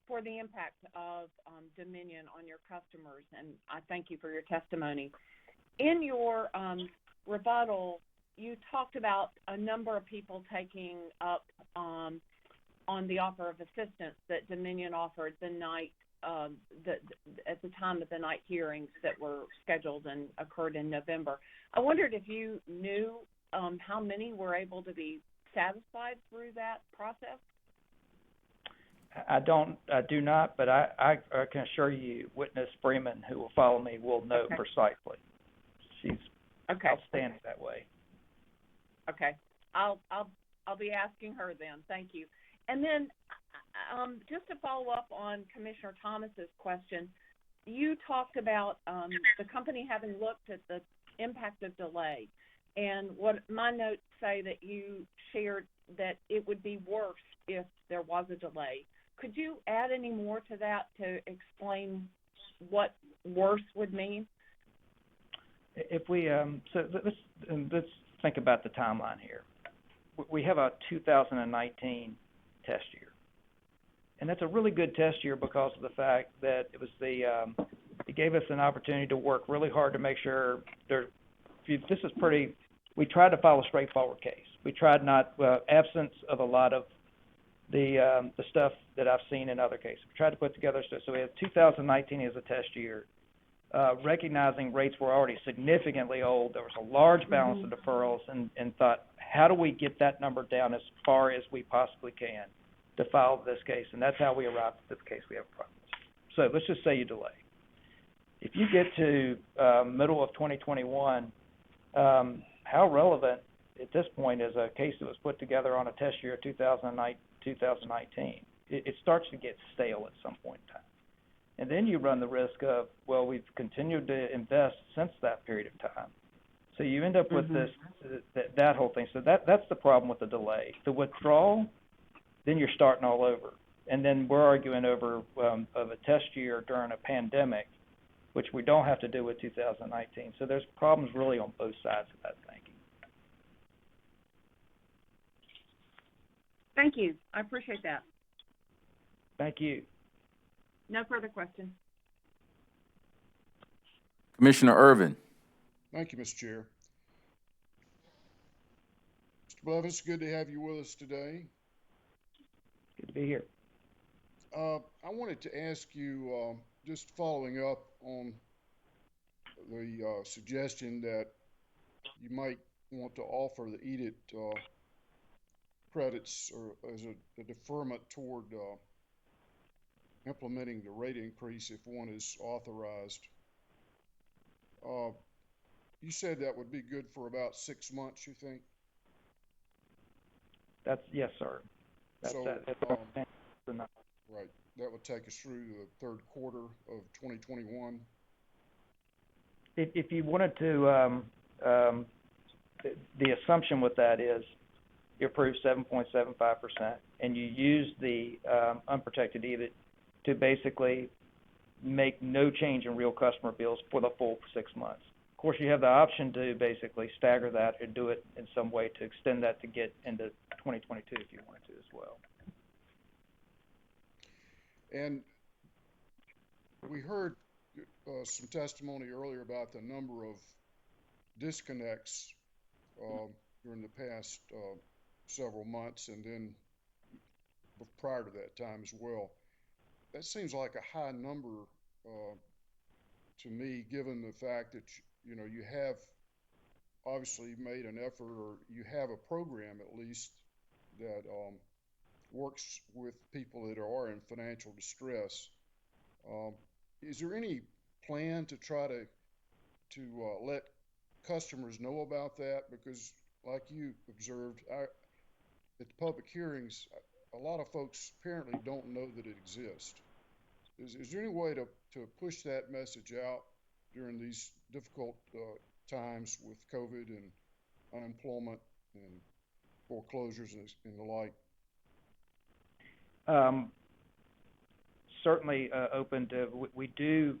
for the impact of Dominion on your customers, and I thank you for your testimony. In your rebuttal, you talked about a number of people taking up on the offer of assistance that Dominion offered the night at the time of the night hearings that were scheduled and occurred in November. I wondered if you knew how many were able to be satisfied through that process? I do not, but I can assure you, Witness Freeman, who will follow me, will know precisely. She's outstanding that way. Okay, I'll be asking her then. Thank you. And then, just to follow up on Commissioner Thomas's question, you talked about the company having looked at the impact of delay, and what my notes say that you shared that it would be worse if there was a delay. Could you add any more to that to explain what worse would mean? If we so let's think about the timeline here. We have a 2019 test year, and that's a really good test year because of the fact that it was It gave us an opportunity to work really hard to make sure we tried to file a straightforward case. We tried not, absence of a lot of the stuff that I've seen in other cases. We tried to put together, so we had 2019 as a test year, recognizing rates were already significantly old. There was a large balance of deferrals, and thought, how do we get that number down as far as we possibly can to file this case? And that's how we arrived at this case we have in front of us. So let's just say you delay. If you get to middle of 2021, how relevant at this point is a case that was put together on a test year of 2019? It starts to get stale at some point in time. And then you run the risk of, well, we've continued to invest since that period of time. So you end up with that whole thing. So that's the problem with the delay. The withdrawal, then you're starting all over. And then we're arguing over of a test year during a pandemic, which we don't have to do with 2019. So there's problems really on both sides of that thinking. Thank you. I appreciate that. Thank you. No further questions. Commissioner Irvin. Thank you, Mr. Chair. Mr. Blevins, good to have you with us today. Good to be here. I wanted to ask you, just following up on the suggestion that you might want to offer the EDIT credits or as a deferment toward implementing the rate increase if one is authorized. You said that would be good for about 6 months, you think? Yes, sir. That's right. That would take us through the third quarter of 2021. If you wanted to, the assumption with that is you approve 7.75%, and you use the unprotected EBIT to basically make no change in real customer bills for the full 6 months. Of course, you have the option to basically stagger that or do it in some way to extend that to get into 2022 if you wanted to as well. And we heard some testimony earlier about the number of disconnects during the past several months, and then prior to that time as well. That seems like a high number to me, given the fact that you have obviously made an effort, or you have a program at least that works with people that are in financial distress. Is there any plan to try to let customers know about that? Because like you observed at the public hearings, a lot of folks apparently don't know that it exists. Is there any way to push that message out during these difficult times with COVID and unemployment and foreclosures and the like? Certainly open to, we do,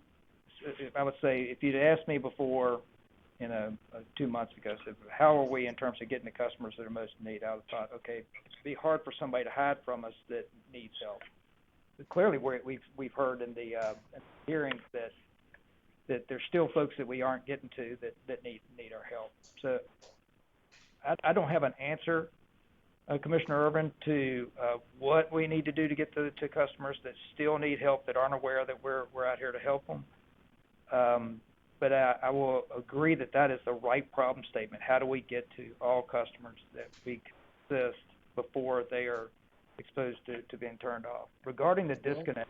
I would say, if you'd asked me before, 2 months ago, so how are we in terms of getting the customers that are most in need, I would have thought, okay, it'd be hard for somebody to hide from us that needs help. But clearly, we've heard in the hearings that there's still folks that we aren't getting to that need our help. So I don't have an answer, Commissioner Irvin, to what we need to do to get to customers that still need help, that aren't aware that we're out here to help them. But I will agree that is the right problem statement. How do we get to all customers that we assist before they are exposed to being turned off? Regarding the disconnect.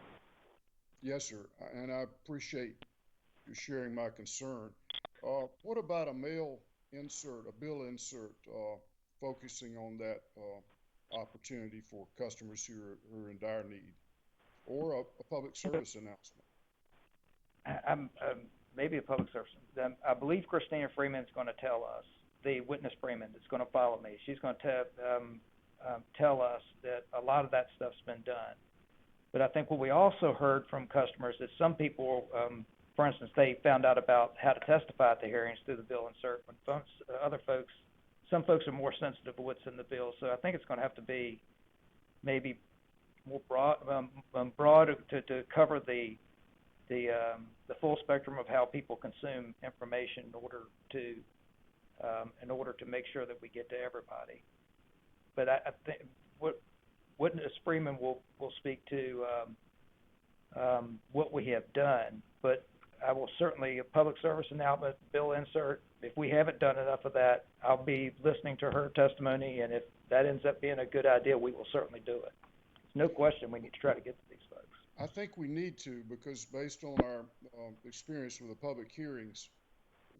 Yes, sir. And I appreciate you sharing my concern. What about a mail insert, a bill insert, focusing on that opportunity for customers who are in dire need, or a public service announcement? Maybe a public service. I believe Christina Freeman's going to tell us, the witness Freeman that's going to follow me. She's going to tell us that a lot of that stuff's been done. But I think what we also heard from customers is some people, for instance, they found out about how to testify at the hearings through the bill insert. When some folks are more sensitive to what's in the bill. So I think it's going to have to be maybe more broad to cover the the full spectrum of how people consume information in order to make sure that we get to everybody. But I think Witness Freeman will speak to what we have done, but I will certainly, a public service announcement, bill insert, if we haven't done enough of that, I'll be listening to her testimony, and if that ends up being a good idea, we will certainly do it. There's no question we need to try to get to these folks. I think we need to, because based on our experience with the public hearings,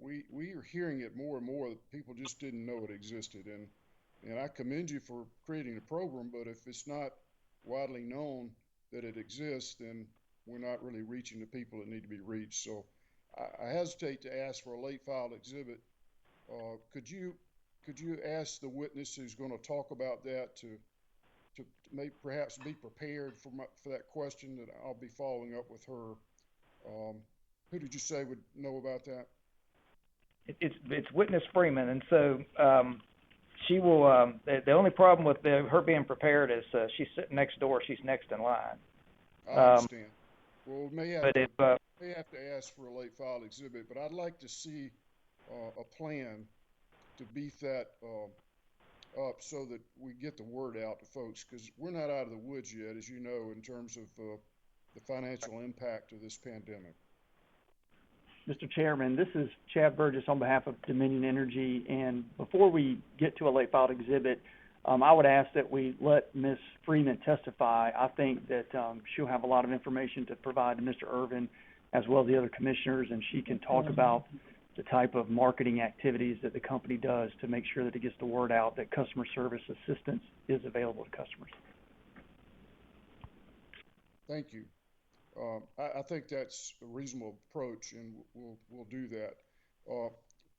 we are hearing it more and more that people just didn't know it existed. And I commend you for creating a program, but if it's not widely known that it exists, then we're not really reaching the people that need to be reached. So I hesitate to ask for a late filed exhibit. Could you ask the witness who's going to talk about that to perhaps be prepared for that question that I'll be following up with her? Who did you say would know about that? It's Witness Freeman, and so she will. The only problem with her being prepared is she's sitting next door. She's next in line. I understand. Well, we may have to ask for a late filed exhibit, but I'd like to see a plan to beef that up so that we get the word out to folks, because we're not out of the woods yet, as you know, in terms of the financial impact of this pandemic. Mr. Chairman, this is Chad Burgess on behalf of Dominion Energy, and before we get to a late filed exhibit, I would ask that we let Ms. Freeman testify. I think that she'll have a lot of information to provide to Mr. Irvin as well as the other commissioners, and she can talk about the type of marketing activities that the company does to make sure that it gets the word out that customer service assistance is available to customers. Thank you. I think that's a reasonable approach, and we'll do that.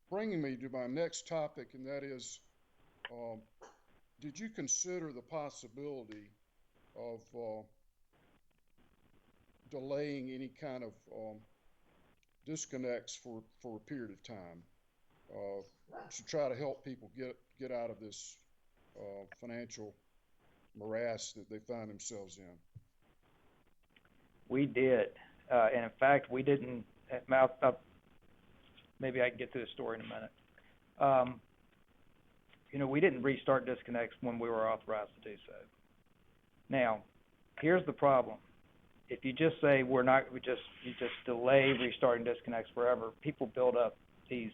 Bringing me to my next topic, and that is, did you consider the possibility of delaying any kind of disconnects for a period of time to try to help people get out of this financial morass that they find themselves in? We did, and in fact, we didn't. Maybe I can get to the story in a minute. We didn't restart disconnects when we were authorized to do so. Now, here's the problem. If you just say you just delay restarting disconnects forever, people build up these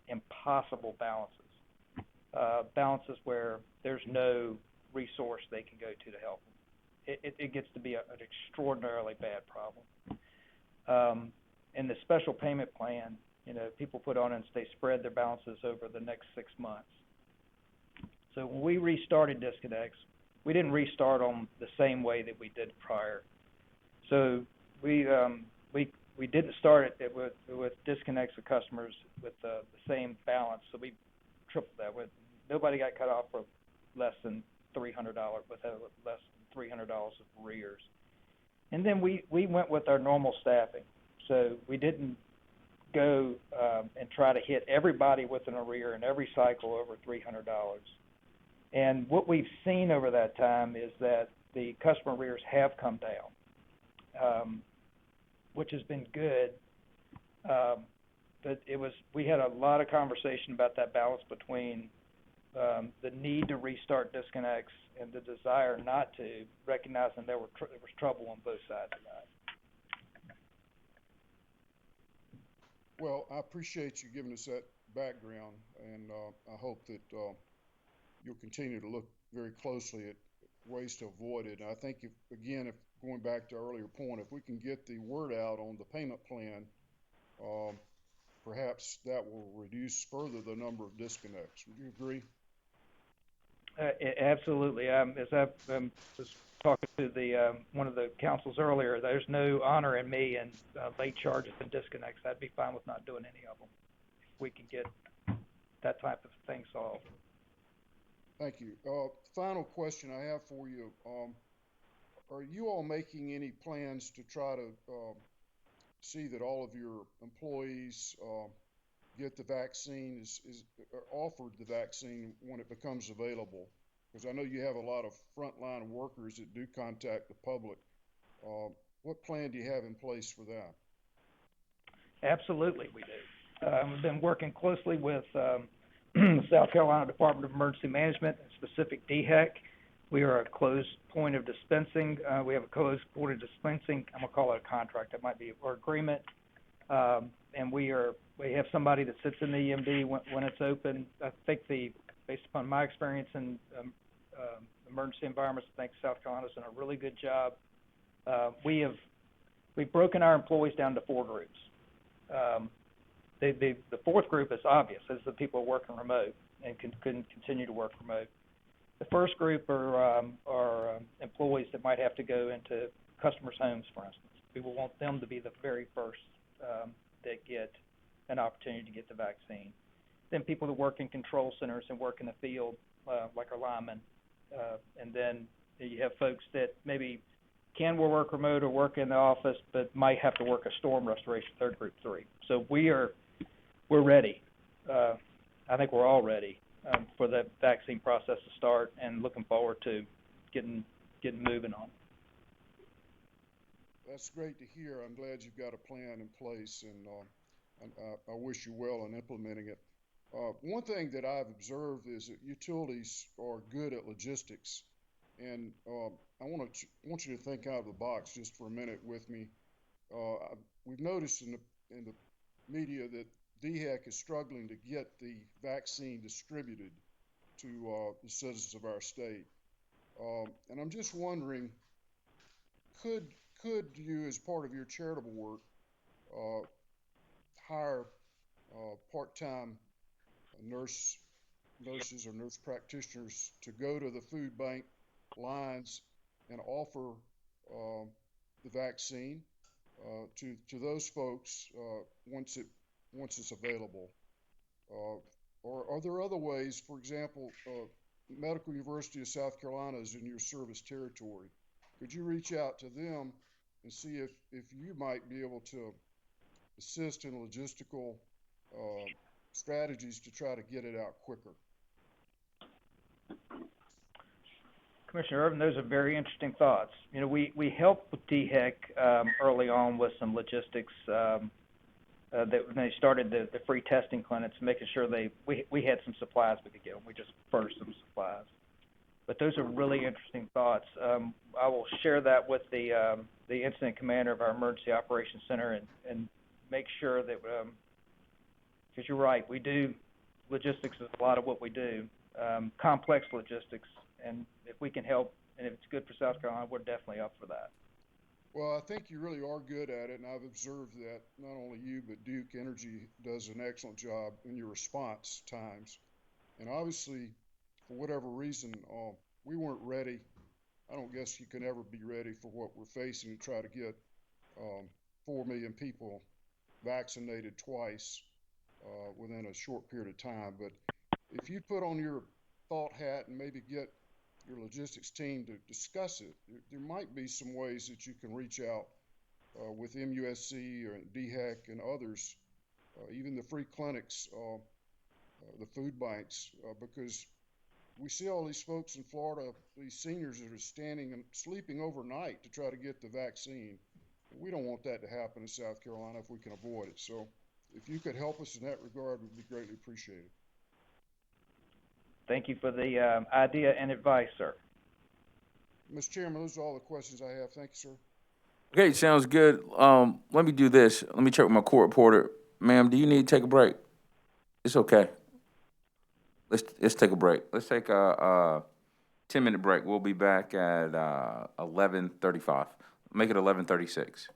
impossible balances, balances where there's no resource they can go to help them. It gets to be an extraordinarily bad problem. In the special payment plan, people put on and they spread their balances over the next 6 months. So when we restarted disconnects, we didn't restart them the same way that we did prior. So we didn't start it with disconnects of customers with the same balance. So we tripled that. Nobody got cut off for less than $300 with less than $300 of arrears. And then we went with our normal staffing. So we didn't go and try to hit everybody with an arrear in every cycle over $300. And what we've seen over that time is that the customer arrears have come down, which has been good. But we had a lot of conversation about that balance between the need to restart disconnects and the desire not to, recognizing there was trouble on both sides of that. Well, I appreciate you giving us that background, and I hope that you'll continue to look very closely at ways to avoid it. And I think, if going back to our earlier point, if we can get the word out on the payment plan, perhaps that will reduce further the number of disconnects. Would you agree? Absolutely. As I was talking to one of the councils earlier, there's no honor in me in late charges and disconnects. I'd be fine with not doing any of them if we can get that type of thing solved. Thank you. Final question I have for you. Are you all making any plans to try to see that all of your employees get the vaccine, or offered the vaccine when it becomes available? Because I know you have a lot of frontline workers that do contact the public. What plan do you have in place for that? Absolutely, we do. We've been working closely with the South Carolina Department of Emergency Management, and specific DHEC. We are a closed point of dispensing. We have a closed point of dispensing. I'm gonna call it a contract. That might be or agreement. And we have somebody that sits in the EMD when it's open. I think based upon my experience in emergency environments, I think South Carolina's done a really good job. We've broken our employees down to 4 groups. The fourth group is obvious, is the people working remote and can continue to work remote. The first group are employees that might have to go into customers' homes, for instance. We will want them to be the very first that get an opportunity to get the vaccine. Then people that work in control centers and work in the field, like our linemen. And then you have folks that maybe can work remote or work in the office, but might have to work a storm restoration, third group 3. So we're ready. I think we're all ready for the vaccine process to start, and looking forward to getting moving on. That's great to hear. I'm glad you've got a plan in place, and I wish you well in implementing it. One thing that I've observed is that utilities are good at logistics, and I want you to think out of the box just for a minute with me. We've noticed in the media that DHEC is struggling to get the vaccine distributed to the citizens of our state, and I'm just wondering, could you, as part of your charitable work, hire part-time nurses or nurse practitioners to go to the food bank lines and offer the vaccine to those folks once it's available? Or are there other ways? For example, Medical University of South Carolina is in your service territory. Could you reach out to them and see if you might be able to assist in logistical strategies to try to get it out quicker? Commissioner Irvin, those are very interesting thoughts. You know, we helped with DHEC early on with some logistics. That when they started the free testing clinics, making sure we had some supplies we could get them. We just furnished some supplies. But those are really interesting thoughts. I will share that with the incident commander of our emergency operations center and make sure that, because you're right, we do, logistics is a lot of what we do, complex logistics, and if we can help and if it's good for South Carolina, we're definitely up for that. Well, I think you really are good at it, and I've observed that not only you, but Duke Energy does an excellent job in your response times. And obviously, for whatever reason, we weren't ready. I don't guess you can ever be ready for what we're facing to try to get 4 million people vaccinated twice within a short period of time. But if you put on your thought hat and maybe get your logistics team to discuss it, there might be some ways that you can reach out with MUSC or DHEC and others, even the free clinics, the food banks, because we see all these folks in Florida, these seniors that are standing and sleeping overnight to try to get the vaccine. We don't want that to happen in South Carolina if we can avoid it. So if you could help us in that regard, it would be greatly appreciated. Thank you for the idea and advice, sir. Mr. Chairman, those are all the questions I have. Thank you, sir. Okay, sounds good. Let me do this. Let me check with my court reporter. Ma'am, do you need to take a break? It's okay. Let's take a break. Let's take a 10-minute break. We'll be back at 11:35. Make it 11:36.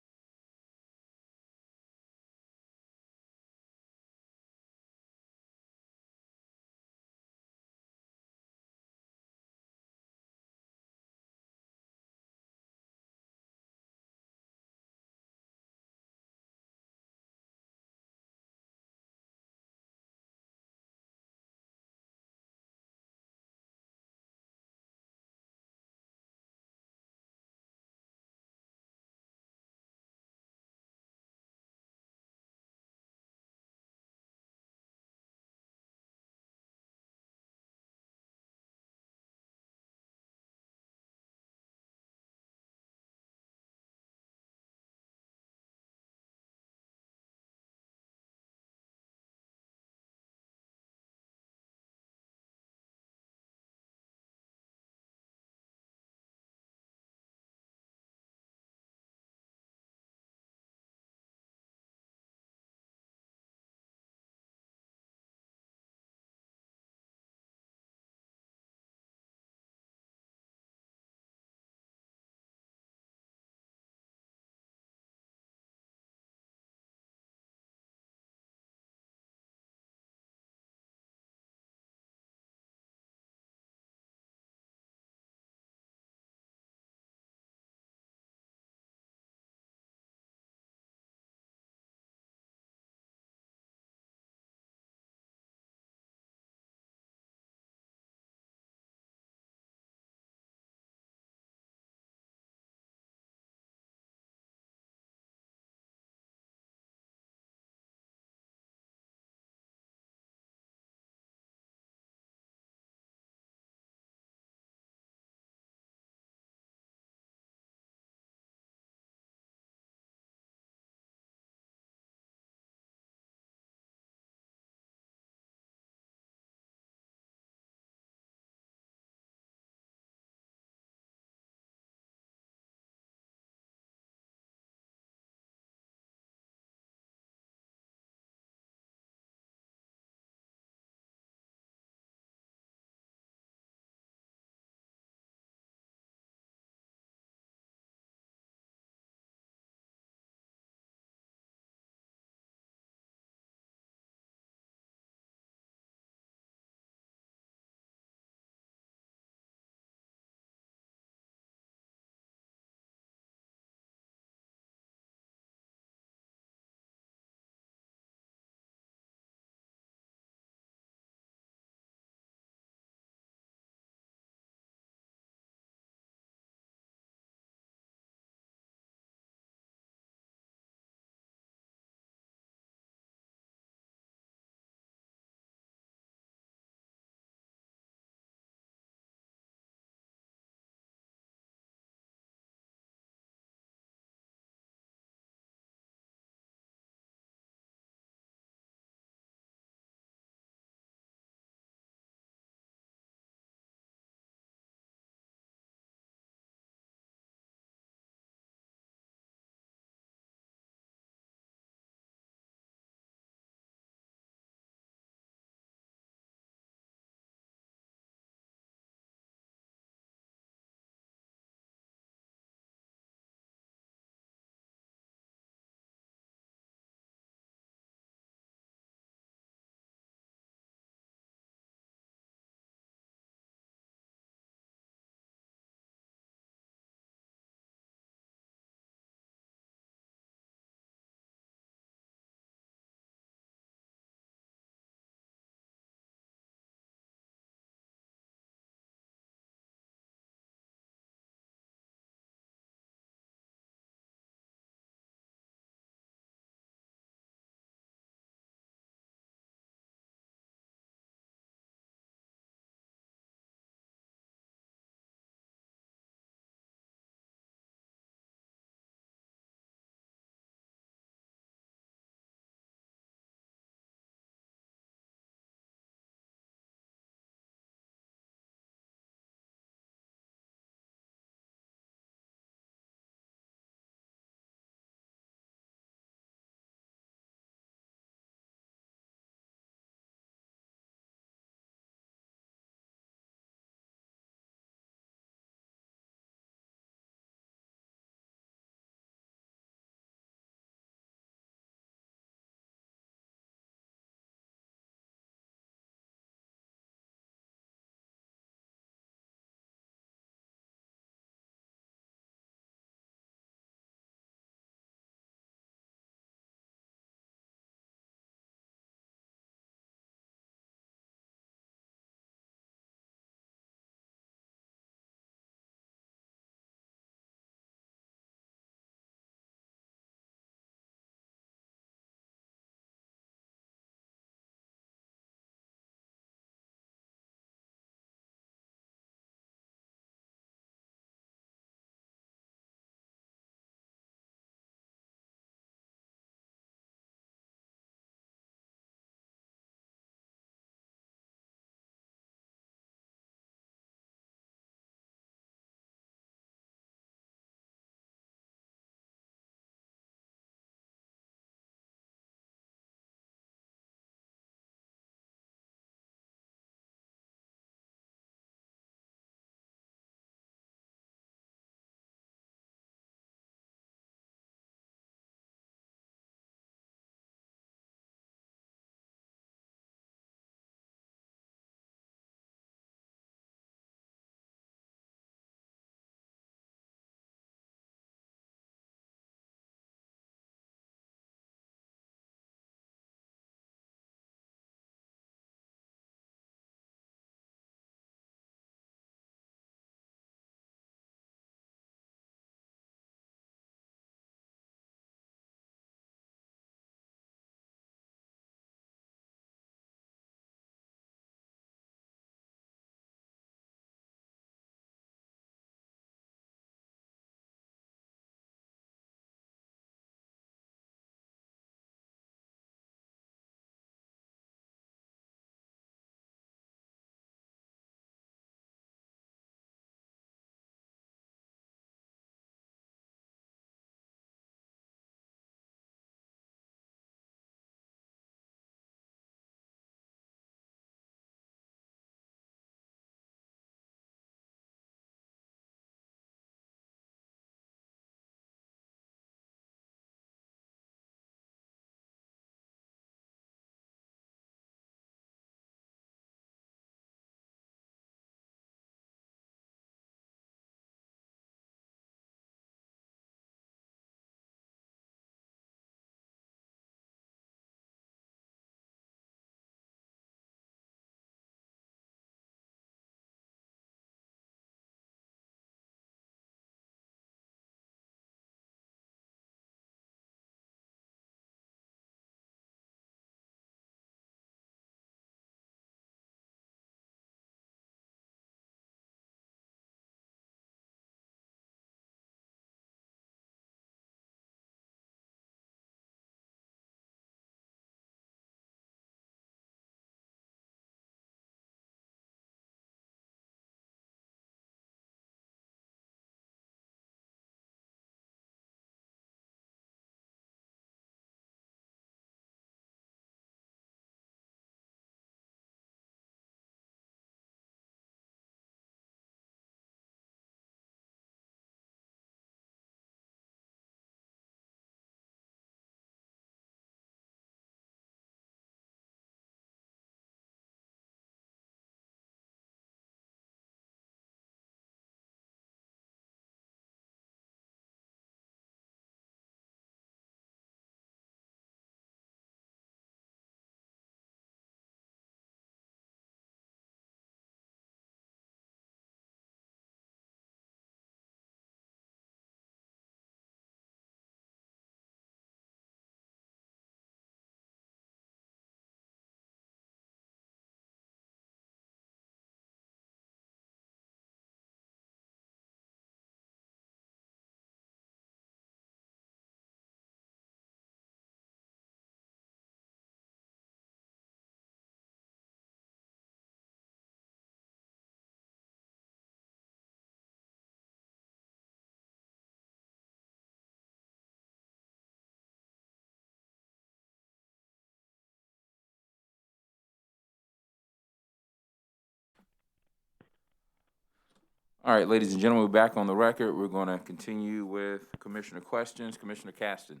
All right, ladies and gentlemen, we're back on the record. We're going to continue with commissioner questions. Commissioner Caston.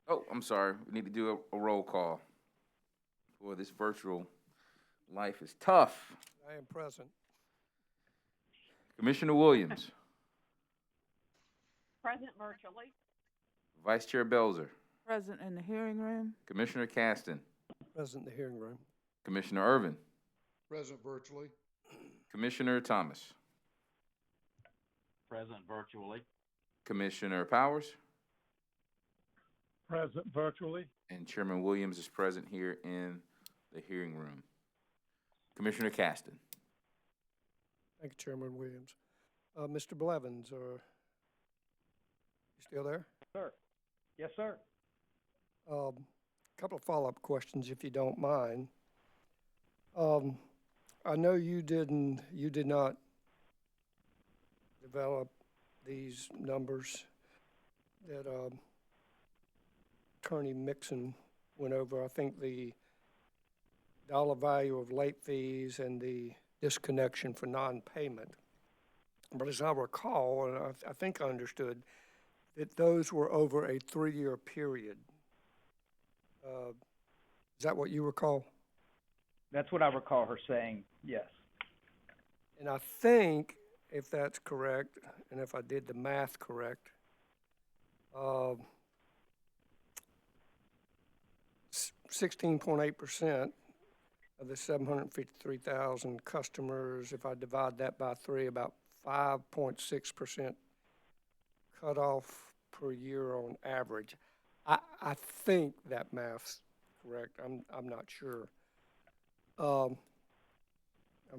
Oh, I'm sorry. We need to do a roll call. Boy, this virtual life is tough. I am present. Commissioner Williams. Present virtually. Vice Chair Belzer. Present in the hearing room. Commissioner Caston. Present in the hearing room. Commissioner Irvin. Present virtually. Commissioner Thomas. Present virtually. Commissioner Powers. Present virtually. And Chairman Williams is present here in the hearing room. Commissioner Caston. Thank you, Chairman Williams. Mr. Blevins, you still there? Sir. Yes, sir. Couple of follow-up questions, if you don't mind. I know you did not develop these numbers that Attorney Mixon went over. I think the dollar value of late fees and the disconnection for non-payment. But as I recall, and I think I understood, that those were over a 3-year period. Is that what you recall? That's what I recall her saying, yes. And I think, if that's correct, and if I did the math correct, 16.8% of the 753,000 customers, if I divide that by 3, about 5.6% cut off per year on average. I think that math's correct. I'm not sure. I'm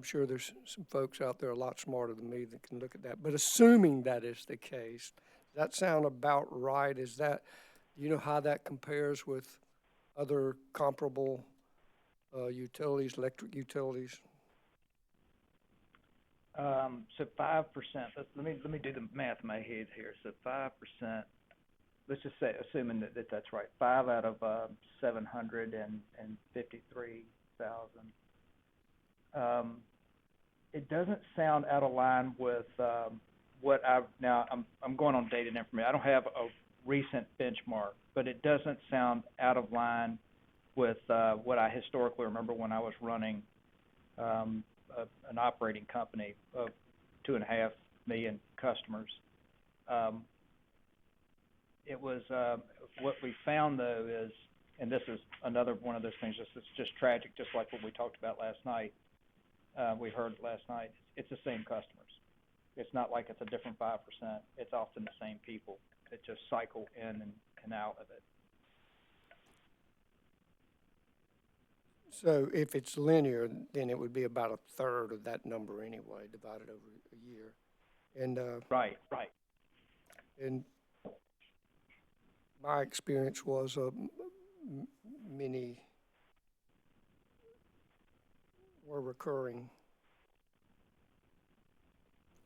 sure there's some folks out there a lot smarter than me that can look at that. But assuming that is the case, does that sound about right? Do you know how that compares with other comparable utilities, electric utilities? So 5%. Let me do the math in my head here. So 5%. Let's just say, assuming that that's right, 5 out of 753,000. It doesn't sound out of line with what I'm going on dated information. I don't have a recent benchmark, but it doesn't sound out of line with what I historically remember when I was running an operating company of 2.5 million customers. It was what we found though is, and this is another one of those things that's just tragic, just like what we talked about last night. We heard last night. It's the same customers. It's not like it's a different 5%. It's often the same people that just cycle in and out of it. So if it's linear, then it would be about a third of that number anyway, divided over a year. And right. And my experience was many were recurring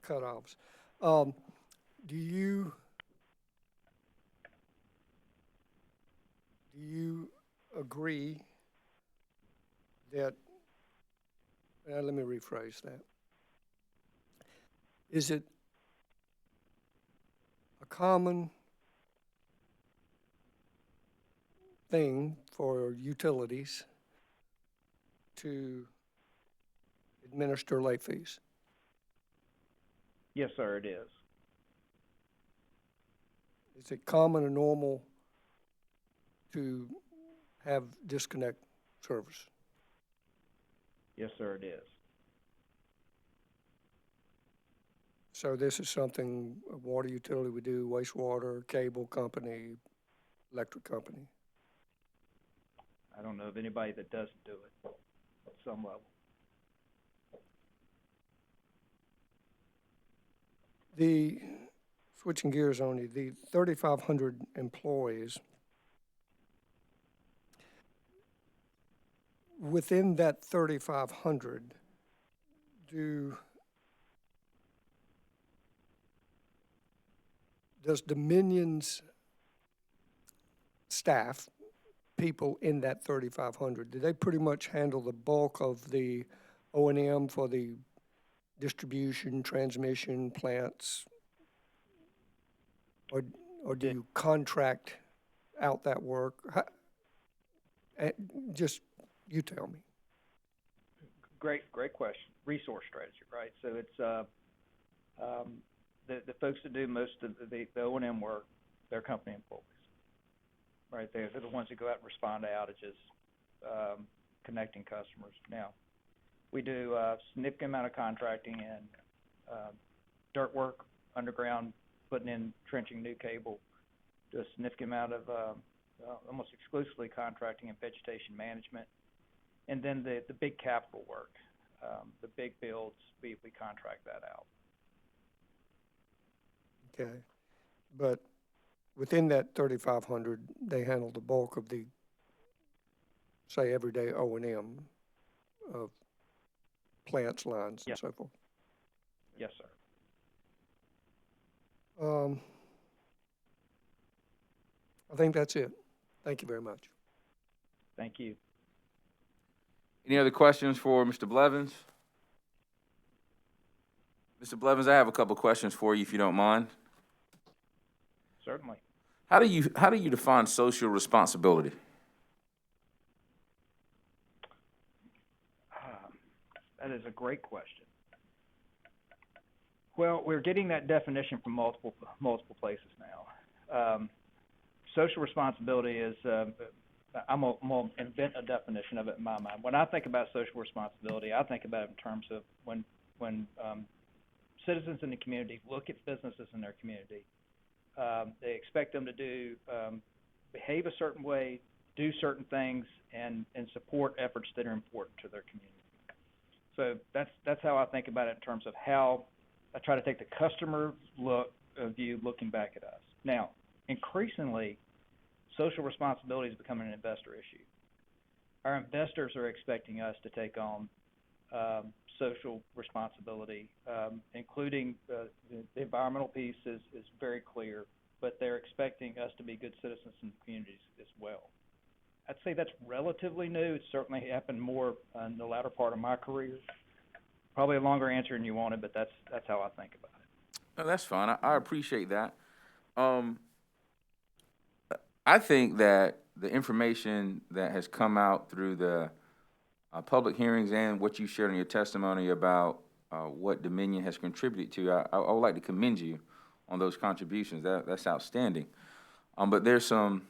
cutoffs. Do you agree that, let me rephrase that. Is it a common thing for utilities to administer late fees? Yes, sir, it is. Is it common and normal to have disconnect service? Yes, sir, it is. So this is something a water utility would do, wastewater, cable company, electric company? I don't know of anybody that doesn't do it at some level. Switching gears only, the 3,500 employees, within that 3,500, does Dominion's staff, people in that 3,500, do they pretty much handle the bulk of the O&M for the distribution, transmission plants? Or do you contract out that work? Just, you tell me. Great question. Resource strategy, right? So it's the folks that do most of the O&M work, they're company employees, right? They're the ones that go out and respond to outages, connecting customers. Now, we do a significant amount of contracting and dirt work, underground, putting in, trenching new cable. Do a significant amount of almost exclusively contracting and vegetation management. And then the big capital work, the big builds, we contract that out. Okay. But within that 3,500, they handle the bulk of the, say, everyday O&M of plants, lines, and so forth? Yes, sir. I think that's it. Thank you very much. Thank you. Any other questions for Mr. Blevins? Mr. Blevins, I have a couple questions for you, if you don't mind. Certainly. How do you define social responsibility? That is a great question. Well, we're getting that definition from multiple places now. Social responsibility is, I'm gonna invent a definition of it in my mind. When I think about social responsibility, I think about it in terms of when citizens in the community look at businesses in their community, they expect them to behave a certain way, do certain things, and support efforts that are important to their community. So that's how I think about it in terms of how I try to take the customer view looking back at us. Now, increasingly, social responsibility is becoming an investor issue. Our investors are expecting us to take on social responsibility, including the environmental piece is very clear, but they're expecting us to be good citizens in the communities as well. I'd say that's relatively new. It's certainly happened more in the latter part of my career. Probably a longer answer than you wanted, but that's how I think about it. No, that's fine. I appreciate that. I think that the information that has come out through the public hearings and what you shared in your testimony about what Dominion has contributed to, I would like to commend you on those contributions. That's outstanding. But there's some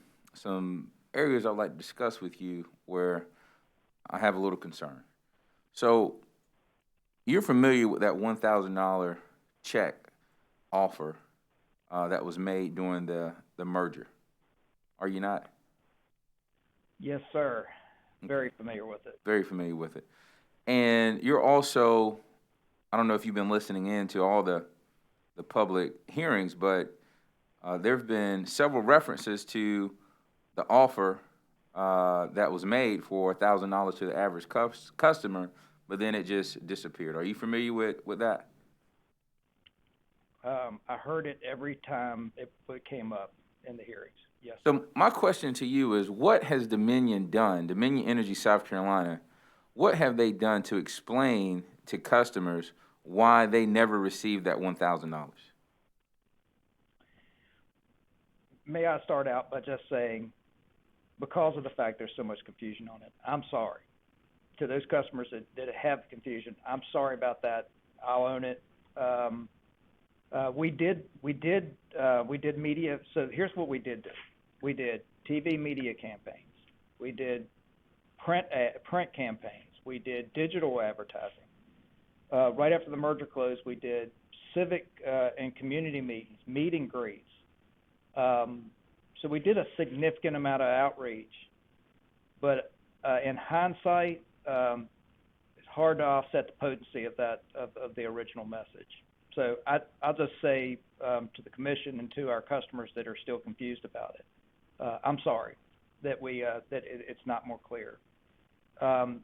areas I'd like to discuss with you where I have a little concern. So you're familiar with that $1,000 check offer that was made during the merger, are you not? Yes, sir. Very familiar with it. Very familiar with it. And you're also, I don't know if you've been listening in to all the public hearings, but there have been several references to the offer that was made for $1,000 to the average customer, but then it just disappeared. Are you familiar with that? I heard it every time it came up in the hearings. Yes. So my question to you is, what has Dominion done, Dominion Energy South Carolina, what have they done to explain to customers why they never received that $1,000? May I start out by just saying, because of the fact there's so much confusion on it, I'm sorry. To those customers that have confusion, I'm sorry about that. I'll own it. We did media. So here's what we did do. We did TV media campaigns. We did print campaigns. We did digital advertising. Right after the merger closed, we did civic and community meetings, meet and greets. So we did a significant amount of outreach. But in hindsight, it's hard to offset the potency of the original message. So I'll just say to the commission and to our customers that are still confused about it, I'm sorry that it's not more clear.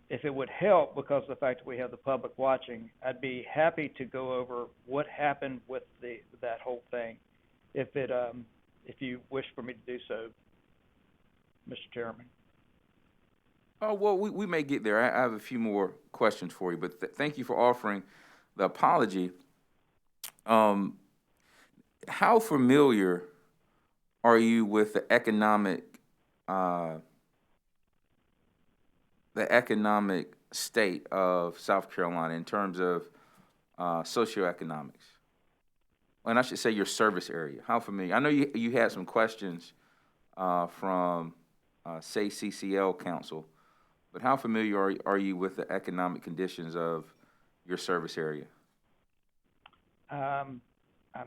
If it would help, because of the fact that we have the public watching, I'd be happy to go over what happened with that whole thing, if you wish for me to do so, Mr. Chairman. Oh, well, we may get there. I have a few more questions for you, but thank you for offering the apology, how familiar are you with the economic state of South Carolina in terms of socioeconomics? And I should say your service area. How familiar? I know you had some questions from, say, CCL Council, but how familiar are you with the economic conditions of your service area? I'm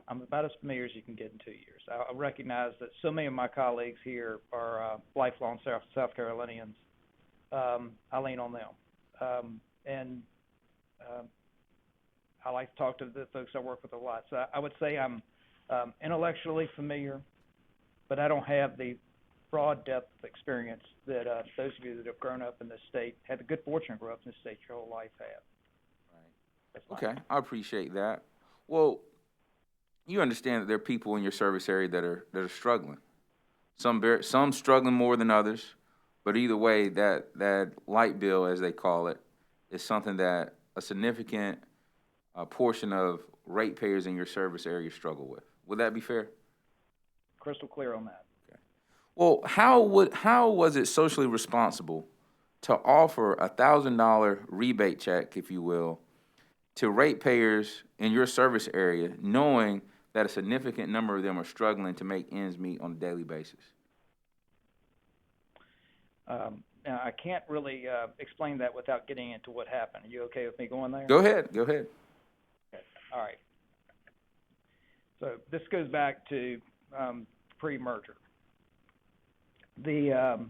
about as familiar as you can get in 2 years. I recognize that so many of my colleagues here are lifelong South Carolinians. I lean on them. I like to talk to the folks I work with a lot. So I would say I'm intellectually familiar, but I don't have the broad depth of experience that those of you that have grown up in this state, had the good fortune to grow up in this state your whole life have. Right. Okay, I appreciate that. Well, you understand that there are people in your service area that are struggling. Some struggling more than others, but either way, that light bill, as they call it, is something that a significant portion of ratepayers in your service area struggle with. Would that be fair? Crystal clear on that. Okay. Well, how was it socially responsible to offer a $1,000 rebate check, if you will, to ratepayers in your service area, knowing that a significant number of them are struggling to make ends meet on a daily basis? Now, I can't really explain that without getting into what happened. Are you okay with me going there? Go ahead. Okay. All right. So this goes back to pre-merger. The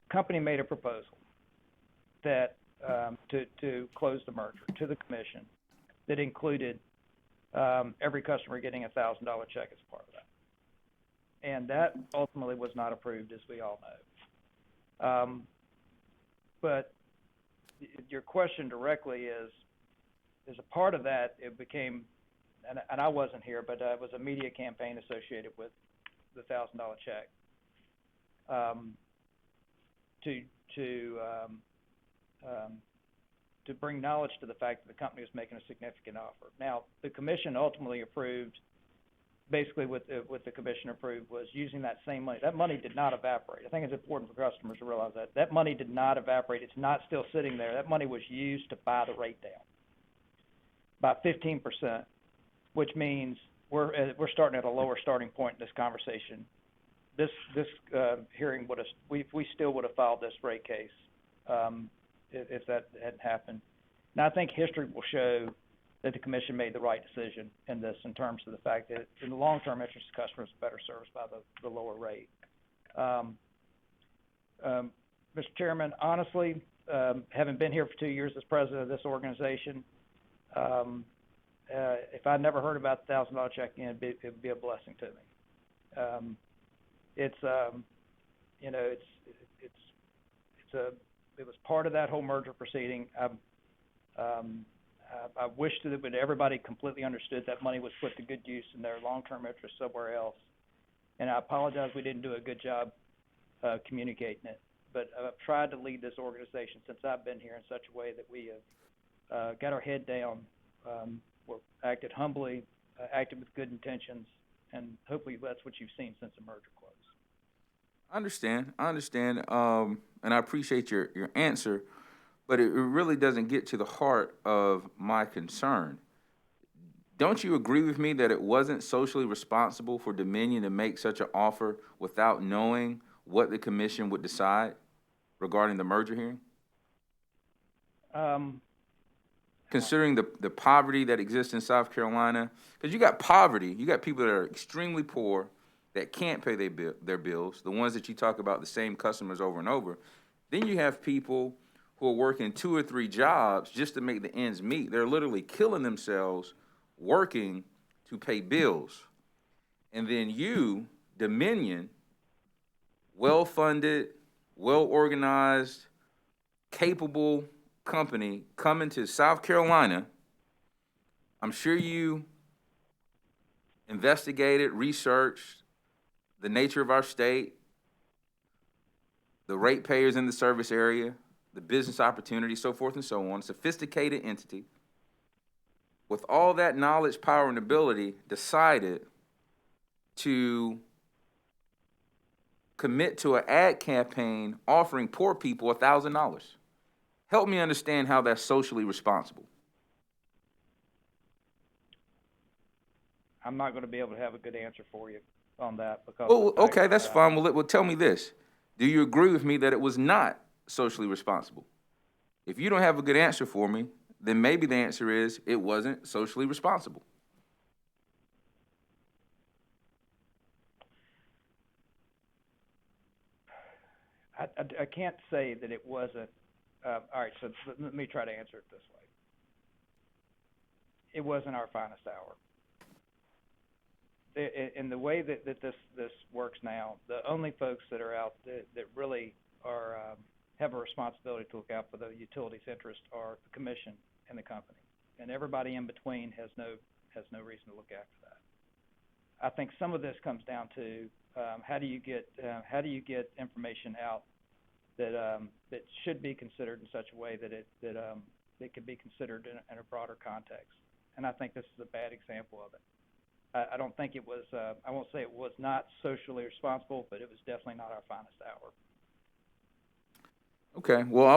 company made a proposal that to close the merger to the commission that included every customer getting a $1,000 check as part of that. And that ultimately was not approved, as we all know. But your question directly is a part of that, it became, and I wasn't here, but it was a media campaign associated with the $1,000 check to bring knowledge to the fact that the company was making a significant offer. Now, the commission ultimately approved, basically what the commission approved was using that same money. That money did not evaporate. I think it's important for customers to realize that. That money did not evaporate. It's not still sitting there. That money was used to buy the rate down by 15%, which means we're starting at a lower starting point in this conversation. This hearing would have, we still would have filed this rate case if that hadn't happened. And I think history will show that the commission made the right decision in this, in terms of the fact that in the long-term interest of customers, better serviced by the lower rate. Mr. Chairman, honestly, having been here for 2 years as president of this organization, if I'd never heard about the $1,000 check in, it would be a blessing to me. It was part of that whole merger proceeding. I wish that everybody completely understood that money was put to good use in their long-term interest somewhere else. And I apologize we didn't do a good job communicating it. But I've tried to lead this organization since I've been here in such a way that we have got our head down, we're acted humbly, acted with good intentions, and hopefully that's what you've seen since the merger closed. I understand, and I appreciate your answer, but it really doesn't get to the heart of my concern. Don't you agree with me that it wasn't socially responsible for Dominion to make such an offer without knowing what the commission would decide regarding the merger hearing? Considering the poverty that exists in South Carolina, because you got poverty, you got people that are extremely poor that can't pay their bills, the ones that you talk about, the same customers over and over. Then you have people who are working 2 or 3 jobs just to make the ends meet. They're literally killing themselves working to pay bills. And then you, Dominion, well-funded, well-organized, capable company, coming to South Carolina. I'm sure you investigated, researched the nature of our state, the ratepayers in the service area, the business opportunities, so forth and so on. Sophisticated entity. with all that knowledge, power, and ability, decided to commit to an ad campaign offering poor people $1,000. Help me understand how that's socially responsible. I'm not going to be able to have a good answer for you on that because. Oh, okay, that's fine. Well, tell me this. Do you agree with me that it was not socially responsible? If you don't have a good answer for me, then maybe the answer is it wasn't socially responsible. I can't say that it wasn't. All right, so let me try to answer it this way. It wasn't our finest hour. In the way that this works now, the only folks that are out that really are have a responsibility to look out for the utility's interest are the commission and the company, and everybody in between has no reason to look after that. I think some of this comes down to how do you get information out that should be considered in such a way that it could be considered in a broader context, and I think this is a bad example of it. I don't think it was, I won't say it was not socially responsible, but it was definitely not our finest hour. Okay, well,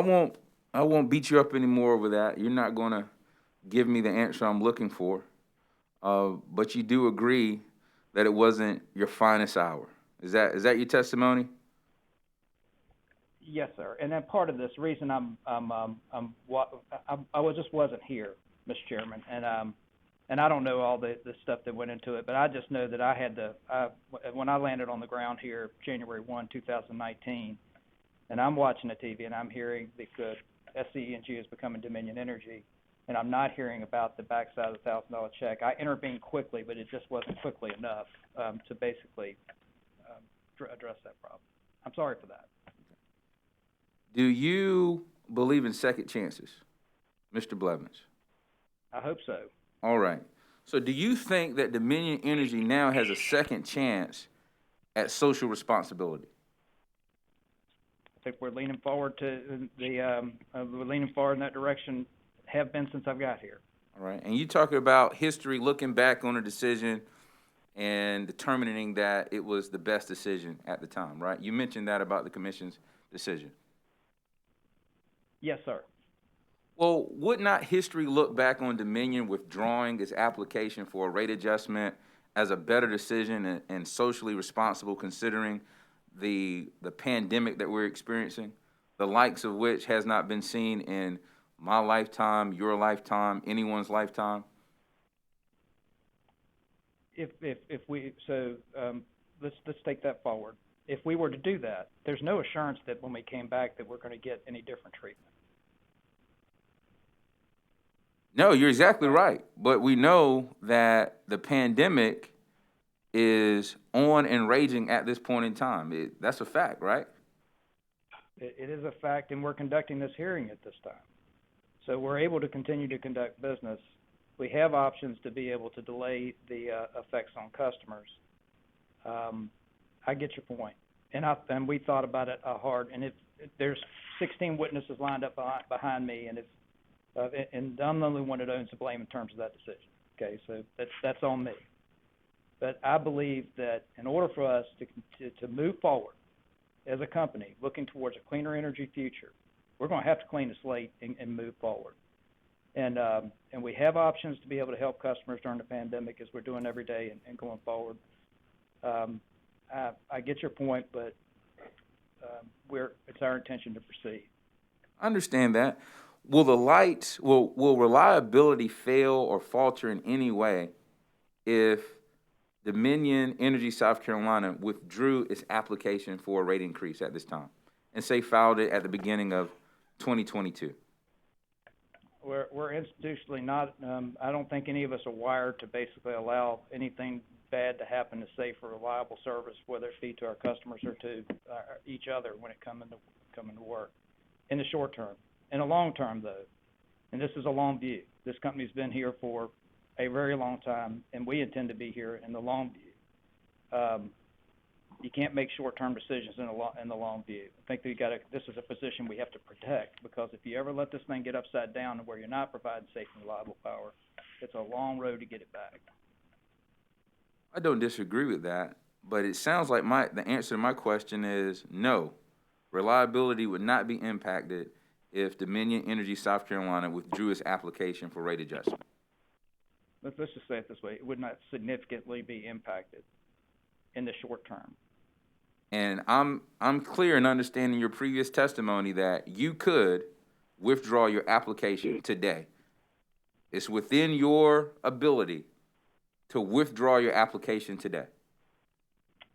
I won't beat you up anymore over that. You're not going to give me the answer I'm looking for, but you do agree that it wasn't your finest hour. Is that your testimony? Yes, sir. And then part of this reason I just wasn't here, Mr. Chairman, and I don't know all the stuff that went into it, but I just know that I had when I landed on the ground here January 1, 2019, and I'm watching the TV and I'm hearing that SC DN is becoming Dominion Energy, and I'm not hearing about the backside of the $1,000 check. I intervened quickly, but it just wasn't quickly enough to basically address that problem. I'm sorry for that. Do you believe in second chances, Mr. Blevins? I hope so. All right. So do you think that Dominion Energy now has a second chance at social responsibility? I think we're leaning forward to we're leaning forward in that direction, have been since I've got here. All right. And you talking about history, looking back on a decision and determining that it was the best decision at the time, right? You mentioned that about the commission's decision. Yes, sir. Well, would not history look back on Dominion withdrawing its application for a rate adjustment as a better decision and socially responsible, considering the pandemic that we're experiencing, the likes of which has not been seen in my lifetime, your lifetime, anyone's lifetime? Let's take that forward. If we were to do that, there's no assurance that when we came back that we're going to get any different treatment. No, you're exactly right. But we know that the pandemic is on and raging at this point in time. That's a fact, right? It is a fact, and we're conducting this hearing at this time. So we're able to continue to conduct business. We have options to be able to delay the effects on customers. I get your point. And we thought about it hard. And if there's 16 witnesses lined up behind me, and and I'm the only one that owns the blame in terms of that decision. Okay, so that's on me. But I believe that in order for us to move forward as a company, looking towards a cleaner energy future, we're going to have to clean the slate and move forward. And we have options to be able to help customers during the pandemic, as we're doing every day and going forward. I get your point, but it's our intention to proceed. I understand that. Will reliability fail or falter in any way if Dominion Energy South Carolina withdrew its application for a rate increase at this time and say filed it at the beginning of 2022? We're institutionally not, I don't think any of us are wired to basically allow anything bad to happen to safe or reliable service, whether it be to our customers or to each other when it coming to work in the short term. In the long term, though, and this is a long view, this company's been here for a very long time, and we intend to be here in the long view. You can't make short-term decisions in the long view. I think this is a position we have to protect, because if you ever let this thing get upside down and where you're not providing safe and reliable power, It's a long road to get it back. I don't disagree with that, but it sounds like the answer to my question is no. Reliability would not be impacted if Dominion Energy South Carolina withdrew its application for rate adjustment. Let's just say it this way, it would not significantly be impacted in the short term. And I'm clear in understanding your previous testimony that you could withdraw your application today. It's within your ability to withdraw your application today.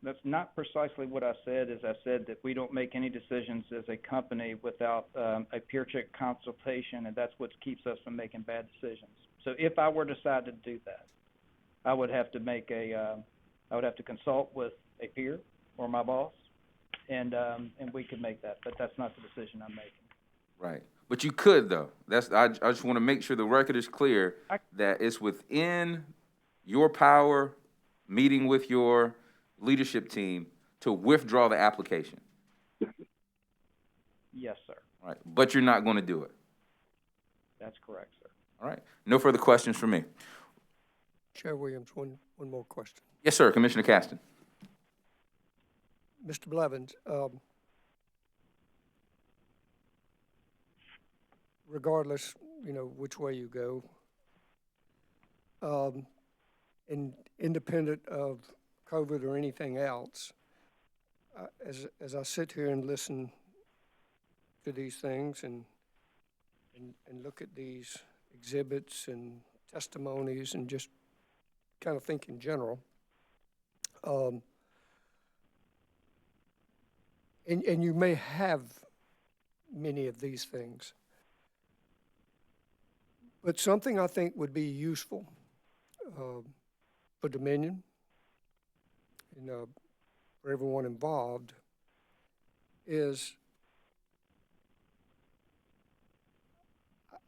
That's not precisely what I said. As I said, that we don't make any decisions as a company without a peer check consultation, and that's what keeps us from making bad decisions. So if I were to decide to do that, I would have to I would have to consult with a peer or my boss, and we could make that. But that's not the decision I'm making. Right. But you could, though. I just want to make sure the record is clear that it's within your power, meeting with your leadership team, to withdraw the application. Yes, sir. All right. But you're not going to do it. That's correct, sir. All right. No further questions from me. Chair Williams, one more question. Yes, sir. Commissioner Caston. Mr. Blevins, regardless, which way you go, and independent of COVID or anything else, as I sit here and listen to these things and look at these exhibits and testimonies and just kind of think in general, and you may have many of these things, but something I think would be useful for Dominion and for everyone involved is,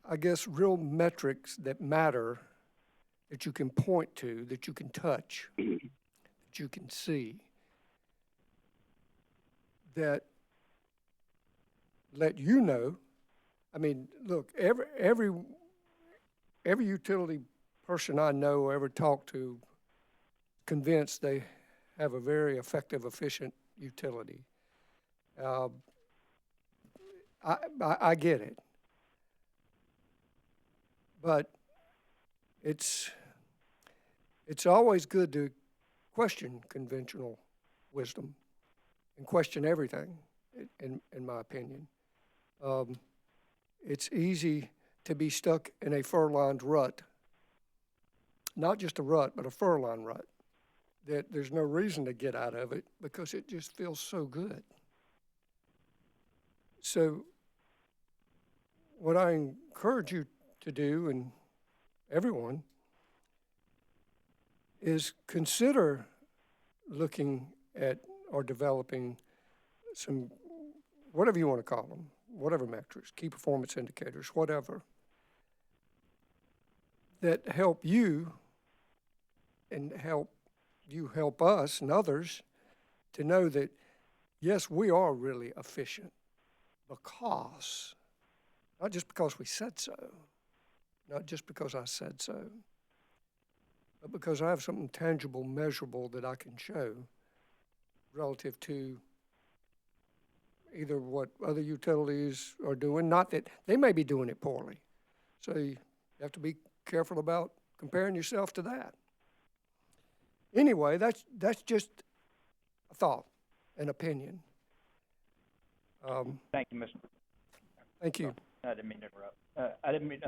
I guess, real metrics that matter, that you can point to, that you can touch, that you can see, that let you know. I mean, look, every utility person I know or ever talked to convinced they have a very effective, efficient utility. I get it. But it's always good to question conventional wisdom and question everything, in my opinion. It's easy to be stuck in a fur-lined rut, not just a rut, but a fur-lined rut, that there's no reason to get out of it because it just feels so good. So what I encourage you to do, and everyone, is consider looking at or developing some, whatever you want to call them, whatever metrics, key performance indicators, whatever, that help you and help us and others to know that, yes, we are really efficient because, not just because we said so, not just because I said so, but because I have something tangible, measurable that I can show relative to either what other utilities are doing, not that they may be doing it poorly. So you have to be careful about comparing yourself to that. Anyway, that's just a thought, an opinion. Thank you, Mr. Thank you. I didn't mean to interrupt. I didn't mean,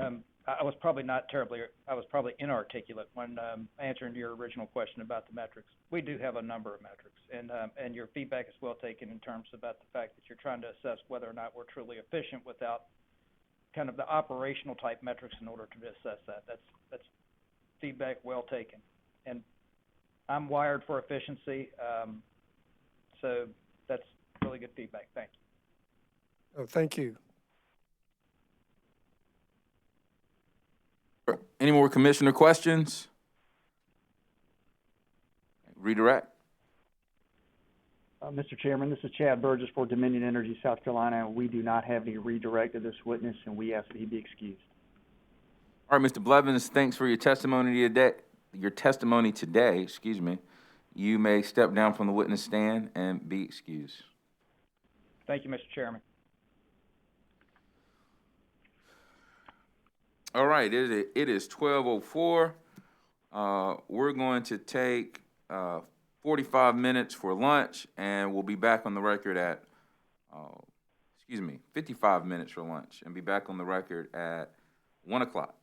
I was probably inarticulate when answering your original question about the metrics. We do have a number of metrics, and your feedback is well taken in terms about the fact that you're trying to assess whether or not we're truly efficient without kind of the operational type metrics in order to assess that. That's feedback well taken. And I'm wired for efficiency, so that's really good feedback. Thank you. Oh, thank you. Any more commissioner questions? Redirect. Mr. Chairman, this is Chad Burgess for Dominion Energy South Carolina. We do not have any redirect of this witness, and we ask that he be excused. All right, Mr. Blevins, thanks for your testimony today. You may step down from the witness stand and be excused. Thank you, Mr. Chairman. All right, it is 12:04. We're going to take 45 minutes for lunch, and we'll be back on the record at, 55 minutes for lunch, and be back on the record at 1 o'clock.